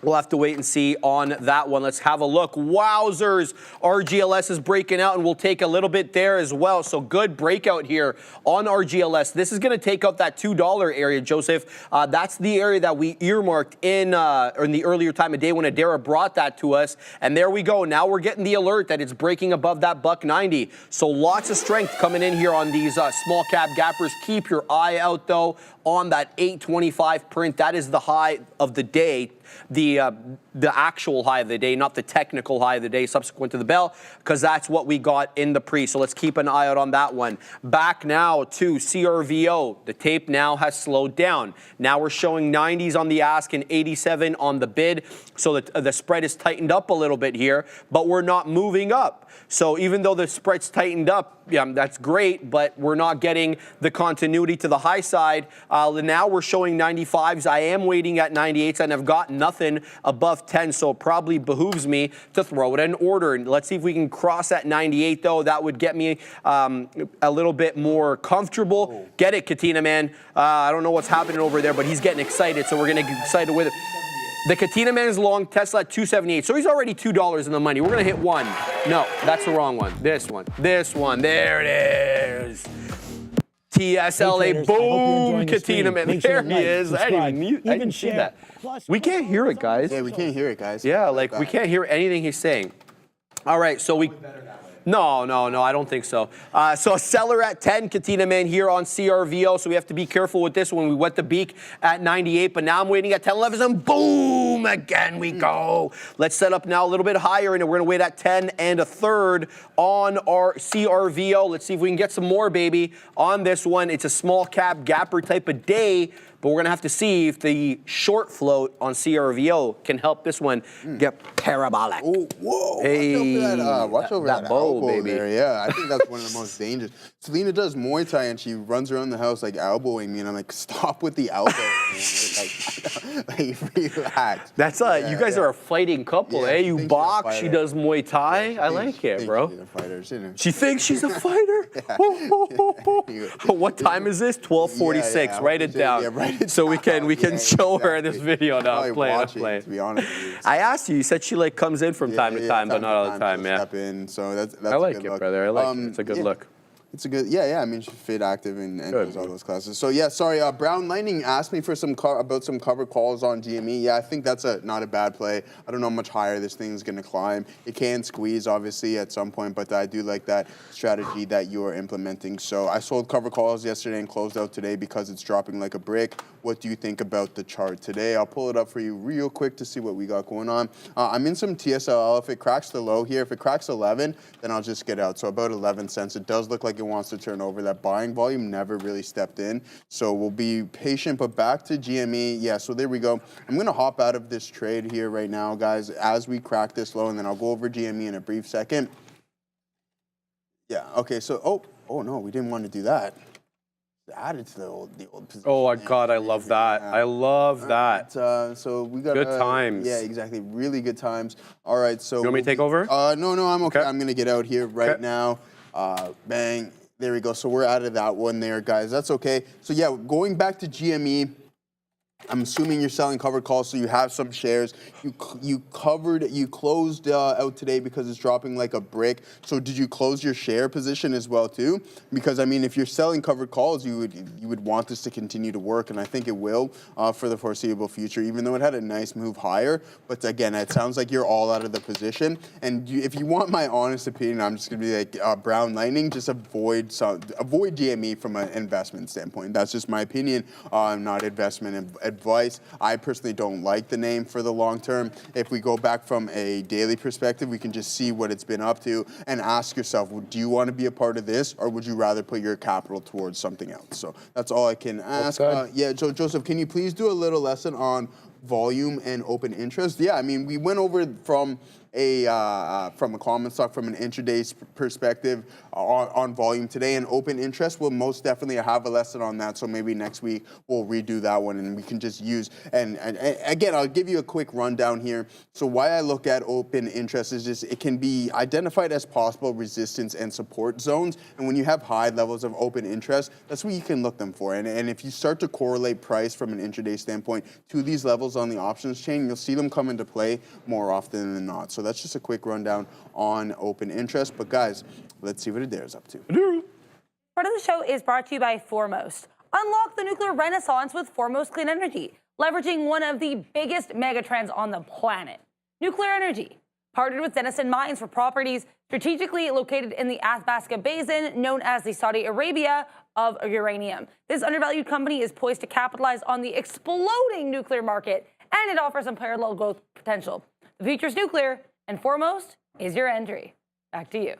[SPEAKER 1] We'll have to wait and see on that one. Let's have a look. Wowzers. RGLS is breaking out, and we'll take a little bit there as well. So good breakout here on RGLS. This is going to take up that $2 area, Joseph. That's the area that we earmarked in the earlier time of day when Adara brought that to us. And there we go. Now we're getting the alert that it's breaking above that $1.90. So lots of strength coming in here on these small cap gappers. Keep your eye out, though, on that 825 print. That is the high of the day. The actual high of the day, not the technical high of the day subsequent to the bell, because that's what we got in the pre. So let's keep an eye out on that one. Back now to CRVO. The tape now has slowed down. Now we're showing 90s on the ask and 87 on the bid. So the spread is tightened up a little bit here, but we're not moving up. So even though the spread's tightened up, yeah, that's great, but we're not getting the continuity to the high side. Now we're showing 95s. I am waiting at 98s, and I've got nothing above 10, so it probably behooves me to throw it in order. And let's see if we can cross at 98, though. That would get me a little bit more comfortable. Get it, Katina, man. I don't know what's happening over there, but he's getting excited, so we're going to get excited with it. The Katina man is long, Tesla at 278. So he's already $2 in the money. We're going to hit one. No, that's the wrong one. This one. This one. There it is. TSLA. Boom. Katina man. There he is. I didn't see that. We can't hear it, guys.
[SPEAKER 2] Yeah, we can't hear it, guys.
[SPEAKER 1] Yeah, like we can't hear anything he's saying. All right, so we... No, I don't think so. So a seller at 10, Katina man here on CRVO. So we have to be careful with this one. We wet the beak at 98, but now I'm waiting at 10, 11, and boom, again we go. Let's set up now a little bit higher, and we're gonna wait at 10 and a third on our CRVO. Let's see if we can get some more, baby, on this one. It's a small cap gapper type of day, but we're gonna have to see if the short float on CRVO can help this one get parabolic.
[SPEAKER 2] Oh, whoa!
[SPEAKER 1] Hey,
[SPEAKER 2] watch over that
[SPEAKER 1] bow,
[SPEAKER 2] elbow
[SPEAKER 1] baby.
[SPEAKER 2] there. Yeah, I think that's one of the most dangerous. Selena does Muay Thai, and she runs around the house like elbowing me, and I'm like, stop with the elbow, man. Like, relax.
[SPEAKER 1] That's you guys are a fighting couple, eh? You box, she does Muay Thai. I like it, bro. She thinks she's a fighter. What time is this? 12:46. Write it down. So we can show her this video now. I'm playing.
[SPEAKER 2] To be honest with you.
[SPEAKER 1] I asked you. You said she like comes in from time to time, but not all the time. Yeah.
[SPEAKER 2] Step in, so that's
[SPEAKER 1] I like it, brother. I like it. It's a good look.
[SPEAKER 2] It's a good, I mean, she's fit, active, and does all those classes. So yeah, sorry. Brown Lightning asked me for about some cover calls on GME. Yeah, I think that's not a bad play. I don't know how much higher this thing's gonna climb. It can squeeze, obviously, at some point, but I do like that strategy that you are implementing. So I sold cover calls yesterday and closed out today because it's dropping like a brick. What do you think about the chart today? I'll pull it up for you real quick to see what we got going on. I'm in some TSLA. If it cracks the low here, if it cracks 11, then I'll just get out. So about 11 cents. It does look like it wants to turn over. That buying volume never really stepped in. So we'll be patient, but back to GME. Yeah, so there we go. I'm going to hop out of this trade here right now, guys, as we crack this low, and then I'll go over GME in a brief second. Yeah, okay, so, oh no, we didn't want to do that. Added to the old position. Oh my God,
[SPEAKER 1] I love that. I love that.
[SPEAKER 2] So we got
[SPEAKER 1] good times.
[SPEAKER 2] Yeah, exactly. Really good times. All right, so
[SPEAKER 1] you want me to take over?
[SPEAKER 2] No, I'm okay. I'm gonna get out here right now. Bang. There we go. So we're out of that one there, guys. That's okay. So yeah, going back to GME. I'm assuming you're selling covered calls, so you have some shares. You closed out today because it's dropping like a brick. So did you close your share position as well too? Because I mean, if you're selling covered calls, you would want this to continue to work, and I think it will for the foreseeable future. Even though it had a nice move higher, but again, it sounds like you're all out of the position. And if you want my honest opinion, I'm just gonna be like Brown Lightning. Just avoid GME from an investment standpoint. That's just my opinion. Not investment advice. I personally don't like the name for the long term. If we go back from a daily perspective, we can just see what it's been up to and ask yourself, well, do you want to be a part of this, or would you rather put your capital towards something else? So that's all I can ask. Yeah, so Joseph, can you please do a little lesson on volume and open interest? Yeah, I mean, we went over from from a common stock from an intraday perspective on volume today, and open interest will most definitely have a lesson on that. So maybe next week we'll redo that one, and we can just use and again, I'll give you a quick rundown here. So why I look at open interest is just it can be identified as possible resistance and support zones, and when you have high levels of open interest, that's what you can look them for. And if you start to correlate price from an intraday standpoint to these levels on the options chain, you'll see them come into play more often than not. So that's just a quick rundown on open interest. But guys, let's see what Adair's up to.
[SPEAKER 3] Part of the show is brought to you by Foremost. Unlock the nuclear renaissance with Foremost Clean Energy, leveraging one of the biggest megatrends on the planet, nuclear energy. Partnered with Denison Mines for properties strategically located in the Athabasca Basin, known as the Saudi Arabia of uranium. This undervalued company is poised to capitalize on the exploding nuclear market, and it offers unparalleled growth potential. The future's nuclear, and Foremost is your entry. Back to you.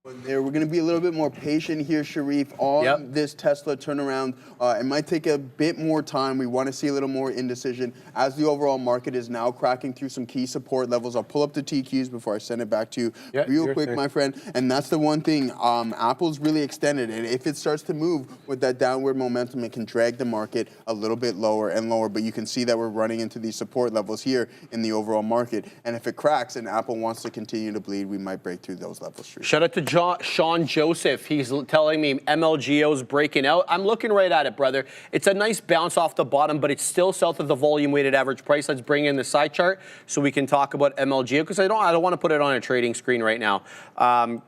[SPEAKER 2] There, we're going to be a little bit more patient here, Sharif, on this Tesla turnaround. It might take a bit more time. We want to see a little more indecision as the overall market is now cracking through some key support levels. I'll pull up the TQs before I send it back to you real quick, my friend. And that's the one thing. Apple's really extended, and if it starts to move with that downward momentum, it can drag the market a little bit lower and lower. But you can see that we're running into these support levels here in the overall market. And if it cracks and Apple wants to continue to bleed, we might break through those levels, Sharif.
[SPEAKER 1] Shout out to Sean Joseph. He's telling me MLGO's breaking out. I'm looking right at it, brother. It's a nice bounce off the bottom, but it's still south of the volume weighted average price. Let's bring in the side chart so we can talk about MLGO, because I don't want to put it on a trading screen right now. I'm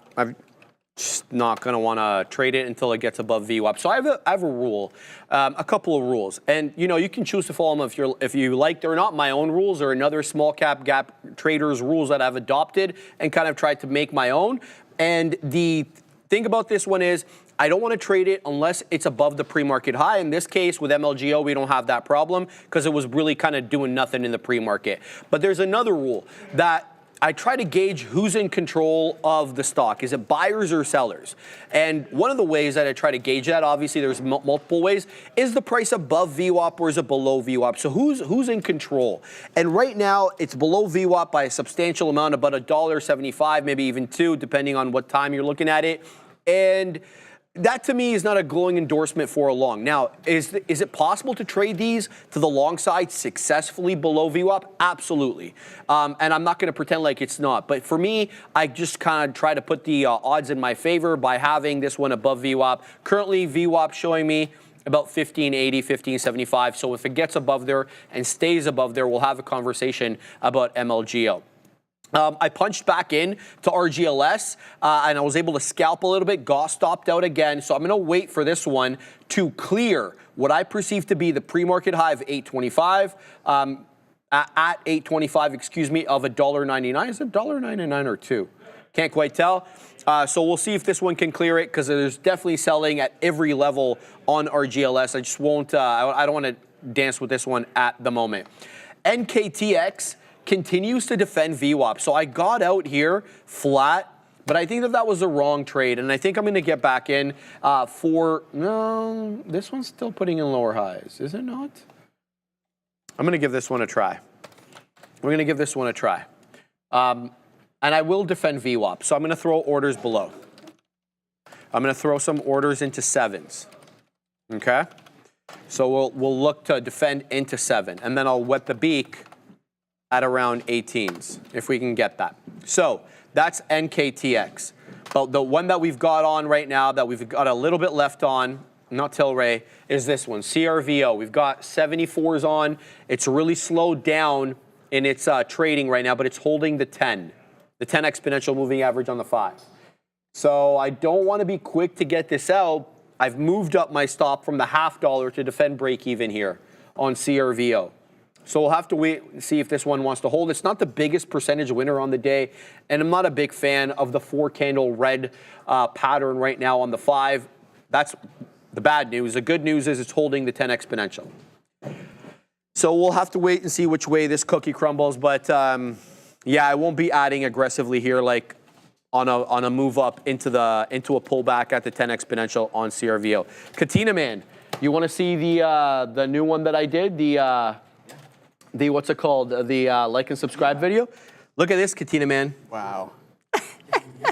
[SPEAKER 1] just not going to want to trade it until it gets above VWAP. So I have a rule, a couple of rules, and you can choose to follow them if you like. They're not my own rules, or another small cap gap traders rules that I've adopted and kind of tried to make my own. And the thing about this one is I don't want to trade it unless it's above the pre-market high. In this case, with MLGO, we don't have that problem because it was really kind of doing nothing in the pre-market. But there's another rule that I try to gauge who's in control of the stock. Is it buyers or sellers? And one of the ways that I try to gauge that, obviously there's multiple ways, is the price above VWAP or is it below VWAP? So who's in control? And right now, it's below VWAP by a substantial amount, about $1.75, maybe even $2, depending on what time you're looking at it. And that to me is not a glowing endorsement for a long. Now, is it possible to trade these to the long side successfully below VWAP? Absolutely. And I'm not going to pretend like it's not. But for me, I just kind of try to put the odds in my favor by having this one above VWAP. Currently, VWAP showing me about 1580, 1575. So if it gets above there and stays above there, we'll have a conversation about MLGO. I punched back in to RGLS, and I was able to scalp a little bit. Goss stopped out again, so I'm going to wait for this one to clear what I perceive to be the pre-market high of 825, at 825, excuse me, of $1.99. Is it $1.99 or $2? Can't quite tell. So we'll see if this one can clear it, because there's definitely selling at every level on RGLS. I just won't, I don't want to dance with this one at the moment. NKTX continues to defend VWAP. So I got out here flat, but I think that was the wrong trade. And I think I'm going to get back in no, this one's still putting in lower highs, is it not? I'm going to give this one a try. We're going to give this one a try. And I will defend VWAP. So I'm going to throw orders below. I'm going to throw some orders into 7s. Okay? So we'll look to defend into 7. And then I'll wet the beak at around 18s, if we can get that. So that's NKTX. But the one that we've got on right now, that we've got a little bit left on, not Tilray, is this one, CRVO. We've got 74s on. It's really slowed down in its trading right now, but it's holding the 10 exponential moving average on the 5. So I don't want to be quick to get this out. I've moved up my stop from the $0.50 to defend break even here on CRVO. So we'll have to wait and see if this one wants to hold. It's not the biggest percentage winner on the day, and I'm not a big fan of the 4-candle red pattern right now on the 5. That's the bad news. The good news is it's holding the 10 exponential. So we'll have to wait and see which way this cookie crumbles. But yeah, I won't be adding aggressively here, like on a move up into a pullback at the 10 exponential on CRVO. Katina Man, you want to see the new one that I did? the what's it called? The like and subscribe video. Look at this, Katina, man.
[SPEAKER 2] Wow.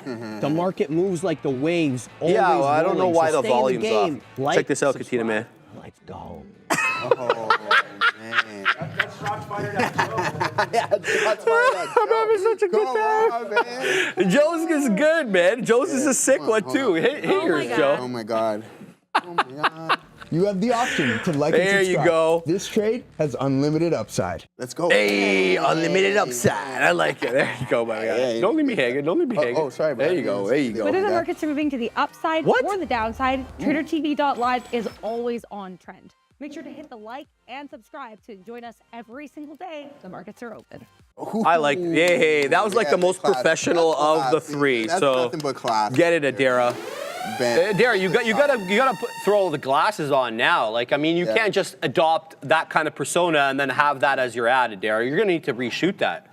[SPEAKER 5] The market moves like the waves. Always
[SPEAKER 1] Yeah, well, I don't know
[SPEAKER 5] rolling,
[SPEAKER 1] why
[SPEAKER 5] so
[SPEAKER 1] the
[SPEAKER 5] stay in
[SPEAKER 1] volume's
[SPEAKER 5] game.
[SPEAKER 1] off.
[SPEAKER 5] Like,
[SPEAKER 1] Check this out,
[SPEAKER 5] subscribe.
[SPEAKER 1] Katina, man.
[SPEAKER 5] Let's go.
[SPEAKER 2] Oh, man.
[SPEAKER 1] I'm having such a good time.
[SPEAKER 2] On, man.
[SPEAKER 1] Joe's is good, man. Joe's is a sick one, too. Hit yours, Joe.
[SPEAKER 2] Oh, my God. Oh, my God.
[SPEAKER 4] You have the option to like
[SPEAKER 1] There
[SPEAKER 4] and
[SPEAKER 1] you
[SPEAKER 4] subscribe.
[SPEAKER 1] go.
[SPEAKER 4] This trade has unlimited upside.
[SPEAKER 2] Let's go.
[SPEAKER 1] Hey, unlimited upside. I like it. There you go, my guy.
[SPEAKER 2] Hey.
[SPEAKER 1] Don't leave me hanging. Don't leave me hanging.
[SPEAKER 2] Oh, sorry,
[SPEAKER 1] There
[SPEAKER 2] bro.
[SPEAKER 1] you go. There you go.
[SPEAKER 8] Whether the markets are moving to the upside
[SPEAKER 1] What?
[SPEAKER 8] or the downside, TraderTv.live is always on trend. Make sure to hit the like and subscribe to join us every single day the markets are open.
[SPEAKER 1] I like. Hey, that was like the most
[SPEAKER 2] class.
[SPEAKER 1] professional
[SPEAKER 2] That's
[SPEAKER 1] of
[SPEAKER 2] class.
[SPEAKER 1] the three.
[SPEAKER 2] That's
[SPEAKER 1] So
[SPEAKER 2] nothing but class.
[SPEAKER 1] get it, Adara.
[SPEAKER 2] Ben.
[SPEAKER 1] Dara, you gotta throw the glasses on now. Like, I mean, you
[SPEAKER 2] Yeah.
[SPEAKER 1] can't just adopt that kind of persona and then have that as your ad, Dara. You're gonna need to reshoot that.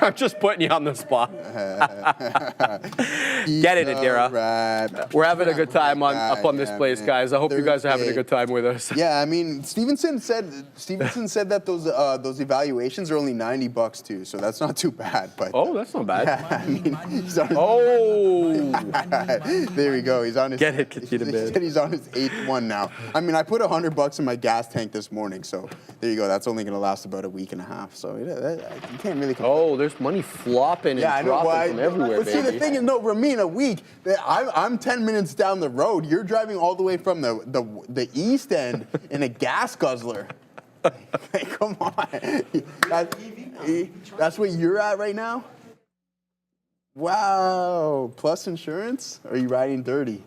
[SPEAKER 1] I'm just putting you on the spot. Get it, Adara.
[SPEAKER 2] Right.
[SPEAKER 1] We're having a good time up on this place,
[SPEAKER 2] man.
[SPEAKER 1] guys. I hope you guys are having a
[SPEAKER 2] Thursday.
[SPEAKER 1] good time with us.
[SPEAKER 2] Yeah, I mean, Stevenson said that those evaluations are only $90 too, so that's not too bad. But
[SPEAKER 1] Oh, that's not bad.
[SPEAKER 2] I mean, he's on his,
[SPEAKER 1] Oh,
[SPEAKER 2] there we go. He's on his.
[SPEAKER 1] Get it, Katina,
[SPEAKER 2] he
[SPEAKER 1] man.
[SPEAKER 2] said he's on his 8th one now. I mean, I put $100 in my gas tank this morning, so there you go. That's only gonna last about a week and a half. So you can't really.
[SPEAKER 1] oh, there's money flopping and
[SPEAKER 2] Yeah, I know
[SPEAKER 1] dropping
[SPEAKER 2] why.
[SPEAKER 1] from everywhere,
[SPEAKER 2] But see, the
[SPEAKER 1] baby.
[SPEAKER 2] thing is, no, Ramin, a week. I'm 10 minutes down the road. You're driving all the way from the east end in a gas guzzler. Hey, come on. That's what you're at right now? Wow. Plus insurance? Or are you riding dirty?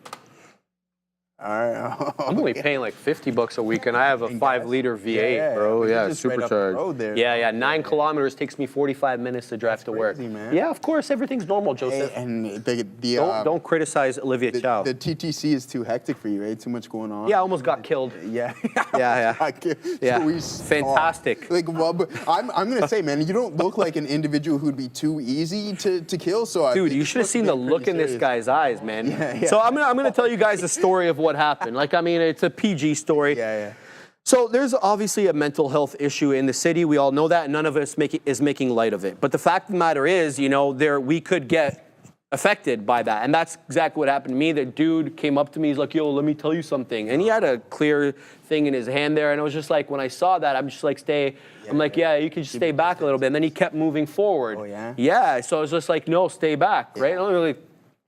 [SPEAKER 2] All right.
[SPEAKER 1] I'm only paying like $50 a week, and I have a 5-liter V8,
[SPEAKER 2] Yeah,
[SPEAKER 1] bro.
[SPEAKER 2] but
[SPEAKER 1] Yeah,
[SPEAKER 2] you're just right up the
[SPEAKER 1] supercharged.
[SPEAKER 2] road there.
[SPEAKER 1] Yeah, 9 kilometers takes me 45 minutes to drive to work.
[SPEAKER 2] crazy, man.
[SPEAKER 1] Yeah, of course, everything's normal,
[SPEAKER 2] Hey,
[SPEAKER 1] Joseph.
[SPEAKER 2] and
[SPEAKER 1] Don't criticize Olivia Chow.
[SPEAKER 2] the TTC is too hectic for you, right? Too much going on.
[SPEAKER 1] Yeah, I almost got killed.
[SPEAKER 2] Yeah.
[SPEAKER 1] Yeah. Yeah.
[SPEAKER 2] So we
[SPEAKER 1] Fantastic.
[SPEAKER 2] Like, well, but I'm gonna say, man, you don't look like an individual who'd be too easy to kill. So I
[SPEAKER 1] Dude,
[SPEAKER 2] think
[SPEAKER 1] you
[SPEAKER 2] you're
[SPEAKER 1] should have
[SPEAKER 2] supposed to
[SPEAKER 1] seen
[SPEAKER 2] be
[SPEAKER 1] the
[SPEAKER 2] pretty
[SPEAKER 1] look in this
[SPEAKER 2] serious.
[SPEAKER 1] guy's eyes, man.
[SPEAKER 2] Yeah.
[SPEAKER 1] So I'm gonna tell you guys the story of what happened. Like, I mean, it's a PG story.
[SPEAKER 2] Yeah.
[SPEAKER 1] So there's obviously a mental health issue in the city. We all know that, and none of us is making light of it. But the fact of the matter is, we could get affected by that. And that's exactly what happened to me. The dude came up to me, he's like, yo, let me tell you something. And he had a clear thing in his hand there. And I was just like, when I saw that, I'm just like, I'm like, yeah, you can just stay back a little bit. And then he kept moving forward.
[SPEAKER 2] Oh, yeah?
[SPEAKER 1] Yeah, so I was just like, no, stay back, right? I don't really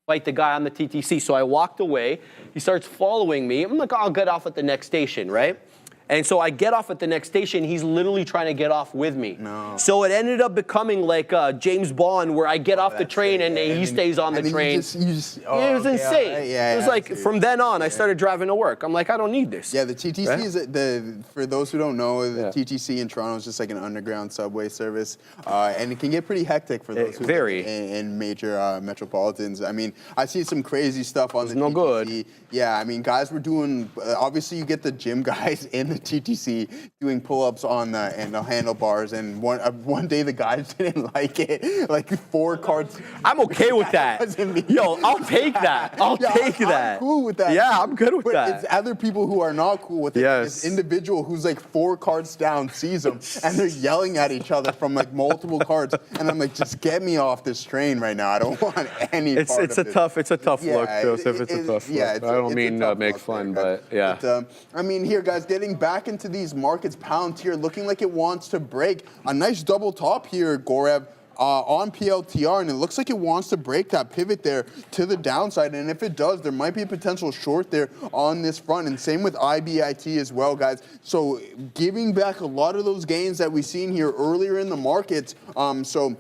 [SPEAKER 1] fight the guy on the TTC. So I walked away. He starts following me. I'm like, I'll get off at the next station, right? And so I get off at the next station. He's literally trying to get off with me.
[SPEAKER 2] No.
[SPEAKER 1] So it ended up becoming like James Bond, where I get off the train and he stays on the train.
[SPEAKER 2] You just,
[SPEAKER 1] It was insane. It was like from then on, I started driving to work. I'm like, I don't need this.
[SPEAKER 2] Yeah, the TTC
[SPEAKER 1] Right?
[SPEAKER 2] is for those who don't know, the TTC in Toronto is just like an underground subway service, and it can get pretty hectic for those who
[SPEAKER 1] very.
[SPEAKER 2] live in major metropolitans. I mean, I see some crazy stuff on the
[SPEAKER 1] no
[SPEAKER 2] TTC.
[SPEAKER 1] good.
[SPEAKER 2] Yeah, I mean, guys were doing. Obviously, you get the gym guys in the TTC doing pull-ups on the handlebars, and one day the guys didn't like it. Like 4 carts.
[SPEAKER 1] I'm okay with that.
[SPEAKER 2] Wasn't me.
[SPEAKER 1] Yo, I'll take that. I'll take that.
[SPEAKER 2] I'm cool with that.
[SPEAKER 1] Yeah, I'm good with
[SPEAKER 2] but
[SPEAKER 1] that.
[SPEAKER 2] It's other people who are not cool with it.
[SPEAKER 1] Yes.
[SPEAKER 2] This individual who's like 4 carts down sees them, and they're yelling at each other from like multiple carts. And I'm like, just get me off this train right now. I don't want any part
[SPEAKER 1] It's
[SPEAKER 2] of
[SPEAKER 1] a
[SPEAKER 2] this.
[SPEAKER 1] tough look, Joseph. It's a tough look.
[SPEAKER 2] Yeah,
[SPEAKER 1] I don't mean to make fun, but yeah.
[SPEAKER 2] I mean, here, guys, getting back into these markets, Palantir looking like it wants to break a nice double top here, Gorev. On PLTR, and it looks like it wants to break that pivot there to the downside. And if it does, there might be a potential short there on this front. And same with IBIT as well, guys. So giving back a lot of those gains that we've seen here earlier in the markets. So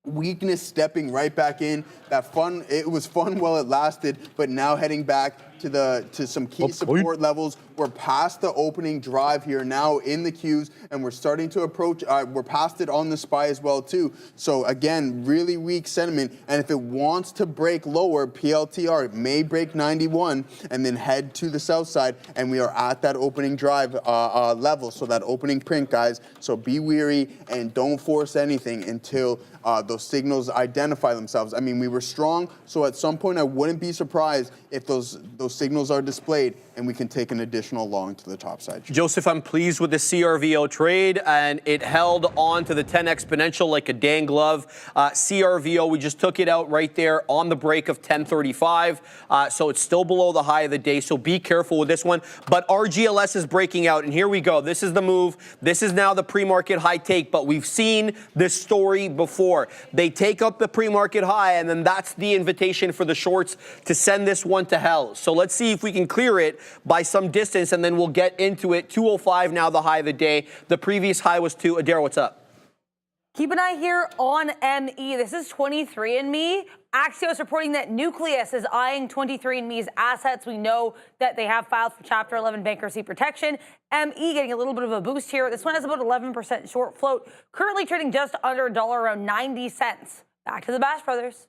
[SPEAKER 2] weakness stepping right back in. It was fun while it lasted, but now heading back to some key support levels. We're past the opening drive here now in the queues, and we're starting to approach. We're past it on the SPY as well too. So again, really weak sentiment. And if it wants to break lower, PLTR may break 91 and then head to the south side, and we are at that opening drive level. So that opening print, guys. So be weary and don't force anything until those signals identify themselves. I mean, we were strong, so at some point I wouldn't be surprised if those those signals are displayed, and we can take an additional long to the top side.
[SPEAKER 1] Joseph, I'm pleased with the CRVO trade, and it held on to the 10 exponential like a dang glove. CRVO, we just took it out right there on the break of 1035, so it's still below the high of the day, so be careful with this one. But RGLS is breaking out, and here we go. This is the move. This is now the pre-market high take, but we've seen this story before. They take up the pre-market high, and then that's the invitation for the shorts to send this one to hell. So let's see if we can clear it by some distance, and then we'll get into it. 205 now the high of the day. The previous high was 2. Adair, what's up?
[SPEAKER 3] Keep an eye here on ME. This is 23andMe. Axios reporting that Nucleus is eyeing 23andMe's assets. We know that they have filed for Chapter 11 bankruptcy protection. ME getting a little bit of a boost here. This one has about 11% short float. Currently trading just under $1, around 90 cents. Back to the Bash Brothers.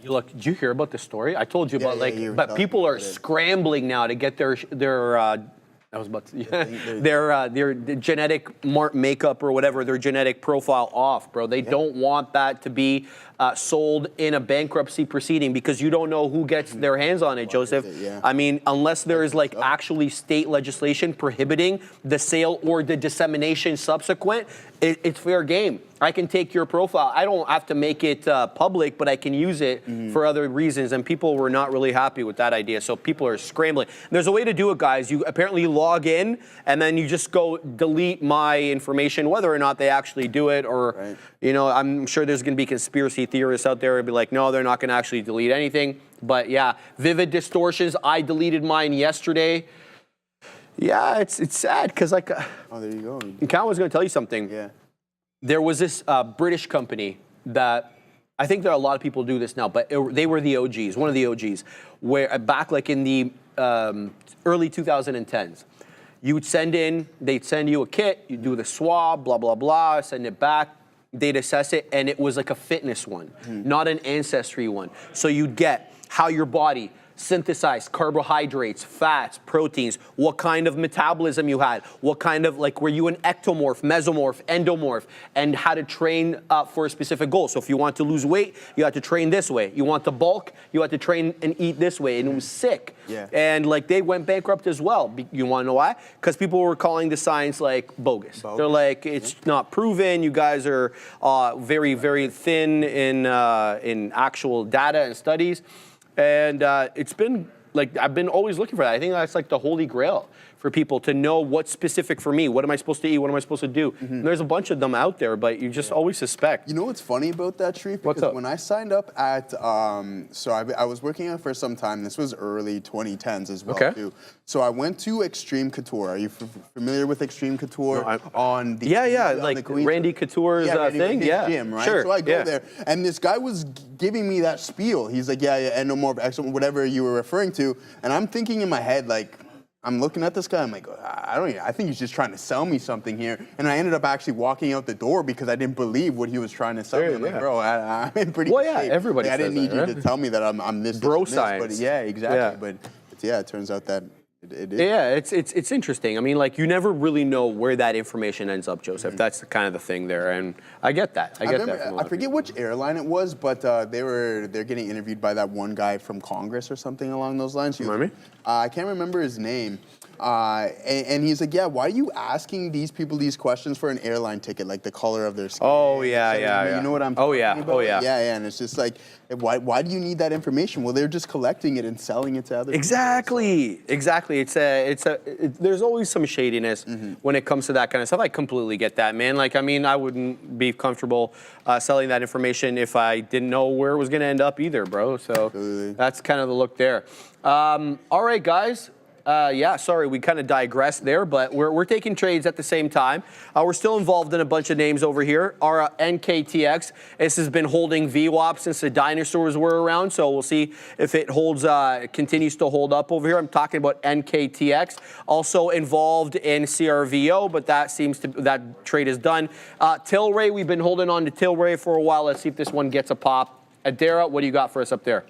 [SPEAKER 1] Look, did you hear about the story? I told you about but people are scrambling now to get their I was about to, their genetic makeup or whatever, their genetic profile off, bro. They don't want that to be sold in a bankruptcy proceeding because you don't know who gets their hands on it, Joseph. I mean, unless there is like actually state legislation prohibiting the sale or the dissemination subsequent, it's fair game. I can take your profile. I don't have to make it public, but I can use it for other reasons. And people were not really happy with that idea. So people are scrambling. There's a way to do it, guys. You apparently log in and then you just go delete my information, whether or not they actually do it. Or, you know, I'm sure there's going to be conspiracy theorists out there who'd be like, no, they're not going to actually delete anything. But yeah, Vivid Distortions. I deleted mine yesterday. Yeah, it's sad because like.
[SPEAKER 2] Oh, there you go.
[SPEAKER 1] Cal was going to tell you something.
[SPEAKER 2] Yeah.
[SPEAKER 1] There was this British company that I think there are a lot of people do this now, but they were the OGs, one of the OGs, where back like in the early 2010s, you would they'd send you a kit, you do the swab, blah, blah, blah, send it back, they'd assess it, and it was like a fitness one, not an ancestry one. So you'd get how your body synthesized carbohydrates, fats, proteins, what kind of metabolism you had, what kind of, like, were you an ectomorph, mesomorph, endomorph, and how to train for a specific goal. So if you want to lose weight, you had to train this way. You want to bulk, you had to train and eat this way, and it was sick.
[SPEAKER 2] Yeah.
[SPEAKER 1] And like they went bankrupt as well. You want to know why? Because people were calling the science like bogus. They're like, it's not proven. You guys are very, very thin in actual data and studies. And it's been like, I've been always looking for that. I think that's like the holy grail for people to know what's specific for me. What am I supposed to eat? What am I supposed to do? And there's a bunch of them out there, but you just always suspect.
[SPEAKER 2] You know what's funny about that, Sharif?
[SPEAKER 1] What's up?
[SPEAKER 2] When I signed up at, so I was working out for some time. This was early 2010s as well, too. So I went to Extreme Couture. Are you familiar with Extreme Couture?
[SPEAKER 1] No,
[SPEAKER 2] on the
[SPEAKER 1] like Randy Couture's thing? Yeah,
[SPEAKER 2] gym, right?
[SPEAKER 1] Sure.
[SPEAKER 2] So I go there, and this guy was giving me that spiel. He's like, endomorph, excellent, whatever you were referring to. And I'm thinking in my head, like, I'm looking at this guy, I'm like, I think he's just trying to sell me something here. And I ended up actually walking out the door because I didn't believe what he was trying to sell me. I'm like, bro, I'm in pretty good shape.
[SPEAKER 1] Everybody
[SPEAKER 2] I didn't need you to tell me that I'm this,
[SPEAKER 1] bro
[SPEAKER 2] this,
[SPEAKER 1] science.
[SPEAKER 2] But yeah, exactly. But yeah, it turns out that it is.
[SPEAKER 1] Yeah, it's interesting. I mean, like, you never really know where that information ends up, Joseph. That's kind of the thing there, and I get that.
[SPEAKER 2] I forget which airline it was, but they're getting interviewed by that one guy from Congress or something along those lines.
[SPEAKER 1] Remember me?
[SPEAKER 2] I can't remember his name. And he's like, yeah, why are you asking these people these questions for an airline ticket, like the color of their skin?
[SPEAKER 1] Oh, yeah.
[SPEAKER 2] You know what I'm talking about?
[SPEAKER 1] Oh, yeah.
[SPEAKER 2] Yeah, and it's just like, why do you need that information? Well, they're just collecting it and selling it to other
[SPEAKER 1] Exactly. There's always some shadiness when it comes to that kind of stuff. I completely get that, man. Like, I mean, I wouldn't be comfortable selling that information if I didn't know where it was going to end up either, bro. So that's kind of the look there. All right, guys. Sorry, we kind of digressed there, but we're taking trades at the same time. We're still involved in a bunch of names over here. Our NKTX, this has been holding VWAP since the dinosaurs were around, so we'll see if it continues to hold up over here. I'm talking about NKTX. Also involved in CRVO, but that trade is done. Tilray, we've been holding on to Tilray for a while. Let's see if this one gets a pop. Adara, what do you got for us up there?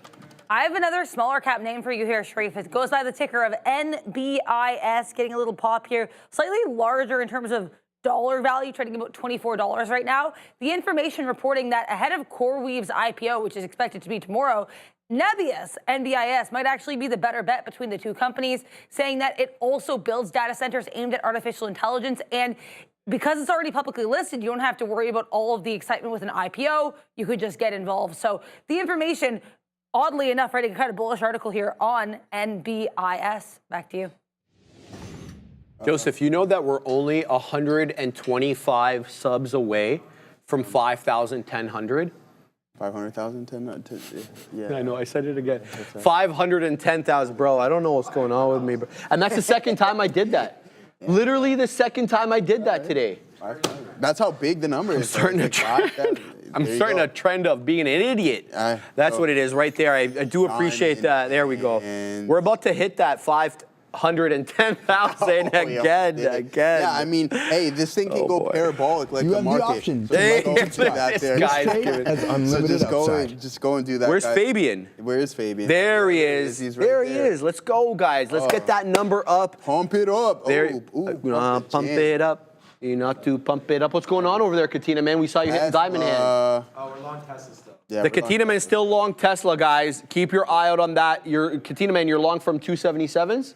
[SPEAKER 3] I have another smaller cap name for you here, Sharif. It goes by the ticker of NBIS, getting a little pop here. Slightly larger in terms of dollar value, trading about $24 right now. The information reporting that ahead of CoreWeave's IPO, which is expected to be tomorrow, Nebius, NBIS, might actually be the better bet between the two companies, saying that it also builds data centers aimed at artificial intelligence. And because it's already publicly listed, you don't have to worry about all of the excitement with an IPO. You could just get involved. So the information, oddly enough, writing a kind of bullish article here on NBIS. Back to you.
[SPEAKER 1] Joseph, you know that we're only 125 subs away from 5,100?
[SPEAKER 2] 500,000, yeah.
[SPEAKER 1] I know, I said it again. 510,000, bro. I don't know what's going on with me, bro. And that's the second time I did that. Literally the second time I did that today.
[SPEAKER 2] That's how big the number is.
[SPEAKER 1] I'm starting a trend of being an idiot. That's what it is right there. I do appreciate that. There we go. We're about to hit that 510,000 again.
[SPEAKER 2] Yeah, I mean, hey, this thing can go parabolic like the market.
[SPEAKER 4] You have the option.
[SPEAKER 2] So
[SPEAKER 1] This trade
[SPEAKER 4] has unlimited upside.
[SPEAKER 2] Just go and do that.
[SPEAKER 1] Where's Fabian?
[SPEAKER 2] Where is Fabian?
[SPEAKER 1] There he is.
[SPEAKER 2] He's right
[SPEAKER 1] there he is. Let's go, guys. Let's get that number up.
[SPEAKER 2] Pump it up.
[SPEAKER 1] There. Pump it up. You not to pump it up. What's going on over there, Katina, man? We saw you hitting diamond hand.
[SPEAKER 9] Oh, we're long Tesla still.
[SPEAKER 2] Yeah,
[SPEAKER 1] the Katina man is still long Tesla, guys. Keep your eye out on that. Your Katina man, you're long from 277s?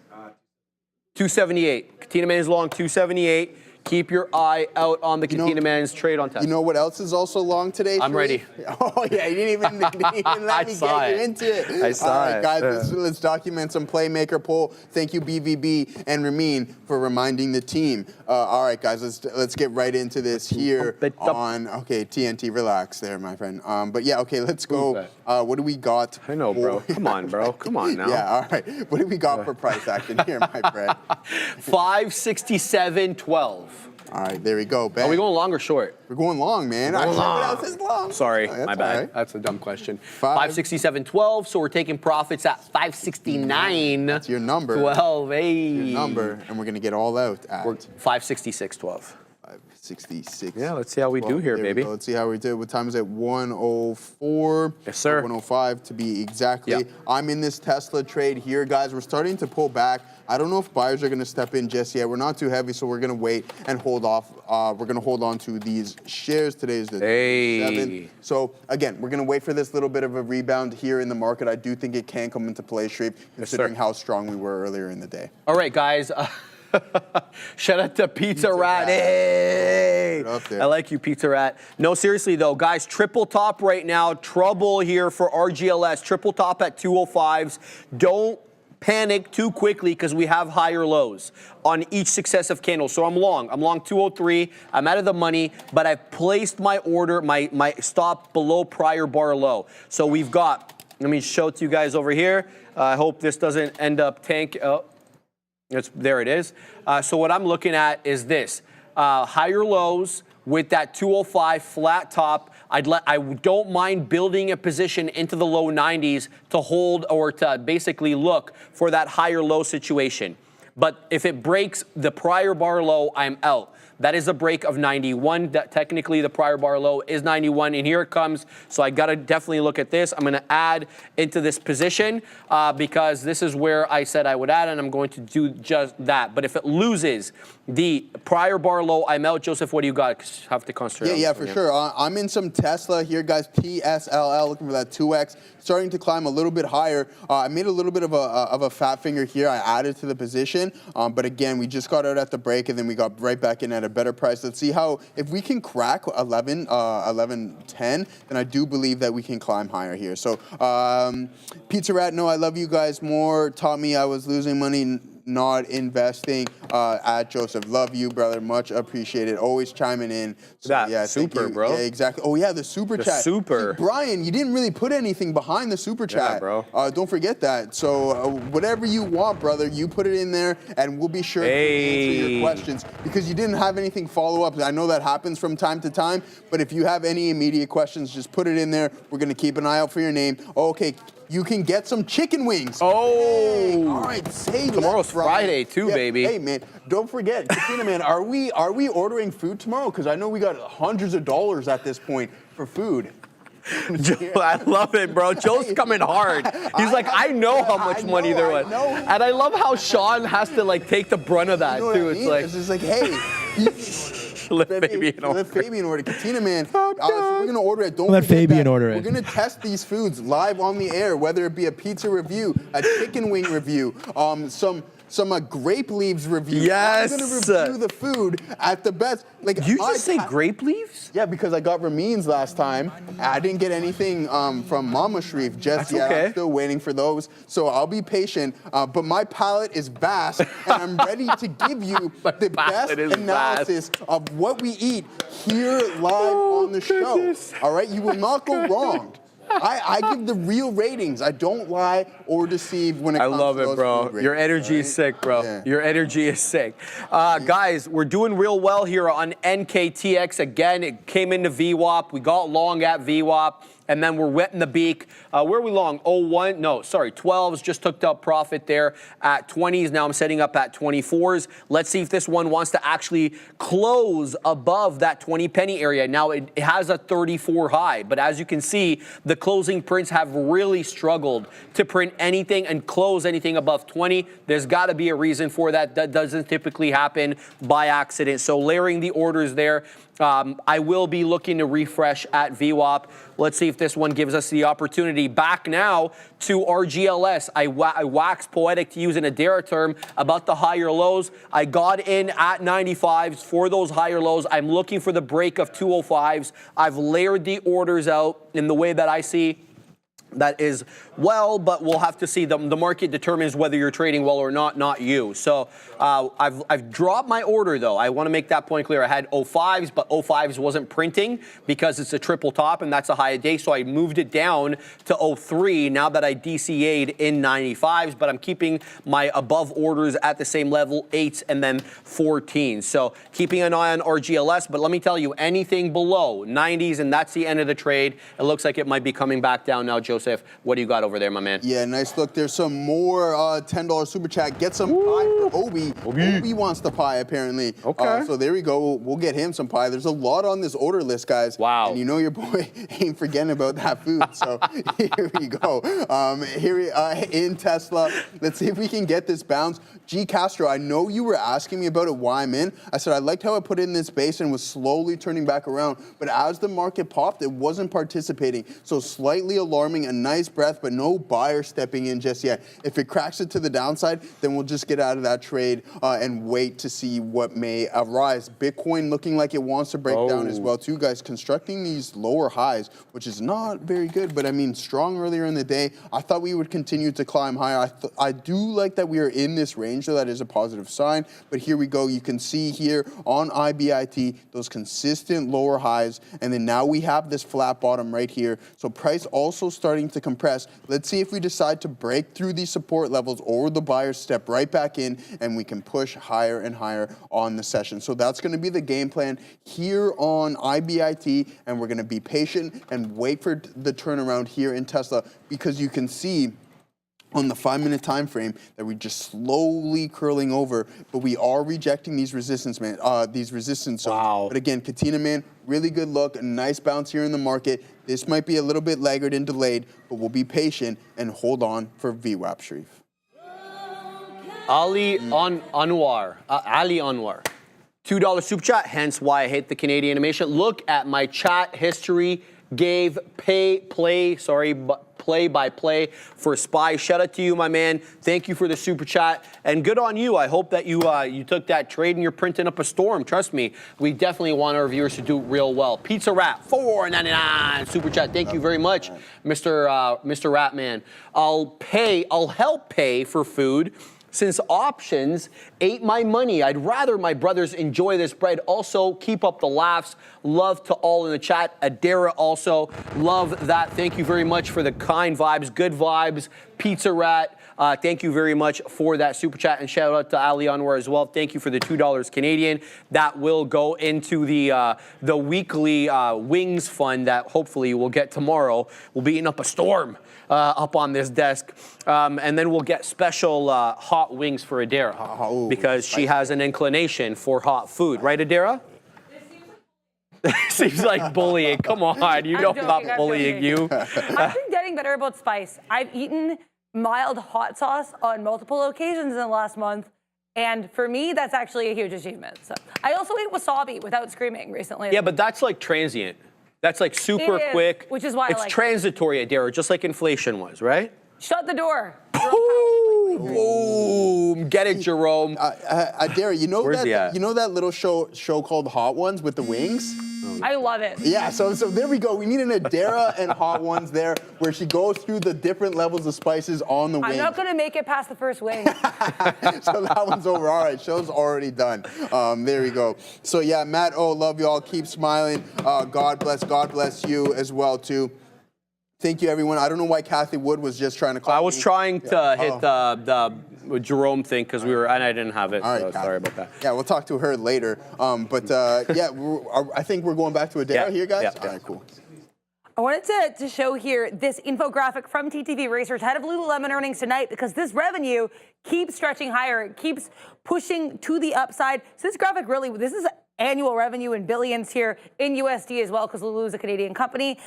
[SPEAKER 1] 278. Katina man is long 278. Keep your eye out on the Katina man's trade on Tesla.
[SPEAKER 2] You know what else is also long today?
[SPEAKER 1] I'm ready.
[SPEAKER 2] Oh yeah, you didn't even let me get you into it.
[SPEAKER 1] I saw
[SPEAKER 2] All right,
[SPEAKER 1] it.
[SPEAKER 2] guys, let's document some Playmaker poll. Thank you, BVB and Ramin, for reminding the team. All right, guys, let's get right into this here on. Okay, TNT, relax there, my friend. But yeah, okay, let's go. What do we got?
[SPEAKER 1] I know, bro. Come on, bro. Come on now.
[SPEAKER 2] Yeah, all right. What do we got for price action here, my friend?
[SPEAKER 1] 567.12.
[SPEAKER 2] All right, there we go, Ben.
[SPEAKER 1] Are we going long or short?
[SPEAKER 2] We're going long, man.
[SPEAKER 1] Going long.
[SPEAKER 2] What else is long?
[SPEAKER 1] Sorry,
[SPEAKER 2] Oh, that's
[SPEAKER 1] my bad.
[SPEAKER 2] all right.
[SPEAKER 1] That's a dumb question. 567.12, so we're taking profits at 569.
[SPEAKER 2] That's your number.
[SPEAKER 1] 12, hey.
[SPEAKER 2] Your number, and we're going to get all out at
[SPEAKER 1] 566.12.
[SPEAKER 2] 566.
[SPEAKER 1] Yeah, let's see how we do here,
[SPEAKER 2] there
[SPEAKER 1] baby.
[SPEAKER 2] Let's see how we do. What time is it? 1:04.
[SPEAKER 1] Yes, sir.
[SPEAKER 2] 1:05 to be exactly.
[SPEAKER 1] Yep.
[SPEAKER 2] I'm in this Tesla trade here, guys. We're starting to pull back. I don't know if buyers are going to step in just yet. We're not too heavy, so we're going to wait and hold off. We're going to hold on to these shares. Today is the 7th. So, again, we're going to wait for this little bit of a rebound here in the market. I do think it can come into play, Shreve, considering how strong we were earlier in the day.
[SPEAKER 1] All right, guys. Shout out to Pizza Rat. Hey! I like you, Pizza Rat. No, seriously, though, guys, triple top right now. Trouble here for RGLS. Triple top at 205s. Don't panic too quickly because we have higher lows on each successive candle. So I'm long 203. I'm out of the money, but I've placed my order, my stop below prior bar low. So we've got, let me show it to you guys over here. I hope this doesn't end up there it is. So what I'm looking at is this, higher lows with that 205 flat top. I don't mind building a position into the low 90s to hold or to basically look for that higher low situation. But if it breaks the prior bar low, I'm out. That is a break of 91. Technically, the prior bar low is 91, and here it comes. So I got to definitely look at this. I'm going to add into this position because this is where I said I would add, and I'm going to do just that. But if it loses the prior bar low, I'm out. Joseph, what do you got? Have to concentrate.
[SPEAKER 2] Yeah, for sure. I'm in some Tesla here, guys. TSLA, looking for that 2x, starting to climb a little bit higher. I made a little bit of a fat finger here. I added to the position, but again, we just got out at the break, and then we got right back in at a better price. Let's see how, if we can crack 11.10, then I do believe that we can climb higher here. So, Pizza Rat, no, I love you guys more. Taught me I was losing money, not investing. At Joseph, love you, brother. Much appreciated. Always chiming in. So, yeah,
[SPEAKER 1] super, bro.
[SPEAKER 2] Yeah, exactly. Oh yeah, the super chat.
[SPEAKER 1] Super.
[SPEAKER 2] See, Brian, you didn't really put anything behind the super chat,
[SPEAKER 1] bro.
[SPEAKER 2] Don't forget that. So whatever you want, brother, you put it in there, and we'll be sure to answer your questions because you didn't have anything follow up. I know that happens from time to time, but if you have any immediate questions, just put it in there. We're gonna keep an eye out for your name. Okay. You can get some chicken wings.
[SPEAKER 1] Oh,
[SPEAKER 2] hey, all right. Say
[SPEAKER 1] tomorrow's Friday too, baby.
[SPEAKER 2] Hey, man, don't forget, Katina, man, are we ordering food tomorrow? Because I know we got hundreds of dollars at this point for food.
[SPEAKER 1] I love it, bro. Joe's coming hard. He's like, I know how much money there was. And I love how Sean has to like take the brunt of that too.
[SPEAKER 2] It's like, hey.
[SPEAKER 1] Let Fabian order.
[SPEAKER 2] Let Fabian order. Katina, man, so we're going to order it. Don't
[SPEAKER 7] Let
[SPEAKER 2] forget
[SPEAKER 7] Fabian
[SPEAKER 2] that
[SPEAKER 7] order it.
[SPEAKER 2] We're going to test these foods live on the air, whether it be a pizza review, a chicken wing review, some grape leaves review.
[SPEAKER 1] Yes.
[SPEAKER 2] I'm going to review the food at the best. Like,
[SPEAKER 1] Did you just say grape leaves?
[SPEAKER 2] Yeah, because I got Ramin's last time. I didn't get anything from Mama Sharif just yet.
[SPEAKER 1] Okay.
[SPEAKER 2] I'm still waiting for those. So I'll be patient. But my palate is vast, and I'm ready to give you the best analysis of what we eat here live on the show. All right? You will not go wrong. I give the real ratings. I don't lie or deceive when it comes to those food ratings.
[SPEAKER 1] Your energy is sick, bro.
[SPEAKER 2] Yeah.
[SPEAKER 1] Your energy is sick. Guys, we're doing real well here on NKTX. Again, it came into VWAP. We got long at VWAP. And then we're wetting the beak. Where are we long? 01? No, sorry, 12s. Just took up profit there at 20s. Now I'm setting up at 24s. Let's see if this one wants to actually close above that 20 penny area. Now it has a 34 high, but as you can see, the closing prints have really struggled to print anything and close anything above 20. There's got to be a reason for that. That doesn't typically happen by accident. So layering the orders there. I will be looking to refresh at VWAP. Let's see if this one gives us the opportunity. Back now to RGLS. I wax poetic, to use an Adara term, about the higher lows. I got in at 95s for those higher lows. I'm looking for the break of 205s. I've layered the orders out in the way that I see. That is well, but we'll have to see. The market determines whether you're trading well or not you. So I've dropped my order, though. I want to make that point clear. I had 05s, but 05s wasn't printing because it's a triple top, and that's a high a day. So I moved it down to 03 now that I DCA'd in 95s, but I'm keeping my above orders at the same level, 8s and then 14s. So keeping an eye on RGLS, but let me tell you, anything below 90s, and that's the end of the trade. It looks like it might be coming back down now, Joseph. What do you got over there, my man?
[SPEAKER 2] Yeah, nice look. There's some more $10 super chat. Get some pie for Obi. Obi wants the pie, apparently.
[SPEAKER 1] Okay.
[SPEAKER 2] So there we go. We'll get him some pie. There's a lot on this order list, guys.
[SPEAKER 1] Wow.
[SPEAKER 2] And you know your boy ain't forgetting about that food. So here we go. In Tesla, let's see if we can get this bounce. G. Castro, I know you were asking me about it, why I'm in. I said I liked how I put it in this base and was slowly turning back around. But as the market popped, it wasn't participating. So slightly alarming, a nice breath, but no buyer stepping in just yet. If it cracks it to the downside, then we'll just get out of that trade and wait to see what may arise. Bitcoin looking like it wants to break down as well, too, guys. Constructing these lower highs, which is not very good, but I mean, strong earlier in the day. I thought we would continue to climb higher. I do like that we are in this range, so that is a positive sign. But here we go. You can see here on IBIT those consistent lower highs, and then now we have this flat bottom right here. So price also starting to compress. Let's see if we decide to break through these support levels or the buyers step right back in and we can push higher and higher on the session. So that's going to be the game plan here on IBIT, and we're going to be patient and wait for the turnaround here in Tesla, because you can see on the 5-minute time frame that we're just slowly curling over, but we are rejecting these resistance, man. These resistance zones.
[SPEAKER 1] Wow.
[SPEAKER 2] But again, Katina, man, really good look, a nice bounce here in the market. This might be a little bit laggard and delayed, but we'll be patient and hold on for VWAP, Sharif.
[SPEAKER 1] Ali Anwar. $2 super chat, hence why I hate the Canadian animation. Look at my chat history. Gave play-by-play for SPY. Shout out to you, my man. Thank you for the super chat, and good on you. I hope that you took that trade and you're printing up a storm. Trust me, we definitely want our viewers to do real well. Pizza Rat, $4.99 super chat. Thank you very much, Mr. Rat Man. I'll help pay for food. Since options ate my money, I'd rather my brothers enjoy this bread. Also, keep up the laughs. Love to all in the chat. Adara also, love that. Thank you very much for the kind vibes, good vibes. Pizza Rat, thank you very much for that super chat. And shout out to Ali Anwar as well. Thank you for the $2 Canadian. That will go into the weekly wings fund that hopefully we'll get tomorrow. We'll be eating up a storm up on this desk. And then we'll get special hot wings for Adara because she has an inclination for hot food. Right, Adara? Seems like bullying. Come on, you know I'm not bullying you.
[SPEAKER 3] I've been getting better about spice. I've eaten mild hot sauce on multiple occasions in the last month, And for me, that's actually a huge achievement. So I also ate wasabi without screaming recently.
[SPEAKER 1] Yeah, but that's like transient. That's like super quick.
[SPEAKER 3] Which is why
[SPEAKER 1] it's
[SPEAKER 3] I like
[SPEAKER 1] transitory, Adara, just like inflation was, right?
[SPEAKER 3] Shut the door.
[SPEAKER 1] Boom! Get it, Jerome.
[SPEAKER 2] Adara, you know that little show called Hot Ones with the wings?
[SPEAKER 3] I love it.
[SPEAKER 2] Yeah, so there we go. We need an Adara and Hot Ones there where she goes through the different levels of spices on the wing.
[SPEAKER 3] I'm not going to make it past the first wing.
[SPEAKER 2] So that one's over. All right, show's already done. There we go. So yeah, Matt, love y'all. Keep smiling. God bless you as well, too. Thank you, everyone. I don't know why Kathy Wood was just trying to call
[SPEAKER 1] I was trying to hit the Jerome thing because and I didn't have it.
[SPEAKER 2] All right,
[SPEAKER 1] so sorry about that.
[SPEAKER 2] Yeah, we'll talk to her later. Yeah, I think we're going back to Adara here, guys.
[SPEAKER 1] Yeah.
[SPEAKER 2] All right, cool.
[SPEAKER 3] I wanted to show here this infographic from TTV Research ahead of Lulu Lemon earnings tonight because this revenue keeps stretching higher. It keeps pushing to the upside. So this graphic really, this is annual revenue in billions here in USD as well because Lulu is a Canadian company.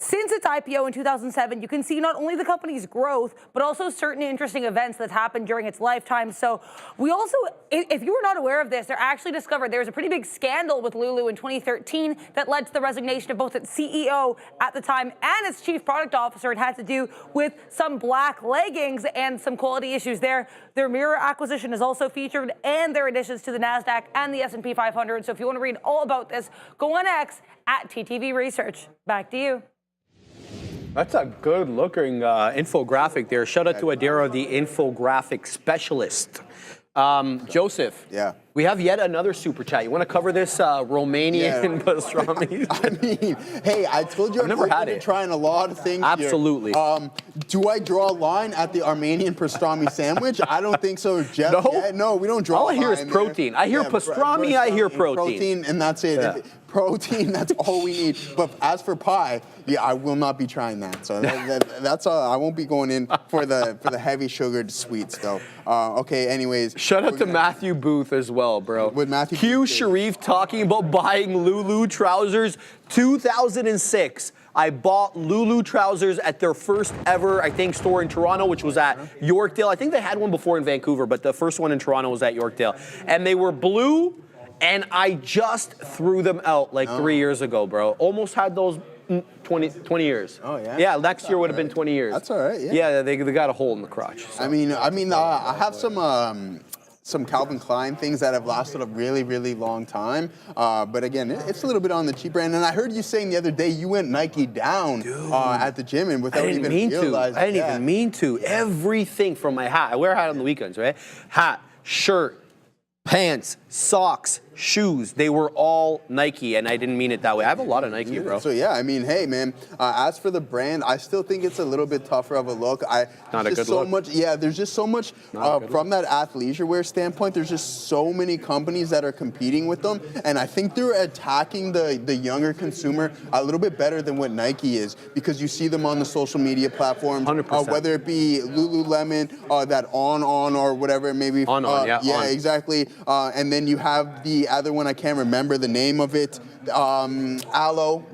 [SPEAKER 3] Since its IPO in 2007, you can see not only the company's growth, but also certain interesting events that happened during its lifetime. So we also, if you were not aware of this, they're actually discovered there was a pretty big scandal with Lulu in 2013 that led to the resignation of both its CEO at the time and its chief product officer. It had to do with some black leggings and some quality issues there. Their Mirror acquisition is also featured and their additions to the NASDAQ and the S&P 500. So if you want to read all about this, go on X at TTV Research. Back to you.
[SPEAKER 1] That's a good-looking infographic there. Shout out to Adara, the infographic specialist. Joseph.
[SPEAKER 2] Yeah.
[SPEAKER 1] We have yet another super chat. You want to cover this Romanian pastrami?
[SPEAKER 2] I mean, hey, I told you
[SPEAKER 1] I've never had it.
[SPEAKER 2] Trying a lot of things.
[SPEAKER 1] Absolutely.
[SPEAKER 2] Here. Do I draw a line at the Armenian pastrami sandwich? I don't think so, Jeff.
[SPEAKER 1] No.
[SPEAKER 2] Yeah, no, we don't draw.
[SPEAKER 1] All
[SPEAKER 2] a
[SPEAKER 1] I hear
[SPEAKER 2] line
[SPEAKER 1] is protein.
[SPEAKER 2] There.
[SPEAKER 1] I hear pastrami. I hear protein.
[SPEAKER 2] And that's it.
[SPEAKER 1] Yeah.
[SPEAKER 2] Protein, that's all we need. But as for pie, yeah, I will not be trying that. So that's all. I won't be going in for the heavy sugared sweets though. Okay, anyways.
[SPEAKER 1] Shout out to Matthew Booth as well, bro.
[SPEAKER 2] With Matthew
[SPEAKER 1] Q
[SPEAKER 2] Booth,
[SPEAKER 1] Sharif talking about buying Lulu trousers. 2006. I bought Lulu trousers at their first ever, I think, store in Toronto, which was at Yorkdale. I think they had one before in Vancouver, but the first one in Toronto was at Yorkdale. And they were blue. And I just threw them out like 3 years ago, bro. Almost had those 20 years.
[SPEAKER 2] Oh, yeah?
[SPEAKER 1] Yeah, next year would have been 20 years.
[SPEAKER 2] That's all right, yeah.
[SPEAKER 1] Yeah, they got a hole in the crotch. So.
[SPEAKER 2] I mean, I have some Calvin Klein things that have lasted a really, really long time. But again, it's a little bit on the cheaper end. And I heard you saying the other day you went Nike down at the gym and without even realizing.
[SPEAKER 1] I didn't even mean to. Everything from my hat. I wear a hat on the weekends, right? Hat, shirt, pants, socks, shoes, they were all Nike, and I didn't mean it that way. I have a lot of Nike, bro.
[SPEAKER 2] So yeah, I mean, hey, man. As for the brand, I still think it's a little bit tougher of a look.
[SPEAKER 1] Not a good look.
[SPEAKER 2] There's just so much from that athleisure wear standpoint. There's just so many companies that are competing with them, and I think they're attacking the younger consumer a little bit better than what Nike is, because you see them on the social media platforms,
[SPEAKER 1] 100%.
[SPEAKER 2] Whether it be Lulu Lemon, that on or whatever it may be.
[SPEAKER 1] On.
[SPEAKER 2] Exactly. And then you have the other one, I can't remember the name of it. Aloe.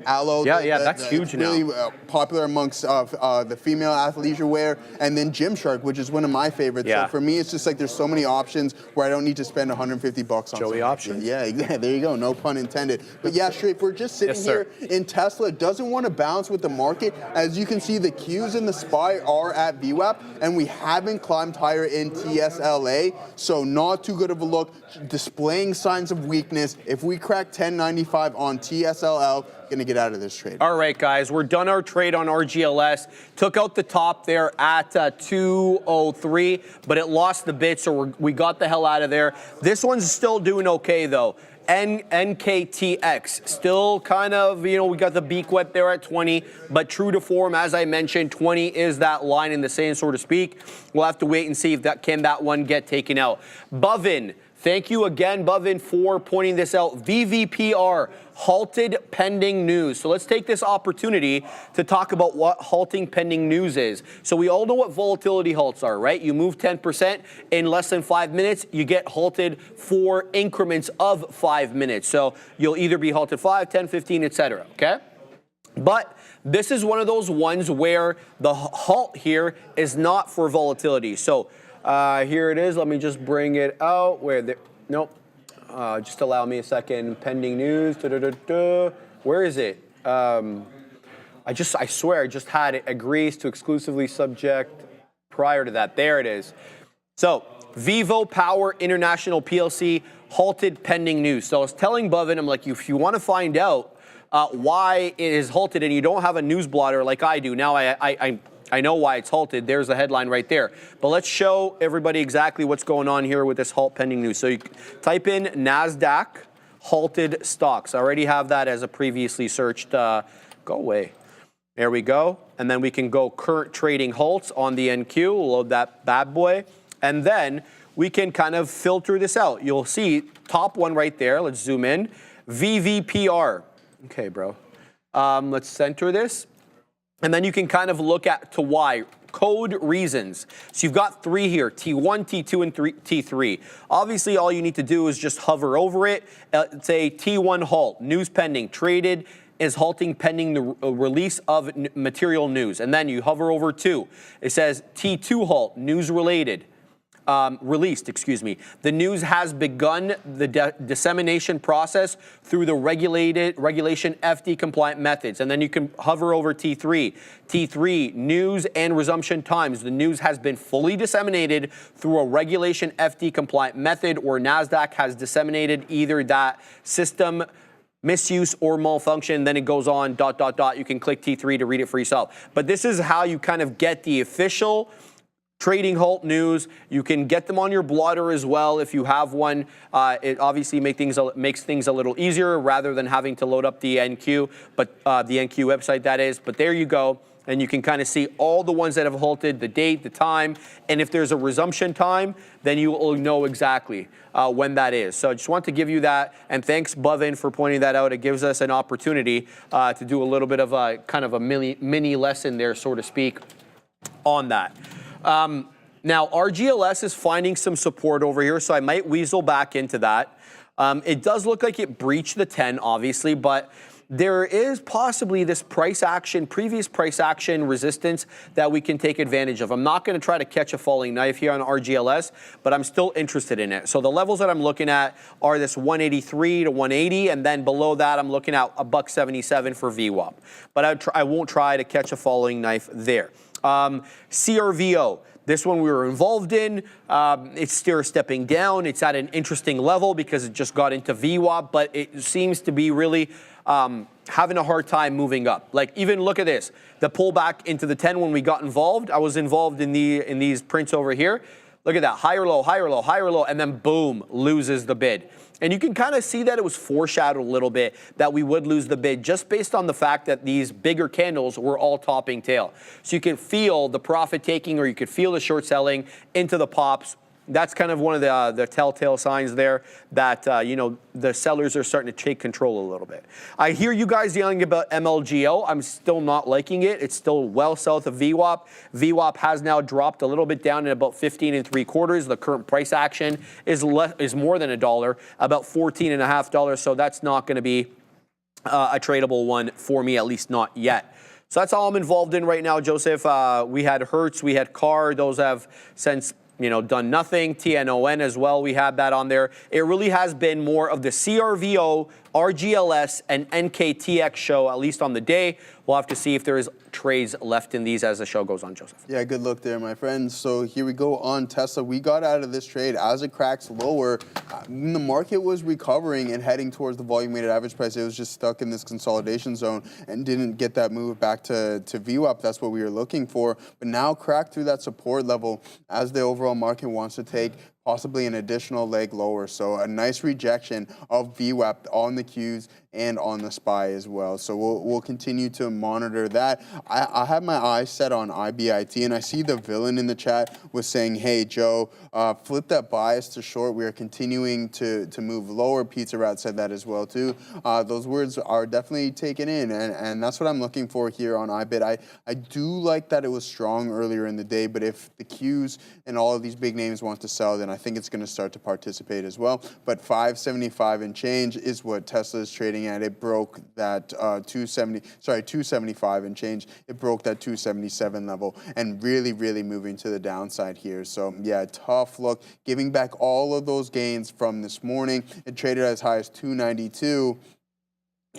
[SPEAKER 1] Yeah, that's huge now.
[SPEAKER 2] Really popular amongst the female athleisure wear, and then Gymshark, which is one of my favorites.
[SPEAKER 1] Yeah.
[SPEAKER 2] So for me, it's just like there's so many options where I don't need to spend $150 on
[SPEAKER 1] Joey options.
[SPEAKER 2] Yeah, there you go. No pun intended. But yeah, Sharif, we're just sitting here in Tesla. It doesn't want to bounce with the market. As you can see, the Qs and the SPY are at VWAP, and we haven't climbed higher in TSLA. So not too good of a look. Displaying signs of weakness. If we crack 1095 on TSLL, gonna get out of this trade.
[SPEAKER 1] All right, guys, we're done our trade on RGLS. Took out the top there at 203, but it lost the bit, so we got the hell out of there. This one's still doing okay, though. NKTX, still kind of, we got the beak wet there at 20, but true to form, as I mentioned, 20 is that line in the sand, so to speak. We'll have to wait and see if that one get taken out. Bovin. Thank you again, Bovin, for pointing this out. VVPR, halted pending news. So let's take this opportunity to talk about what halting pending news is. So we all know what volatility halts are, right? You move 10% in less than 5 minutes, you get halted for increments of 5 minutes. So you'll either be halted 5, 10, 15, etc., okay? But this is one of those ones where the halt here is not for volatility. So Here it is. Let me just bring it out. Where the nope. Just allow me a second. Pending news. Where is it? I swear I just had it. Agrees to exclusively subject prior to that. There it is. So Vivo Power International PLC halted pending news. So I was telling Bovin, I'm like, if you want to find out why it is halted and you don't have a news blotter like I do, now I know why it's halted. There's the headline right there. But let's show everybody exactly what's going on here with this halt pending news. So you type in NASDAQ halted stocks. I already have that as a previously searched. Go away. There we go. And then we can go current trading halts on the NQ. We'll load that bad boy. And then we can kind of filter this out. You'll see top one right there. Let's zoom in. VVPR. Okay, bro. Let's center this. And then you can kind of look at to why. Code reasons. So you've got 3 here, T1, T2, and T3. Obviously, all you need to do is just hover over it. Say T1 halt, news pending, traded is halting pending the release of material news. And then you hover over 2. It says T2 halt, news related. Released, excuse me. The news has begun the dissemination process through the regulation FD compliant methods. And then you can hover over T3. T3, news and resumption times. The news has been fully disseminated through a regulation FD compliant method, or NASDAQ has disseminated either that system misuse or malfunction. Then it goes on, ... You can click T3 to read it for yourself. But this is how you kind of get the official trading halt news. You can get them on your blotter as well if you have one. It obviously makes things a little easier rather than having to load up the NQ, but the NQ website that is. But there you go. And you can kind of see all the ones that have halted, the date, the time, and if there's a resumption time, then you will know exactly when that is. So I just want to give you that, and thanks, Bovin, for pointing that out. It gives us an opportunity to do a little bit of a kind of a mini lesson there, so to speak, on that. Now, RGLS is finding some support over here, so I might weasel back into that. It does look like it breached the 10, obviously, but there is possibly this previous price action resistance that we can take advantage of. I'm not going to try to catch a falling knife here on RGLS, but I'm still interested in it. So the levels that I'm looking at are this 183 to 180, and then below that I'm looking at $1.77 for VWAP. But I won't try to catch a falling knife there. CRVO. This one we were involved in. It's still stepping down. It's at an interesting level because it just got into VWAP, but it seems to be really having a hard time moving up. Like, even look at this. The pullback into the 10 when we got involved. I was involved in these prints over here. Look at that. Higher low, higher low, higher low, and then boom, loses the bid. And you can kind of see that it was foreshadowed a little bit that we would lose the bid just based on the fact that these bigger candles were all topping tail. So you can feel the profit taking, or you could feel the short selling into the pops. That's kind of one of the telltale signs there that, you know, the sellers are starting to take control a little bit. I hear you guys yelling about MLGO. I'm still not liking it. It's still well south of VWAP. VWAP has now dropped a little bit down at about 15 3/4. The current price action is more than $1, about $14.50. So that's not going to be a tradable one for me, at least not yet. So that's all I'm involved in right now, Joseph. We had Hertz, we had CAR. Those have since done nothing. TNON as well, we had that on there. It really has been more of the CRVO, RGLS, and NKTX show, at least on the day. We'll have to see if there is trades left in these as the show goes on, Joseph.
[SPEAKER 2] Yeah, good look there, my friend. So here we go on Tesla. We got out of this trade as it cracks lower. When the market was recovering and heading towards the volume-weighted average price, it was just stuck in this consolidation zone and didn't get that move back to VWAP. That's what we were looking for. But now cracked through that support level as the overall market wants to take possibly an additional leg lower. So a nice rejection of VWAP on the Qs and on the SPY as well. So we'll continue to monitor that. I have my eyes set on IBIT, and I see the villain in the chat was saying, hey, Joe, flip that bias to short. We are continuing to move lower. Pizza Rat said that as well, too. Those words are definitely taken in, and that's what I'm looking for here on IBIT. I do like that it was strong earlier in the day, but if the Qs and all of these big names want to sell, then I think it's going to start to participate as well. But 575 and change is what Tesla is trading at. It broke that 275 and change. It broke that 277 level and really, really moving to the downside here. So yeah, tough look, giving back all of those gains from this morning. It traded as high as 292.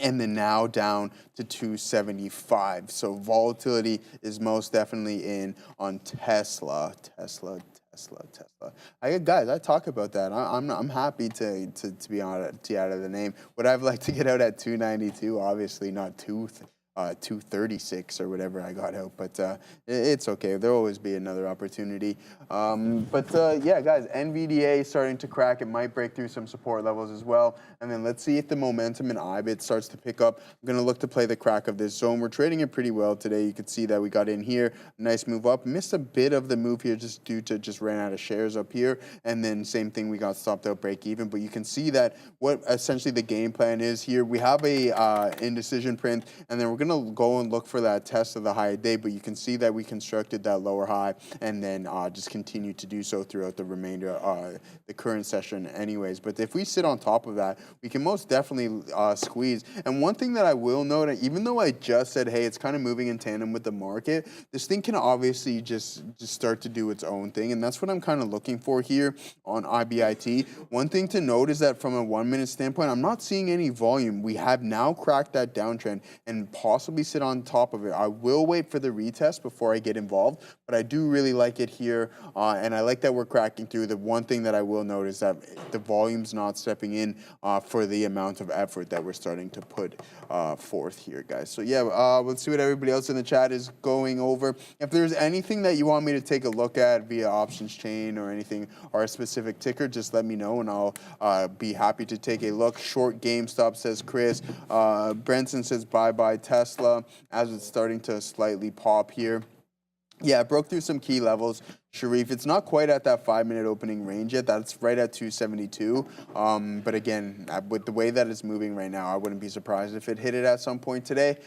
[SPEAKER 2] And then now down to 275. So volatility is most definitely in on Tesla. Guys, I talk about that. I'm happy to be on it, to out of the name. Would I like to get out at 292? Obviously not 236 or whatever I got out, but it's okay. There'll always be another opportunity. Yeah, guys, NVDA starting to crack. It might break through some support levels as well. And then let's see if the momentum in IBIT starts to pick up. I'm going to look to play the crack of this zone. We're trading it pretty well today. You can see that we got in here. Nice move up. Missed a bit of the move here just due to just ran out of shares up here. And then same thing, we got stopped out break even. But you can see that what essentially the game plan is here. We have a indecision print, and then we're going to go and look for that test of the high day. But you can see that we constructed that lower high and then just continue to do so throughout the remainder of the current session anyways. But if we sit on top of that, we can most definitely squeeze. And one thing that I will note, even though I just said, hey, it's kind of moving in tandem with the market, this thing can obviously just start to do its own thing. And that's what I'm kind of looking for here on IBIT. One thing to note is that from a 1 minute standpoint, I'm not seeing any volume. We have now cracked that downtrend and possibly sit on top of it. I will wait for the retest before I get involved, but I do really like it here. And I like that we're cracking through. The one thing that I will note is that the volume's not stepping in for the amount of effort that we're starting to put forth here, guys. So yeah, let's see what everybody else in the chat is going over. If there's anything that you want me to take a look at via options chain or anything, or a specific ticker, just let me know and I'll be happy to take a look. Short GameStop, says Chris. Brenton says bye-bye Tesla as it's starting to slightly pop here. Yeah, it broke through some key levels. Sharif, it's not quite at that 5 minute opening range yet. That's right at 272. But again, with the way that it's moving right now, I wouldn't be surprised if it hit it at some point today.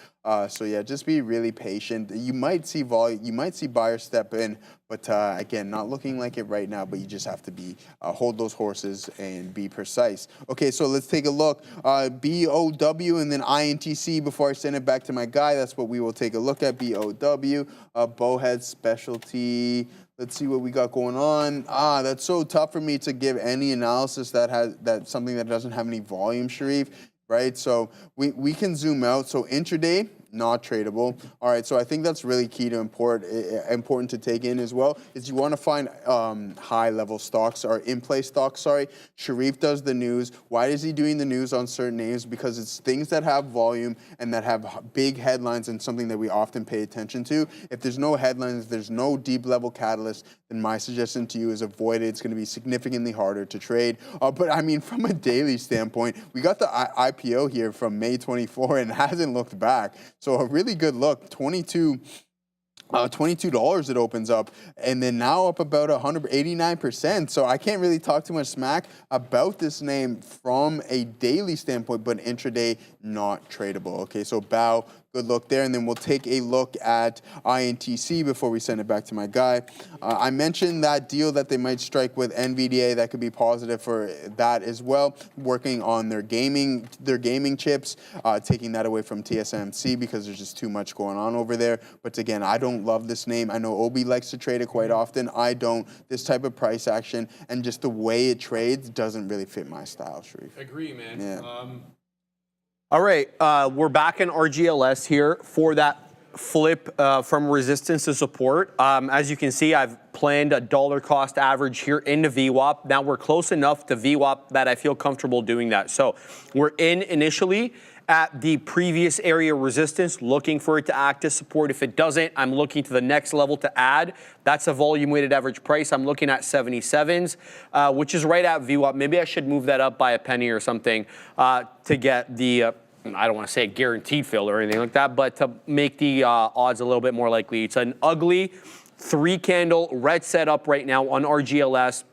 [SPEAKER 2] So yeah, just be really patient. You might see volume, you might see buyers step in, but again, not looking like it right now, but you just have to be, hold those horses and be precise. Okay, so let's take a look. BOW and then INTC before I send it back to my guy. That's what we will take a look at. BOW, Bowhead Specialty. Let's see what we got going on. That's so tough for me to give any analysis that has something that doesn't have any volume, Sharif, right? So we can zoom out. So intraday, not tradable. All right, so I think that's really key to important to take in as well, is you want to find high-level stocks or in-play stocks, sorry. Sharif does the news. Why is he doing the news on certain names? Because it's things that have volume and that have big headlines and something that we often pay attention to. If there's no headlines, if there's no deep-level catalyst, then my suggestion to you is avoid it. It's going to be significantly harder to trade. But I mean, from a daily standpoint, we got the IPO here from May 24 and it hasn't looked back. So a really good look, $22 it opens up, and then now up about 189%. So I can't really talk too much smack about this name from a daily standpoint, but intraday not tradable. Okay, so BOW, good look there, and then we'll take a look at INTC before we send it back to my guy. I mentioned that deal that they might strike with NVDA. That could be positive for that as well. Working on their gaming chips, taking that away from TSMC because there's just too much going on over there. But again, I don't love this name. I know Obi likes to trade it quite often. I don't. This type of price action and just the way it trades doesn't really fit my style, Sharif.
[SPEAKER 9] Agree, man.
[SPEAKER 2] Yeah.
[SPEAKER 1] All right, we're back in RGLS here for that flip from resistance to support. As you can see, I've planned a dollar cost average here into VWAP. Now we're close enough to VWAP that I feel comfortable doing that. So we're in initially at the previous area resistance, looking for it to act as support. If it doesn't, I'm looking to the next level to add. That's a volume weighted average price. I'm looking at 77s, which is right at VWAP. Maybe I should move that up by a penny or something to get the, I don't want to say a guaranteed fill or anything like that, but to make the odds a little bit more likely. It's an ugly 3-candle red setup right now on RGLS,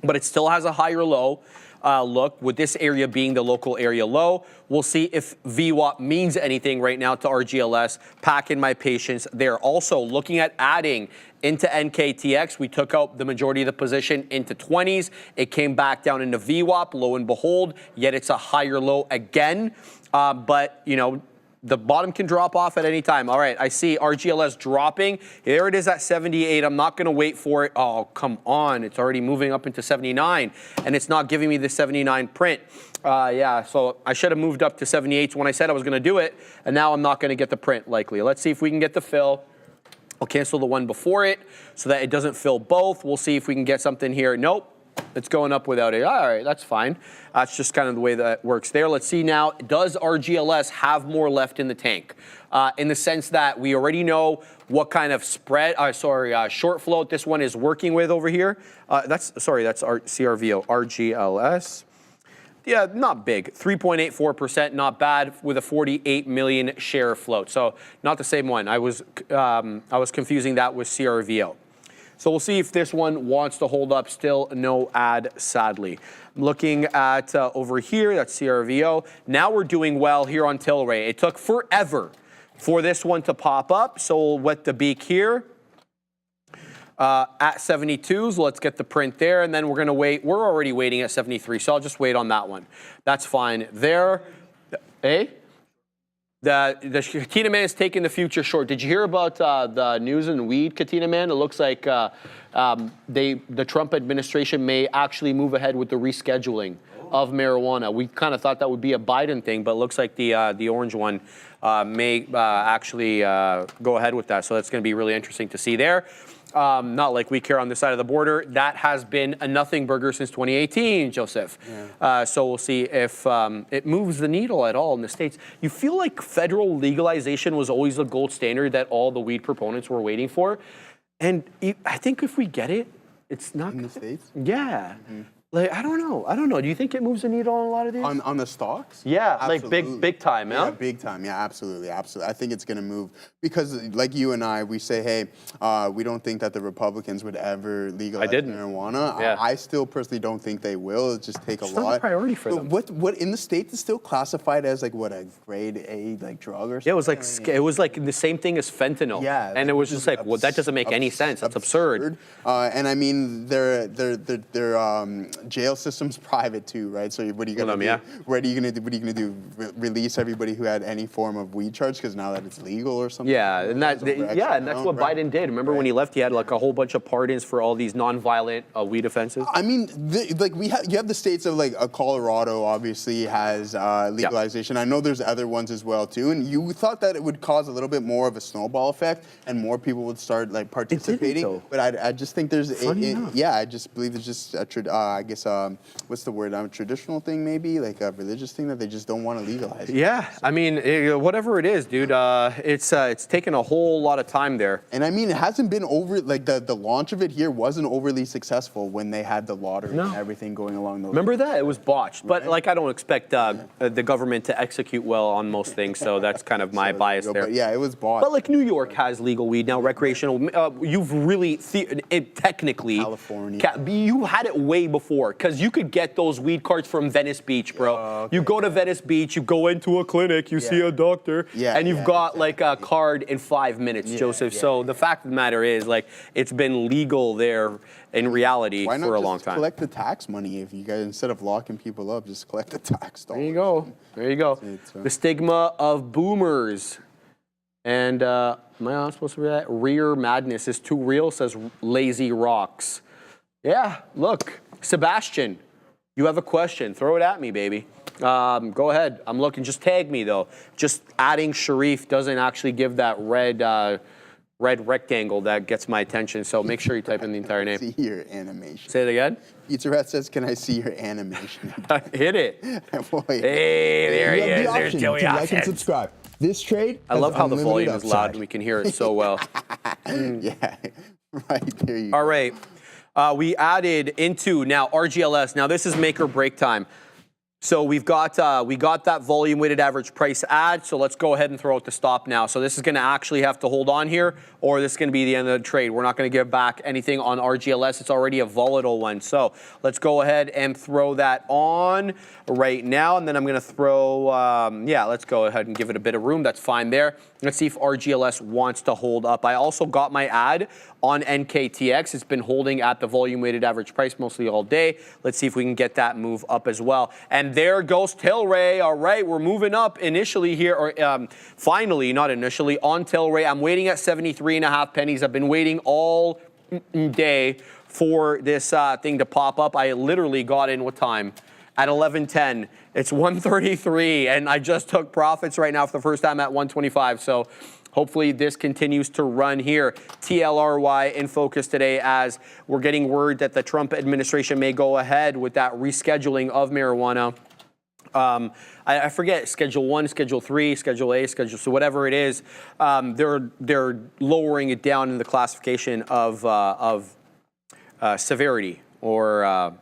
[SPEAKER 1] but it still has a higher low. look, with this area being the local area low, we'll see if VWAP means anything right now to RGLS. Pack in my patience there. Also, looking at adding into NKTX, we took out the majority of the position into 20s. It came back down into VWAP, lo and behold, yet it's a higher low again. But, you know, the bottom can drop off at any time. All right, I see RGLS dropping. There it is at 78. I'm not going to wait for it. Oh, come on. It's already moving up into 79, and it's not giving me the 79 print. Yeah, so I should have moved up to 78 when I said I was going to do it, and now I'm not going to get the print likely. Let's see if we can get the fill. I'll cancel the one before it so that it doesn't fill both. We'll see if we can get something here. Nope. It's going up without it. All right, that's fine. That's just kind of the way that works there. Let's see now, does RGLS have more left in the tank? In the sense that we already know what kind of spread, short float this one is working with over here. That's our CRVO, RGLS. Yeah, not big. 3.84%, not bad, with a 48 million share float. So not the same one. I was confusing that with CRVO. So we'll see if this one wants to hold up. Still no ad, sadly. I'm looking at over here, that's CRVO. Now we're doing well here on Tilray. It took forever for this one to pop up. So we'll wet the beak here at 72s. Let's get the print there. And then we're going to wait. We're already waiting at 73. So I'll just wait on that one. That's fine there. Eh? The Katina Man is taking the future short. Did you hear about the news in weed, Katina Man? It looks like the Trump administration may actually move ahead with the rescheduling of marijuana. We kind of thought that would be a Biden thing, but it looks like the orange one may actually go ahead with that. So that's going to be really interesting to see there. Not like we care on this side of the border. That has been a nothing burger since 2018, Joseph. Yeah. So we'll see if it moves the needle at all in the States. You feel like federal legalization was always the gold standard that all the weed proponents were waiting for. And I think if we get it, it's not...
[SPEAKER 2] In the States?
[SPEAKER 1] Yeah. Mm-hmm. Like, I don't know. Do you think it moves the needle on a lot of these?
[SPEAKER 2] On the stocks?
[SPEAKER 1] Yeah, absolutely. like big time, yeah?
[SPEAKER 2] Yeah, big time. Yeah, absolutely. I think it's going to move because, like you and I, we say, hey, we don't think that the Republicans would ever legalize marijuana.
[SPEAKER 1] Yeah.
[SPEAKER 2] I still personally don't think they will. It'll just take a lot.
[SPEAKER 1] It's not a priority for them.
[SPEAKER 2] What in the States is still classified as like what, a grade A like drug or something?
[SPEAKER 1] Yeah, it was like the same thing as fentanyl.
[SPEAKER 2] Yeah,
[SPEAKER 1] and it was just like, well, that doesn't make any sense. That's absurd.
[SPEAKER 2] And I mean, their jail system's private too, right? So what are you gonna do? What are you gonna do? Release everybody who had any form of weed charge because now that it's legal or something?
[SPEAKER 1] Yeah, and that's what Biden did. Remember when he left, he had like a whole bunch of pardons for all these non-violent weed offenses.
[SPEAKER 2] I mean, you have the states of like Colorado obviously has legalization. I know there's other ones as well too, and you thought that it would cause a little bit more of a snowball effect and more people would start like participating. But I just think there's I just believe it's just I guess what's the word? A traditional thing maybe, like a religious thing that they just don't want to legalize.
[SPEAKER 1] Yeah, I mean, whatever it is, dude, it's taken a whole lot of time there.
[SPEAKER 2] And I mean, it hasn't been over, like the launch of it here wasn't overly successful when they had the lottery and everything going along those
[SPEAKER 1] Remember that? It was botched. But like, I don't expect the government to execute well on most things, so that's kind of my bias there.
[SPEAKER 2] But yeah, it was botched.
[SPEAKER 1] But like New York has legal weed now, recreational. You've really, technically,
[SPEAKER 2] California.
[SPEAKER 1] You had it way before, because you could get those weed cards from Venice Beach, bro. Okay. You go to Venice Beach, you go into a clinic, you see a doctor, and you've got like a card in 5 minutes, Joseph. So the fact of the matter is, like, it's been legal there in reality for a long time.
[SPEAKER 2] Collect the tax money if you guys, instead of locking people up, just collect the tax dollars.
[SPEAKER 1] There you go. There you go. The stigma of boomers. And am I not supposed to read that? Rear madness is too real, says Lazy Rocks. Yeah, look, Sebastian, you have a question. Throw it at me, baby. Go ahead. I'm looking. Just tag me, though. Just adding Sharif doesn't actually give that red rectangle that gets my attention, so make sure you type in the entire name.
[SPEAKER 2] See your animation.
[SPEAKER 1] Say it again.
[SPEAKER 2] Pizza Rat says, can I see your animation?
[SPEAKER 1] Hit it.
[SPEAKER 2] Boy.
[SPEAKER 1] Hey, there he is. There's Joey
[SPEAKER 4] Like and subscribe. This trade,
[SPEAKER 1] I love how the volume is loud and we can hear it so well.
[SPEAKER 2] Yeah, right there you go.
[SPEAKER 1] All right. We added into now RGLS. Now this is make or break time. So we got that volume weighted average price ad. So let's go ahead and throw out the stop now. So this is going to actually have to hold on here, or this is going to be the end of the trade. We're not going to give back anything on RGLS. It's already a volatile one. So let's go ahead and throw that on right now. And then I'm going to throw, let's go ahead and give it a bit of room. That's fine there. Let's see if RGLS wants to hold up. I also got my ad on NKTX. It's been holding at the volume weighted average price mostly all day. Let's see if we can get that move up as well. And there goes Tilray. All right, we're moving up initially here, or finally, not initially, on Tilray. I'm waiting at 73.5 pennies. I've been waiting all day for this thing to pop up. I literally got in what time? At 11:10. It's 1:33, and I just took profits right now for the first time at 125. So hopefully this continues to run here. TLRY in focus today as we're getting word that the Trump administration may go ahead with that rescheduling of marijuana. I forget, Schedule 1, Schedule 3, Schedule A, Schedule, so whatever it is, they're lowering it down in the classification of severity or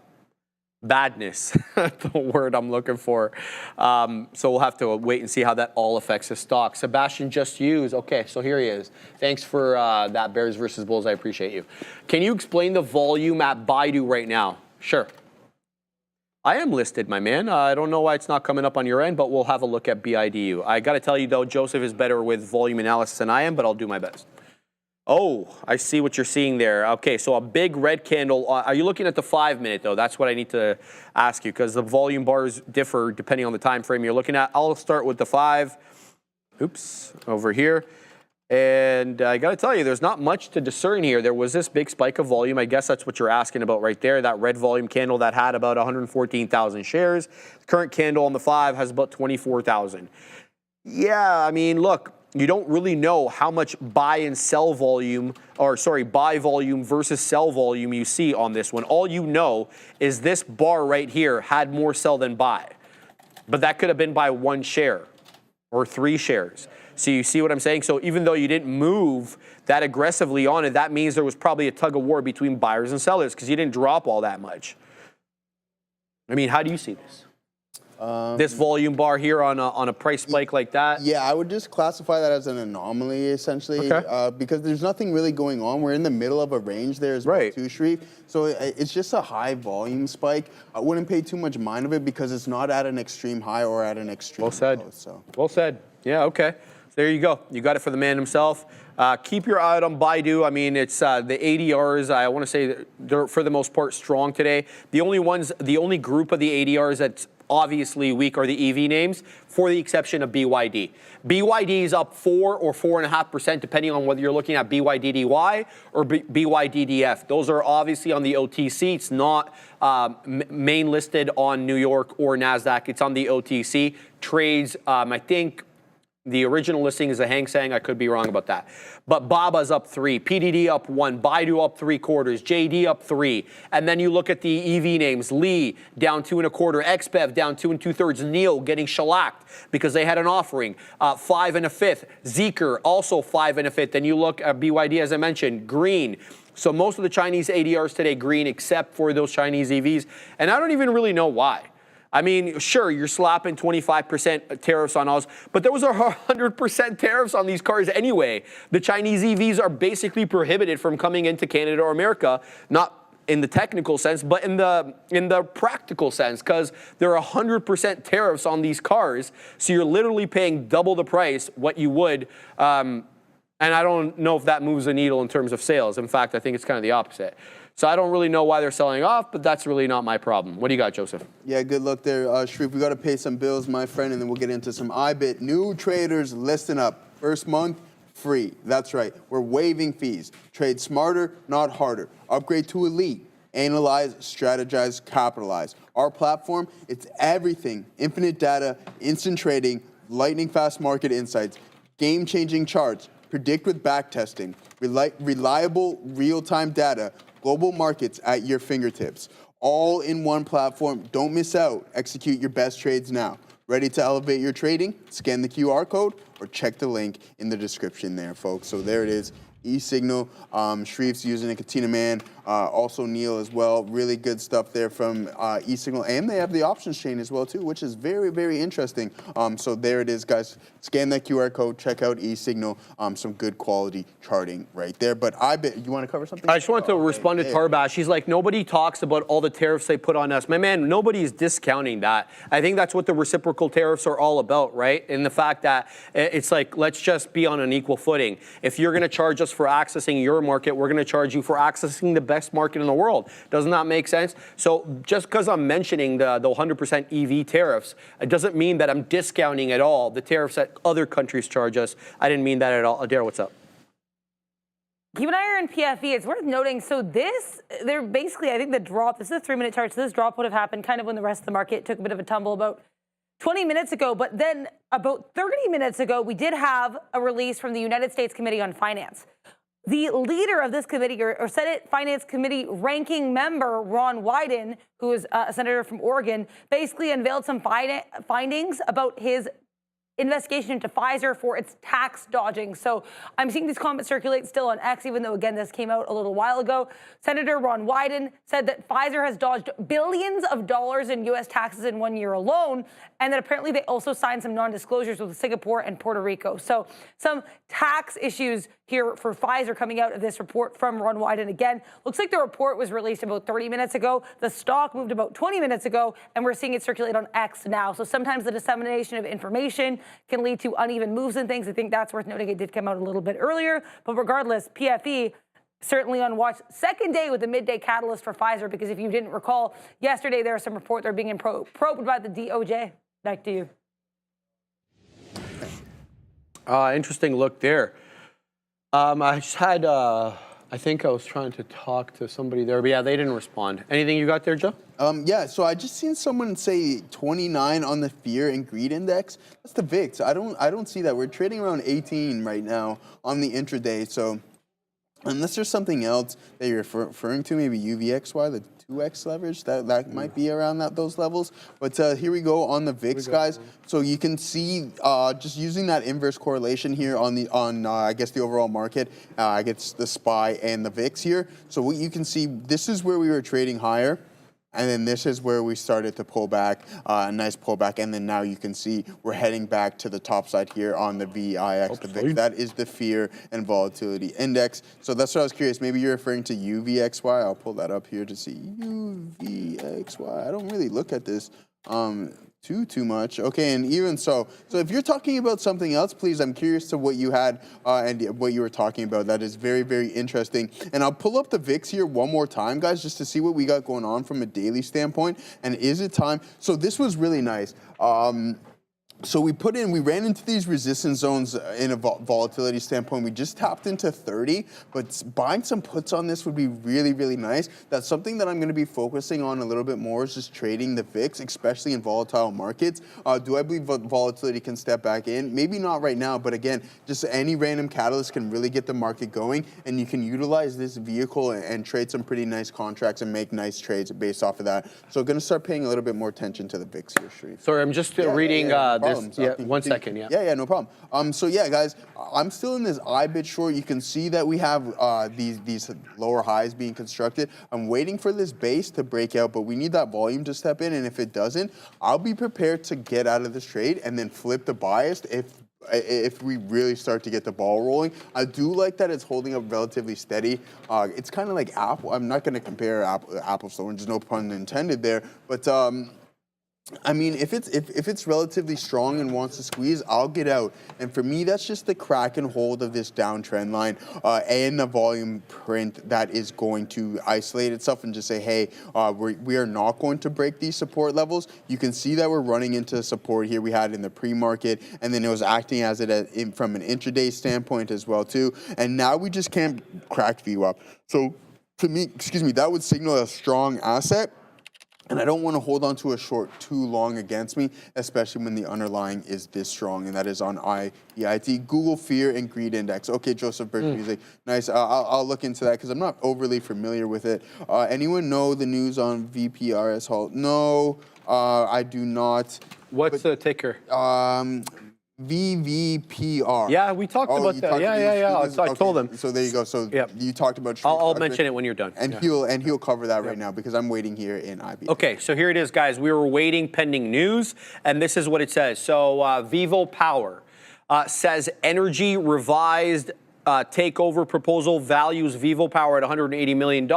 [SPEAKER 1] badness, the word I'm looking for. So we'll have to wait and see how that all affects the stock. Sebastian Just Use. Okay, so here he is. Thanks for that Bears versus Bulls. I appreciate you. Can you explain the volume at Baidu right now? Sure. I am listed, my man. I don't know why it's not coming up on your end, but we'll have a look at BIDU. I got to tell you, though, Joseph is better with volume analysis than I am, but I'll do my best. Oh, I see what you're seeing there. Okay, so a big red candle. Are you looking at the 5-minute, though? That's what I need to ask you, because the volume bars differ depending on the time frame you're looking at. I'll start with the 5. Oops, over here. And I got to tell you, there's not much to discern here. There was this big spike of volume. I guess that's what you're asking about right there. That red volume candle that had about 114,000 shares. The current candle on the 5 has about 24,000. Yeah, I mean, look. You don't really know how much buy volume versus sell volume you see on this one. All you know is this bar right here had more sell than buy. But that could have been by 1 share or 3 shares. So you see what I'm saying? So even though you didn't move that aggressively on it, that means there was probably a tug of war between buyers and sellers because you didn't drop all that much. I mean, how do you see this? This volume bar here on a price spike like that?
[SPEAKER 2] Yeah, I would just classify that as an anomaly, essentially, because there's nothing really going on. We're in the middle of a range there as well, too, Shreve. So it's just a high volume spike. I wouldn't pay too much mind of it because it's not at an extreme high or at an extreme low. So.
[SPEAKER 1] Well said. Yeah, okay. So there you go. You got it for the man himself. Keep your eye out on Baidu. I mean, it's the ADRs. I want to say they're for the most part strong today. The only group of the ADRs that's obviously weak are the EV names, for the exception of BYD. BYD is up 4 or 4.5%, depending on whether you're looking at BYDDY or BYDDF. Those are obviously on the OTC. It's not main listed on New York or NASDAQ. It's on the OTC. Trades, I think, the original listing is a Hang Seng. I could be wrong about that. But BABA's up 3, PDD up 1, Baidu up 3/4, JD up 3. And then you look at the EV names, Li down 2 1/4, XBEV down 2 2/3, NIO getting shellacked because they had an offering, 5 1/5, Zeekr also 5 1/5. Then you look at BYD, as I mentioned, green. So most of the Chinese ADRs today green, except for those Chinese EVs. And I don't even really know why. I mean, sure, you're slapping 25% tariffs on us, but there was 100% tariffs on these cars anyway. The Chinese EVs are basically prohibited from coming into Canada or America, not in the technical sense, but in the practical sense, because there are 100% tariffs on these cars. So you're literally paying double the price what you would. And I don't know if that moves the needle in terms of sales. In fact, I think it's kind of the opposite. So I don't really know why they're selling off, but that's really not my problem. What do you got, Joseph?
[SPEAKER 2] Yeah, good luck there, Shreve. We got to pay some bills, my friend, and then we'll get into some IBIT. New traders, listen up. First month, free. That's right. We're waiving fees. Trade smarter, not harder. Upgrade to Elite. Analyze, strategize, capitalize. Our platform, it's everything. Infinite data, instant trading, lightning fast market insights, game-changing charts, predict with backtesting, reliable real-time data, global markets at your fingertips. All in one platform. Don't miss out. Execute your best trades now. Ready to elevate your trading? Scan the QR code or check the link in the description there, folks. So there it is. E-Signal. Shreve's using it. Katina Man Also Neil as well. Really good stuff there from eSignal. And they have the options chain as well too, which is very, very interesting. So there it is, guys. Scan that QR code. Check out eSignal. Some good quality charting right there. But I bet you want to cover something?
[SPEAKER 1] I just wanted to respond to Tarbash. He's like, nobody talks about all the tariffs they put on us. My man, nobody's discounting that. I think that's what the reciprocal tariffs are all about, right? And the fact that it's like, let's just be on an equal footing. If you're going to charge us for accessing your market, we're going to charge you for accessing the best market in the world. Doesn't that make sense? So just because I'm mentioning the 100% EV tariffs, it doesn't mean that I'm discounting at all the tariffs that other countries charge us. I didn't mean that at all. Adair, what's up?
[SPEAKER 3] Keep an eye on PFE. It's worth noting. So they're basically, I think the drop, this is a 3-minute chart. So this drop would have happened kind of when the rest of the market took a bit of a tumble about 20 minutes ago. But then about 30 minutes ago, we did have a release from the United States Committee on Finance. The leader of this committee, or Senate Finance Committee ranking member, Ron Wyden, who is a senator from Oregon, basically unveiled some findings about his investigation into Pfizer for its tax dodging. So I'm seeing these comments circulate still on X, even though, again, this came out a little while ago. Senator Ron Wyden said that Pfizer has dodged billions of dollars in U.S. taxes in 1 year alone, and that apparently they also signed some non-disclosures with Singapore and Puerto Rico. So some tax issues here for Pfizer coming out of this report from Ron Wyden. Again, looks like the report was released about 30 minutes ago. The stock moved about 20 minutes ago, and we're seeing it circulate on X now. So sometimes the dissemination of information can lead to uneven moves and things. I think that's worth noting. It did come out a little bit earlier. But regardless, PFE certainly on watch. Second day with the midday catalyst for Pfizer, because if you didn't recall, yesterday there was some report they're being probed by the DOJ. Back to you.
[SPEAKER 1] Interesting look there. I just had, I think I was trying to talk to somebody there, but yeah, they didn't respond. Anything you got there, Joe?
[SPEAKER 2] Yeah, so I just seen someone say 29 on the fear and greed index. That's the VIX. I don't see that. We're trading around 18 right now on the intraday. So unless there's something else that you're referring to, maybe UVXY, the 2x leverage, that might be around those levels. But here we go on the VIX, guys. So you can see just using that inverse correlation here on I guess the overall market, I guess the SPY and the VIX here. So what you can see, this is where we were trading higher. And then this is where we started to pull back, a nice pullback. And then now you can see we're heading back to the top side here on the VIX, the VIX. That is the fear and volatility index. So that's what I was curious. Maybe you're referring to UVXY. I'll pull that up here to see UVXY. I don't really look at this too much. Okay, and even so if you're talking about something else, please, I'm curious to what you had and what you were talking about. That is very, very interesting. And I'll pull up the VIX here one more time, guys, just to see what we got going on from a daily standpoint. And is it time? So this was really nice. So we ran into these resistance zones in a volatility standpoint. We just tapped into 30, but buying some puts on this would be really, really nice. That's something that I'm going to be focusing on a little bit more, is just trading the VIX, especially in volatile markets. Do I believe volatility can step back in? Maybe not right now, but again, just any random catalyst can really get the market going, and you can utilize this vehicle and trade some pretty nice contracts and make nice trades based off of that. So I'm going to start paying a little bit more attention to the VIX here, Sharif.
[SPEAKER 1] Sorry, I'm just reading Yeah, 1 second, yeah.
[SPEAKER 2] Yeah, no problem. So yeah, guys, I'm still in this IBIT short. You can see that we have these lower highs being constructed. I'm waiting for this base to break out, but we need that volume to step in, and if it doesn't, I'll be prepared to get out of this trade and then flip the bias if we really start to get the ball rolling. I do like that it's holding up relatively steady. It's kind of like Apple. I'm not going to compare Apple to oranges, no pun intended there, but I mean, if it's relatively strong and wants to squeeze, I'll get out. And for me, that's just the crack and hold of this downtrend line and the volume print that is going to isolate itself and just say, hey, we are not going to break these support levels. You can see that we're running into support here we had in the pre-market, and then it was acting as it from an intraday standpoint as well too. And now we just can't crack view up. So to me, that would signal a strong asset. And I don't want to hold on to a short too long against me, especially when the underlying is this strong, and that is on IEIT, Google Fear and Greed Index. Okay, Joseph Birch Music. Nice. I'll look into that because I'm not overly familiar with it. Anyone know the news on VPRS halt? No, I do not.
[SPEAKER 1] What's the ticker?
[SPEAKER 2] VVPR.
[SPEAKER 1] Yeah, we talked about that. Yeah. I told him.
[SPEAKER 2] So there you go. So
[SPEAKER 1] Yep.
[SPEAKER 2] you talked about.
[SPEAKER 1] I'll mention it when you're done.
[SPEAKER 2] And he'll cover that right now because I'm waiting here in IB.
[SPEAKER 1] Okay, so here it is, guys. We were waiting pending news, and this is what it says. So Vivo Power says energy revised takeover proposal values Vivo Power at $180 million.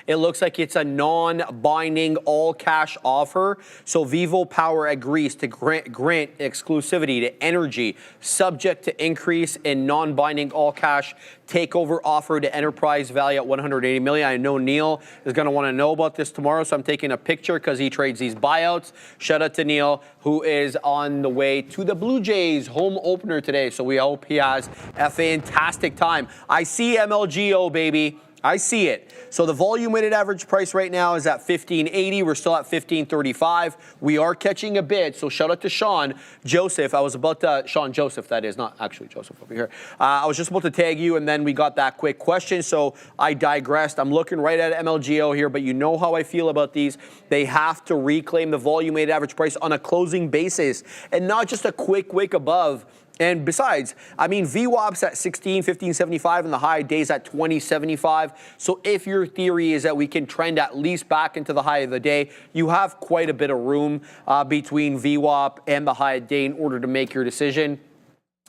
[SPEAKER 1] It looks like it's a non-binding all-cash offer. So Vivo Power agrees to grant exclusivity to energy subject to increase in non-binding all-cash takeover offer to enterprise value at $180 million. I know Neil is going to want to know about this tomorrow, so I'm taking a picture because he trades these buyouts. Shout out to Neil, who is on the way to the Blue Jays home opener today. So we hope he has a fantastic time. I see MLGO, baby. I see it. So the volume weighted average price right now is at 1580. We're still at 1535. We are catching a bid. So shout out to Sean Joseph. I was about to, Sean Joseph, that is, not actually Joseph over here. I was just about to tag you, and then we got that quick question. So I digressed. I'm looking right at MLGO here, but you know how I feel about these. They have to reclaim the volume weighted average price on a closing basis and not just a quick wick above. And besides, I mean, VWAP's at 15.75 and the high days at 20.75. So if your theory is that we can trend at least back into the high of the day, you have quite a bit of room between VWAP and the high of the day in order to make your decision,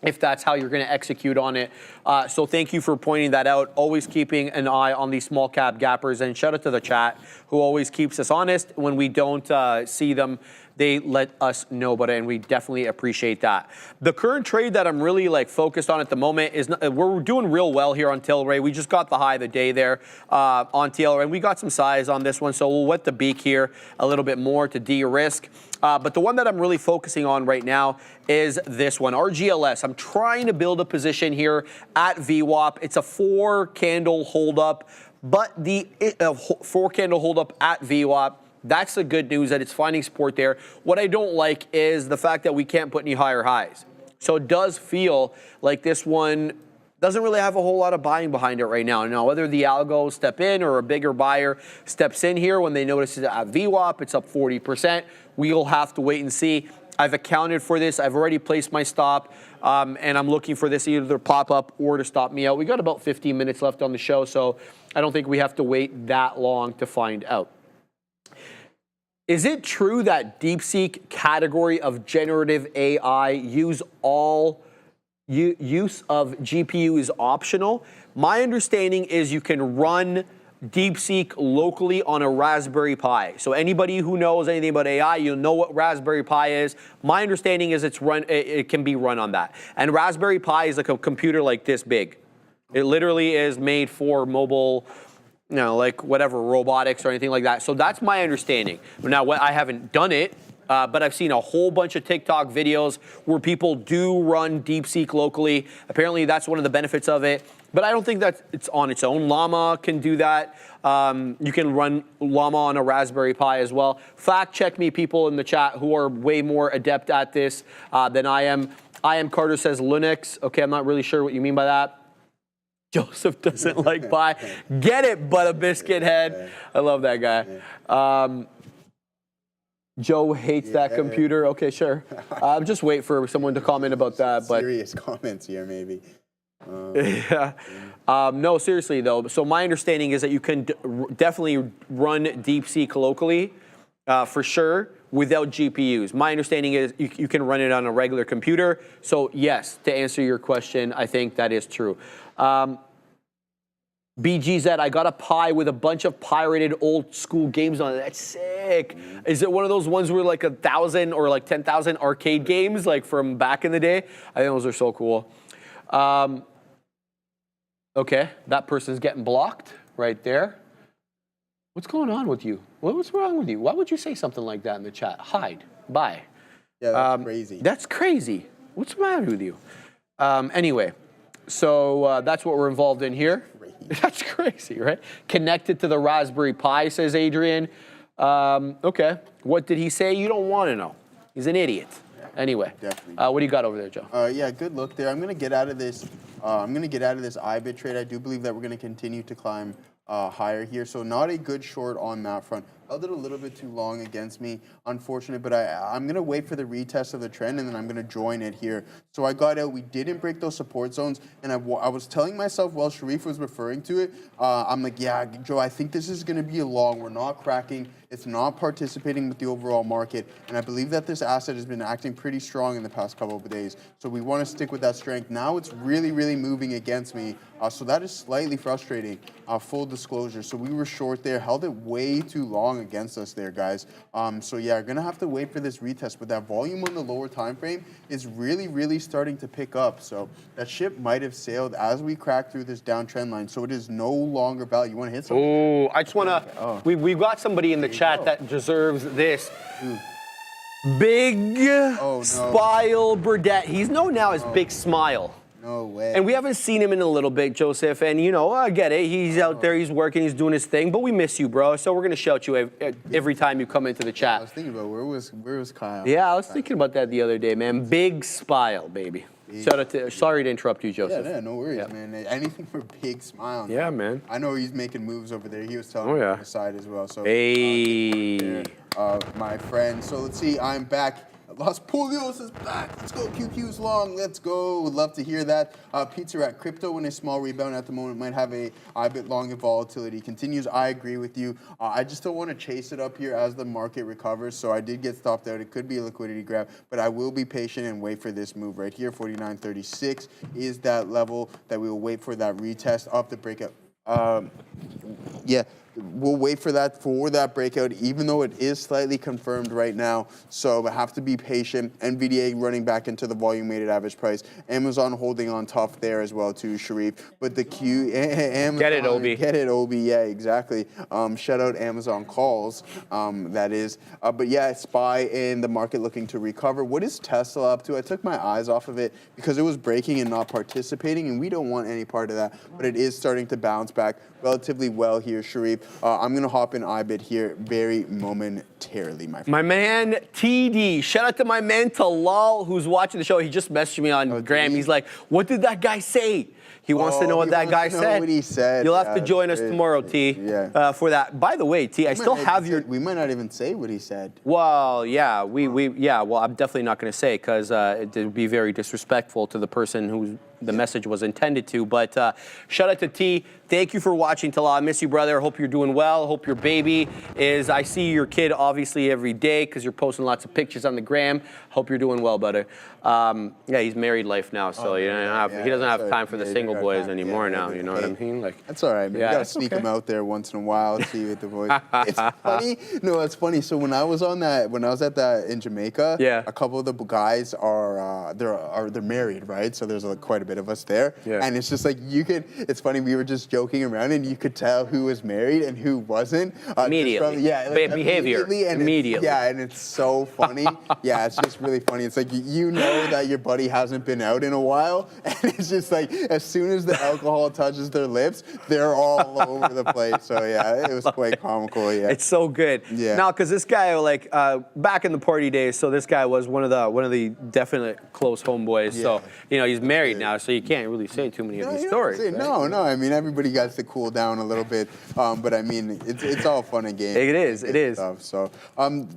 [SPEAKER 1] if that's how you're going to execute on it. So thank you for pointing that out. Always keeping an eye on these small cap gappers. And shout out to the chat who always keeps us honest. When we don't see them, they let us know about it, and we definitely appreciate that. The current trade that I'm really focused on at the moment is we're doing real well here on Tilray. We just got the high of the day there on Tilray, and we got some size on this one, so we'll wet the beak here a little bit more to de-risk. But the one that I'm really focusing on right now is this one, RGLS. I'm trying to build a position here at VWAP. It's a 4-candle holdup, but the 4-candle holdup at VWAP. That's the good news, that it's finding support there. What I don't like is the fact that we can't put any higher highs. So it does feel like this one doesn't really have a whole lot of buying behind it right now. Now, whether the algos step in or a bigger buyer steps in here when they notice it at VWAP, it's up 40%. We'll have to wait and see. I've accounted for this. I've already placed my stop, and I'm looking for this either to pop up or to stop me out. We got about 15 minutes left on the show, so I don't think we have to wait that long to find out. Is it true that DeepSeek category of generative AI use of GPU is optional? My understanding is you can run DeepSeek locally on a Raspberry Pi. So anybody who knows anything about AI, you'll know what Raspberry Pi is. My understanding is it can be run on that. And Raspberry Pi is like a computer like this big. It literally is made for mobile, whatever, robotics or anything like that. So that's my understanding. Now, I haven't done it, but I've seen a whole bunch of TikTok videos where people do run DeepSeek locally. Apparently, that's one of the benefits of it. But I don't think that it's on its own. Llama can do that. You can run Llama on a Raspberry Pi as well. Fact check me, people in the chat who are way more adept at this than I am. I am Carter says Linux. Okay, I'm not really sure what you mean by that. Joseph doesn't like pie. Get it, but a biscuit head. I love that guy. Joe hates that computer. Okay, sure. Just wait for someone to comment about that. But
[SPEAKER 2] serious comments here, maybe.
[SPEAKER 1] Yeah. No, seriously though. So my understanding is that you can definitely run DeepSeek locally, for sure, without GPUs. My understanding is you can run it on a regular computer. So yes, to answer your question, I think that is true. BGZ, I got a Pi with a bunch of pirated old school games on it. That's sick. Is it one of those ones where 1,000 or 10,000 arcade games from back in the day? I think those are so cool. Okay, that person's getting blocked right there. What's going on with you? What's wrong with you? Why would you say something like that in the chat? Hide. Bye.
[SPEAKER 2] Yeah, that's crazy.
[SPEAKER 1] That's crazy. What's the matter with you? Anyway, so that's what we're involved in here. That's crazy, right? Connected to the Raspberry Pi, says Adrian. Okay, what did he say? You don't want to know. He's an idiot. Anyway, what do you got over there, Joe?
[SPEAKER 2] Yeah, good look there. I'm going to get out of this. I'm going to get out of this IBIT trade. I do believe that we're going to continue to climb higher here. So not a good short on that front. held it a little bit too long against me, unfortunate, but I'm going to wait for the retest of the trend, and then I'm going to join it here. So I got out. We didn't break those support zones, and I was telling myself while Sharif was referring to it, I'm like, yeah, Joe, I think this is going to be a long. We're not cracking. It's not participating with the overall market, and I believe that this asset has been acting pretty strong in the past couple of days. So we want to stick with that strength. Now it's really, really moving against me, so that is slightly frustrating. Full disclosure. So we were short there, held it way too long against us there, guys. So yeah, gonna have to wait for this retest, but that volume on the lower time frame is really, really starting to pick up. So that ship might have sailed as we crack through this downtrend line. So it is no longer value. You want to hit something?
[SPEAKER 1] Oh, I just want to. We've got somebody in the chat that deserves this. Big Smile Burdette. He's known now as Big Smile.
[SPEAKER 2] No way.
[SPEAKER 1] And we haven't seen him in a little bit, Joseph. And, you know, I get it. He's out there, he's working, he's doing his thing. But we miss you, bro. So we're going to shout you every time you come into the chat.
[SPEAKER 2] I was thinking about where was Kyle?
[SPEAKER 1] Yeah, I was thinking about that the other day, man. Big Smile, baby. Shout out to, sorry to interrupt you, Joseph.
[SPEAKER 2] Yeah, no worries, man. Anything for Big Smile. Man.
[SPEAKER 1] Yeah, man.
[SPEAKER 2] I know he's making moves over there. He was telling me on the side as well. So,
[SPEAKER 1] hey.
[SPEAKER 2] My friend. So let's see. I'm back. Los Pulios is back. Let's go. QQ's long. Let's go. Would love to hear that. Pizza Rat Crypto in a small rebound at the moment might have a bit long if volatility continues. I agree with you. I just don't want to chase it up here as the market recovers. So I did get stopped out. It could be a liquidity grab, but I will be patient and wait for this move right here. 49.36 is that level that we will wait for that retest up the breakout. Yeah. We'll wait for that breakout, even though it is slightly confirmed right now. So we have to be patient. NVDA running back into the volume-weighted average price. Amazon holding on tough there as well too, Sharif. But the Amazon,
[SPEAKER 1] get it, Obi.
[SPEAKER 2] Get it, Obi. Yeah, exactly. Shout out Amazon calls. That is. But yeah, SPY in the market looking to recover. What is Tesla up to? I took my eyes off of it because it was breaking and not participating, and we don't want any part of that. But it is starting to bounce back relatively well here, Sharif. I'm going to hop in IBIT here very momentarily, my friend.
[SPEAKER 1] My man, TD. Shout out to my man, Talal, who's watching the show. He just messaged me on Graham. He's like, what did that guy say? He wants to know what that guy said.
[SPEAKER 2] What he said.
[SPEAKER 1] You'll have to join us tomorrow, T, for that. By the way, T, I still have your...
[SPEAKER 2] We might not even say what he said.
[SPEAKER 1] Well, yeah, well, I'm definitely not going to say because it would be very disrespectful to the person who the message was intended to. But shout out to T. Thank you for watching, Talal. I miss you, brother. Hope you're doing well. Hope your baby is... I see your kid, obviously, every day because you're posting lots of pictures on the gram. Hope you're doing well, brother. Yeah, he's married life now, so he doesn't have time for the single boys anymore now. You know what I mean? Like
[SPEAKER 2] that's all right, man. You gotta sneak him out there once in a while, see with the voice. It's funny. No, it's funny. So when I was at that in Jamaica, a couple of the guys are they're married, right? So there's quite a bit of us there, and it's just like it's funny. We were just joking around, and you could tell who was married and who wasn't
[SPEAKER 1] immediately. Behavior immediately.
[SPEAKER 2] And it's so funny. It's just really funny. It's like you know that your buddy hasn't been out in a while, and it's just like as soon as the alcohol touches their lips, they're all over the place. So it was quite comical. Yeah,
[SPEAKER 1] it's so good. Yeah. Now, because this guy, like back in the party days, so this guy was one of the definite close homeboys. Yeah. So he's married now, so you can't really say too many of these stories. Right?
[SPEAKER 2] No. I mean, everybody got to cool down a little bit, but I mean, it's all fun and games.
[SPEAKER 1] It is.
[SPEAKER 2] Stuff, so,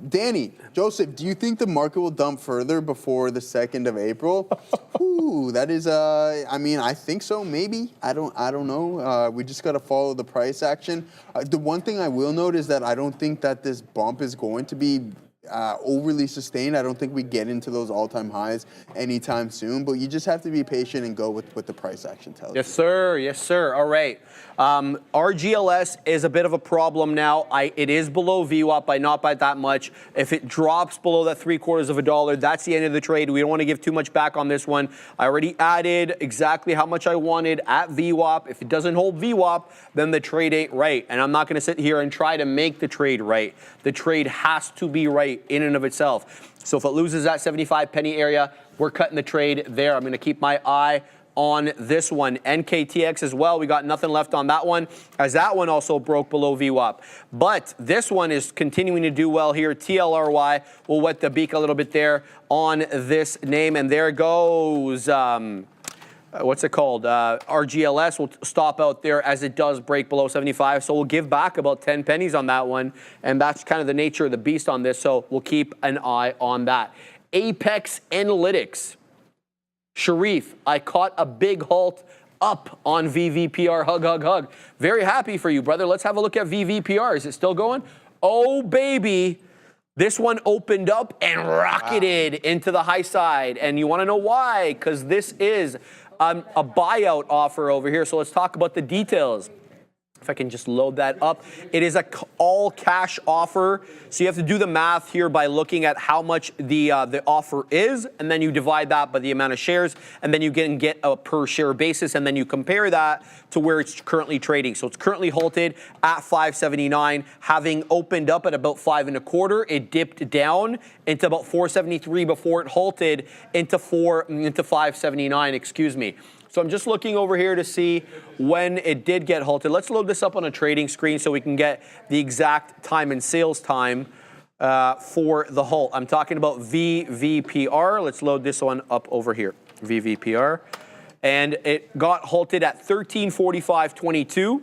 [SPEAKER 2] Danny, Joseph, do you think the market will dump further before the 2nd of April? Ooh, that is. I mean, I think so. Maybe. I don't know. We just got to follow the price action. The one thing I will note is that I don't think that this bump is going to be overly sustained. I don't think we get into those all-time highs anytime soon, but you just have to be patient and go with what the price action tells you.
[SPEAKER 1] Yes, sir. All right. RGLS is a bit of a problem now. It is below VWAP by not by that much. If it drops below that $0.75, that's the end of the trade. We don't want to give too much back on this one. I already added exactly how much I wanted at VWAP. If it doesn't hold VWAP, then the trade ain't right. And I'm not going to sit here and try to make the trade right. The trade has to be right in and of itself. So if it loses that 75 penny area, we're cutting the trade there. I'm going to keep my eye on this one. NKTX as well. We got nothing left on that one, as that one also broke below VWAP. But this one is continuing to do well here. TLRY. We'll wet the beak a little bit there on this name. And there goes what's it called? RGLS will stop out there as it does break below 75. So we'll give back about 10 pennies on that one. And that's kind of the nature of the beast on this. So we'll keep an eye on that. Apex Analytics. Sharif, I caught a big halt up on VVPR. Hug, hug, hug. Very happy for you, brother. Let's have a look at VVPR. Is it still going? Oh, baby. This one opened up and rocketed into the high side. And you want to know why? Because this is a buyout offer over here. So let's talk about the details. If I can just load that up. It is a all cash offer. So you have to do the math here by looking at how much the offer is, and then you divide that by the amount of shares, and then you can get a per share basis, and then you compare that to where it's currently trading. So it's currently halted at 579, having opened up at about 5.25. It dipped down into about 473 before it halted into 579. Excuse me. So I'm just looking over here to see when it did get halted. Let's load this up on a trading screen so we can get the exact time and sales time for the halt. I'm talking about VVPR. Let's load this one up over here, VVPR. And it got halted at 13:45.22.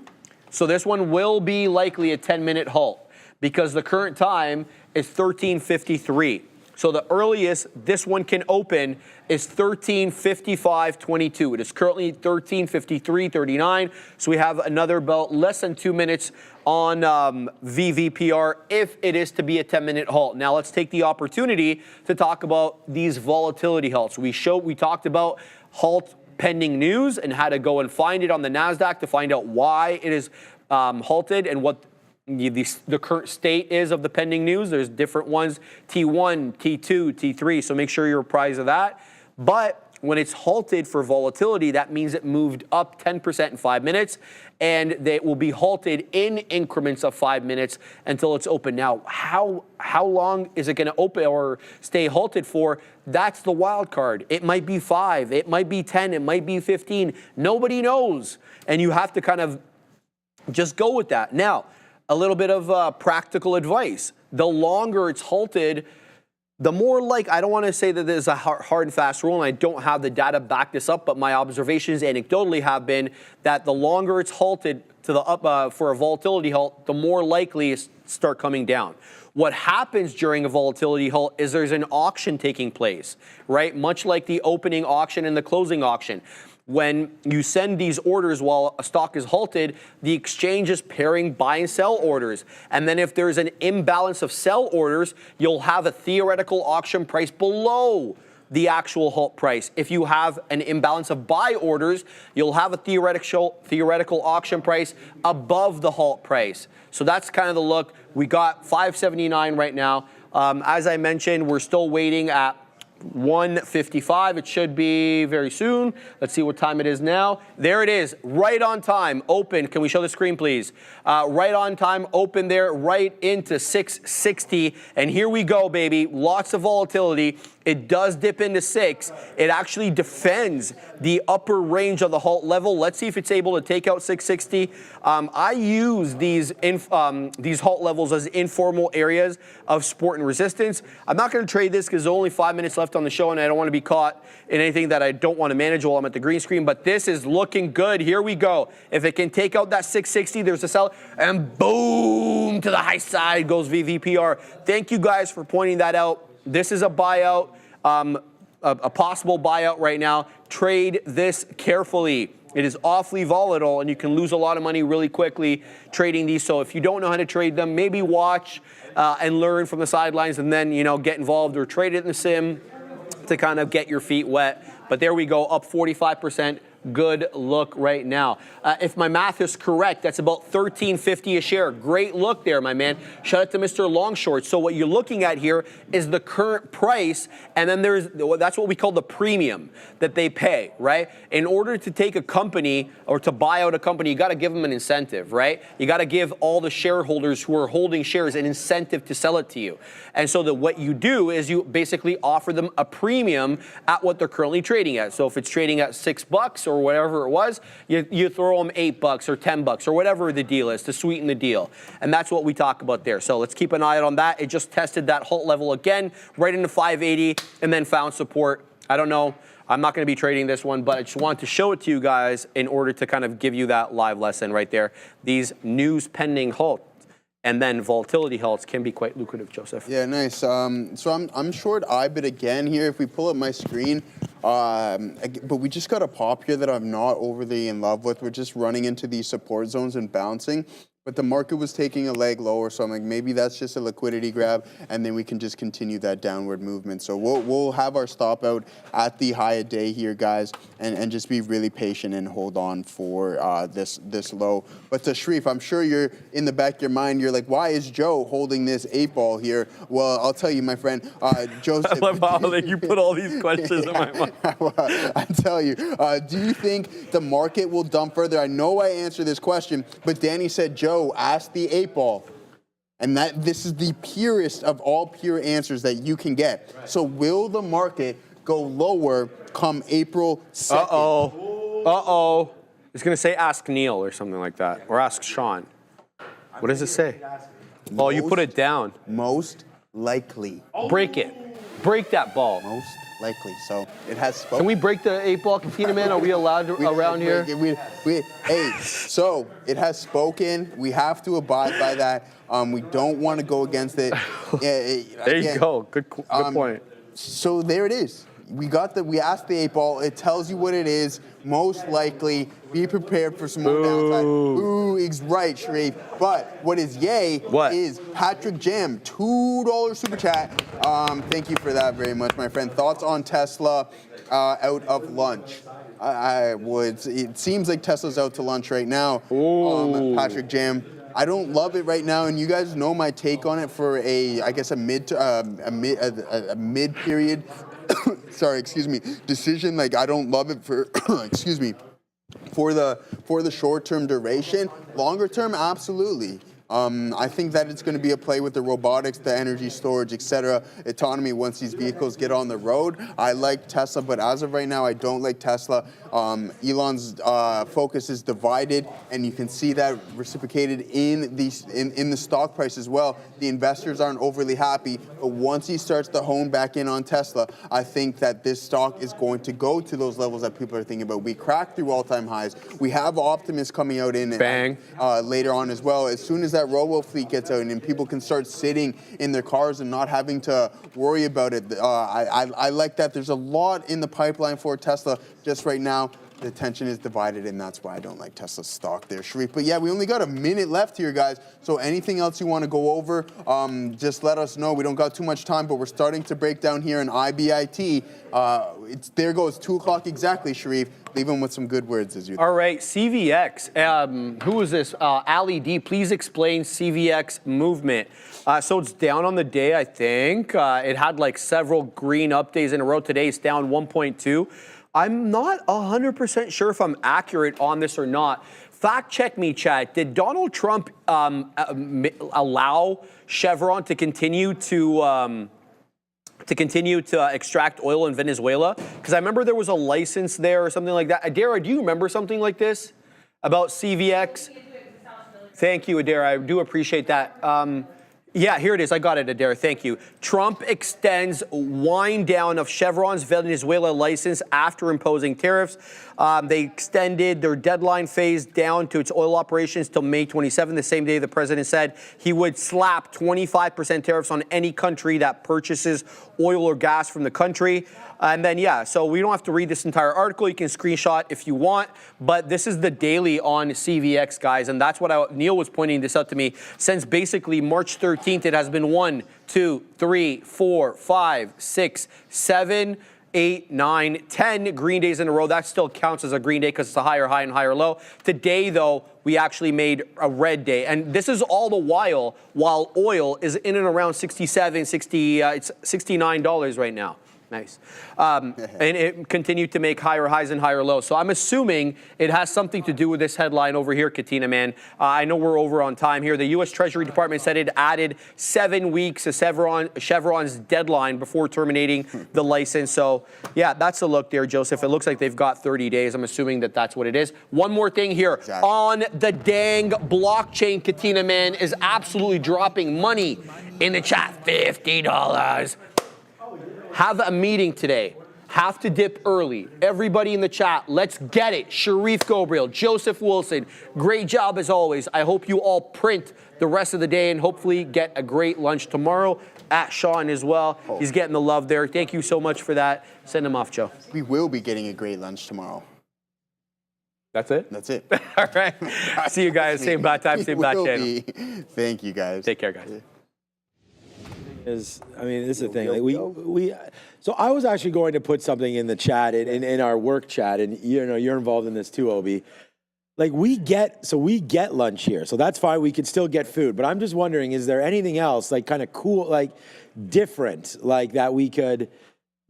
[SPEAKER 1] So this one will be likely a 10-minute halt because the current time is 13:53. So the earliest this one can open is 13:55.22. It is currently 13:53.39. So we have another about less than 2 minutes on VVPR if it is to be a 10-minute halt. Now let's take the opportunity to talk about these volatility halts. We talked about halt pending news and how to go and find it on the NASDAQ to find out why it is halted and what the current state is of the pending news. There's different ones, T1, T2, T3, so make sure you're apprised of that. But when it's halted for volatility, that means it moved up 10% in 5 minutes, and they will be halted in increments of 5 minutes until it's open. Now, how long is it going to open or stay halted for? That's the wild card. It might be 5, it might be 10, it might be 15. Nobody knows, and you have to kind of just go with that. Now, a little bit of practical advice. The longer it's halted, the more I don't want to say that there's a hard and fast rule, and I don't have the data to back this up, but my observations anecdotally have been that the longer it's halted to the up for a volatility halt, the more likely it's start coming down. What happens during a volatility halt is there's an auction taking place, right? Much like the opening auction and the closing auction. When you send these orders while a stock is halted, the exchange is pairing buy and sell orders. And then if there's an imbalance of sell orders, you'll have a theoretical auction price below the actual halt price. If you have an imbalance of buy orders, you'll have a theoretical auction price above the halt price. So that's kind of the look. We got 579 right now. As I mentioned, we're still waiting at 1:55. It should be very soon. Let's see what time it is now. There it is, right on time, open. Can we show the screen, please? Right on time, open there, right into 660. And here we go, baby. Lots of volatility. It does dip into 6. It actually defends the upper range of the halt level. Let's see if it's able to take out 660. I use these halt levels as informal areas of support and resistance. I'm not going to trade this because there's only 5 minutes left on the show, and I don't want to be caught in anything that I don't want to manage while I'm at the green screen. But this is looking good. Here we go. If it can take out that 660, there's a sell, and boom, to the high side goes VVPR. Thank you guys for pointing that out. This is a buyout, a possible buyout right now. Trade this carefully. It is awfully volatile, and you can lose a lot of money really quickly trading these. So if you don't know how to trade them, maybe watch and learn from the sidelines, and then get involved or trade it in the sim to kind of get your feet wet. But there we go, up 45%. Good look right now. If my math is correct, that's about $13.50 a share. Great look there, my man. Shout out to Mr. Longshort. So what you're looking at here is the current price, and then that's what we call the premium that they pay, right? In order to take a company or to buy out a company, you got to give them an incentive, right? You got to give all the shareholders who are holding shares an incentive to sell it to you. And so what you do is you basically offer them a premium at what they're currently trading at. So if it's trading at $6 or whatever it was, you throw them $8 or $10 or whatever the deal is to sweeten the deal. And that's what we talk about there. So let's keep an eye on that. It just tested that halt level again, right into 580, and then found support I don't know. I'm not going to be trading this one, but I just wanted to show it to you guys in order to kind of give you that live lesson right there. These news pending halts and then volatility halts can be quite lucrative, Joseph.
[SPEAKER 2] Yeah, nice. So I'm short IBIT again here. If we pull up my screen, but we just got a pop here that I'm not overly in love with. We're just running into these support zones and bouncing. But the market was taking a leg lower, so I'm like, maybe that's just a liquidity grab, and then we can just continue that downward movement. So we'll have our stop out at the high of day here, guys, and just be really patient and hold on for this low. But to Sharif, I'm sure you're in the back of your mind, you're like, why is Joe holding this 8-ball here? Well, I'll tell you, my friend, Joseph.
[SPEAKER 1] I love how you put all these questions in my mind.
[SPEAKER 2] I tell you, do you think the market will dump further? I know I answered this question, but Danny said, Joe, ask the 8-ball. And this is the purest of all pure answers that you can get. So will the market go lower come April 2nd?
[SPEAKER 1] Uh-oh. It's going to say ask Neil or something like that. Or ask Sean. What does it say? Oh, you put it down.
[SPEAKER 2] Most likely.
[SPEAKER 1] Break it. Break that ball.
[SPEAKER 2] Most likely. So it has spoken.
[SPEAKER 1] Can we break the 8-ball, Katina, man? Are we allowed around here?
[SPEAKER 2] Hey, so it has spoken. We have to abide by that. We don't want to go against it.
[SPEAKER 1] There you go. Good point.
[SPEAKER 2] So there it is. We asked the 8-ball. It tells you what it is. Most likely, be prepared for some more downside. Ooh, he's right, Sharif. But what is yay is Patrick Jam, $2 super chat. Thank you for that very much, my friend. Thoughts on Tesla out of lunch? It seems like Tesla's out to lunch right now. Patrick Jam. I don't love it right now, and you guys know my take on it for I guess a mid period. Sorry, excuse me. Decision. Like I don't love it for excuse me. For the short-term duration. Longer term, absolutely. I think that it's going to be a play with the robotics, the energy storage, etc., autonomy once these vehicles get on the road. I like Tesla, but as of right now, I don't like Tesla. Elon's focus is divided, and you can see that reciprocated in the stock price as well. The investors aren't overly happy, but once he starts to hone back in on Tesla, I think that this stock is going to go to those levels that people are thinking about. We cracked through all-time highs. We have Optimus coming out in later on as well. As soon as that robo fleet gets out and people can start sitting in their cars and not having to worry about it, I like that. There's a lot in the pipeline for Tesla just right now. The attention is divided, and that's why I don't like Tesla stock there, Sharif. But yeah, we only got a minute left here, guys. So anything else you want to go over, just let us know. We don't got too much time, but we're starting to break down here in IBIT. There goes 2 o'clock exactly, Sharif. Leave them with some good words as you.
[SPEAKER 1] All right, CVX. Who is this? Ali D. Please explain CVX movement. So it's down on the day, I think. It had like several green up days in a row. Today it's down 1.2. I'm not 100% sure if I'm accurate on this or not. Fact check me, chat. Did Donald Trump allow Chevron to continue to extract oil in Venezuela? Because I remember there was a license there or something like that. Adara, do you remember something like this about CVX? Thank you, Adara. I do appreciate that. Yeah, here it is. I got it, Adara. Thank you. Trump extends wind down of Chevron's Venezuela license after imposing tariffs. They extended their deadline phase down to its oil operations till May 27, the same day the president said he would slap 25% tariffs on any country that purchases oil or gas from the country. And then, yeah, so we don't have to read this entire article. You can screenshot if you want. But this is the daily on CVX, guys. And that's what Neil was pointing this out to me. Since basically March 13th, it has been 1, 2, 3, 4, 5, 6, 7, 8, 9, 10 green days in a row. That still counts as a green day because it's a higher high and higher low. Today, though, we actually made a red day. And this is all the while oil is in and around it's $69 right now. Nice. And it continued to make higher highs and higher lows. So I'm assuming it has something to do with this headline over here, Katina, man. I know we're over on time here. The U.S. Treasury Department said it added 7 weeks to Chevron's deadline before terminating the license. So, yeah, that's a look there, Joseph. It looks like they've got 30 days. I'm assuming that that's what it is. One more thing here. Exactly. On the dang blockchain, Katina, man, is absolutely dropping money in the chat. $50. Have a meeting today. have to dip early. Everybody in the chat, let's get it. Sharif Gobriel, Joseph Wilson, great job as always. I hope you all print the rest of the day and hopefully get a great lunch tomorrow. At Sean as well. He's getting the love there. Thank you so much for that. Send him off, Joe.
[SPEAKER 2] We will be getting a great lunch tomorrow.
[SPEAKER 1] That's it?
[SPEAKER 2] That's it.
[SPEAKER 1] All right. See you guys. Same bat time, same bat channel.
[SPEAKER 2] Thank you, guys.
[SPEAKER 1] Take care, guys.
[SPEAKER 7] This is the thing. Like so I was actually going to put something in the chat, in our work chat, and you're involved in this too, Obi. Like we get lunch here, so that's fine. We can still get food, but I'm just wondering, is there anything else like kind of cool, like different, like that we could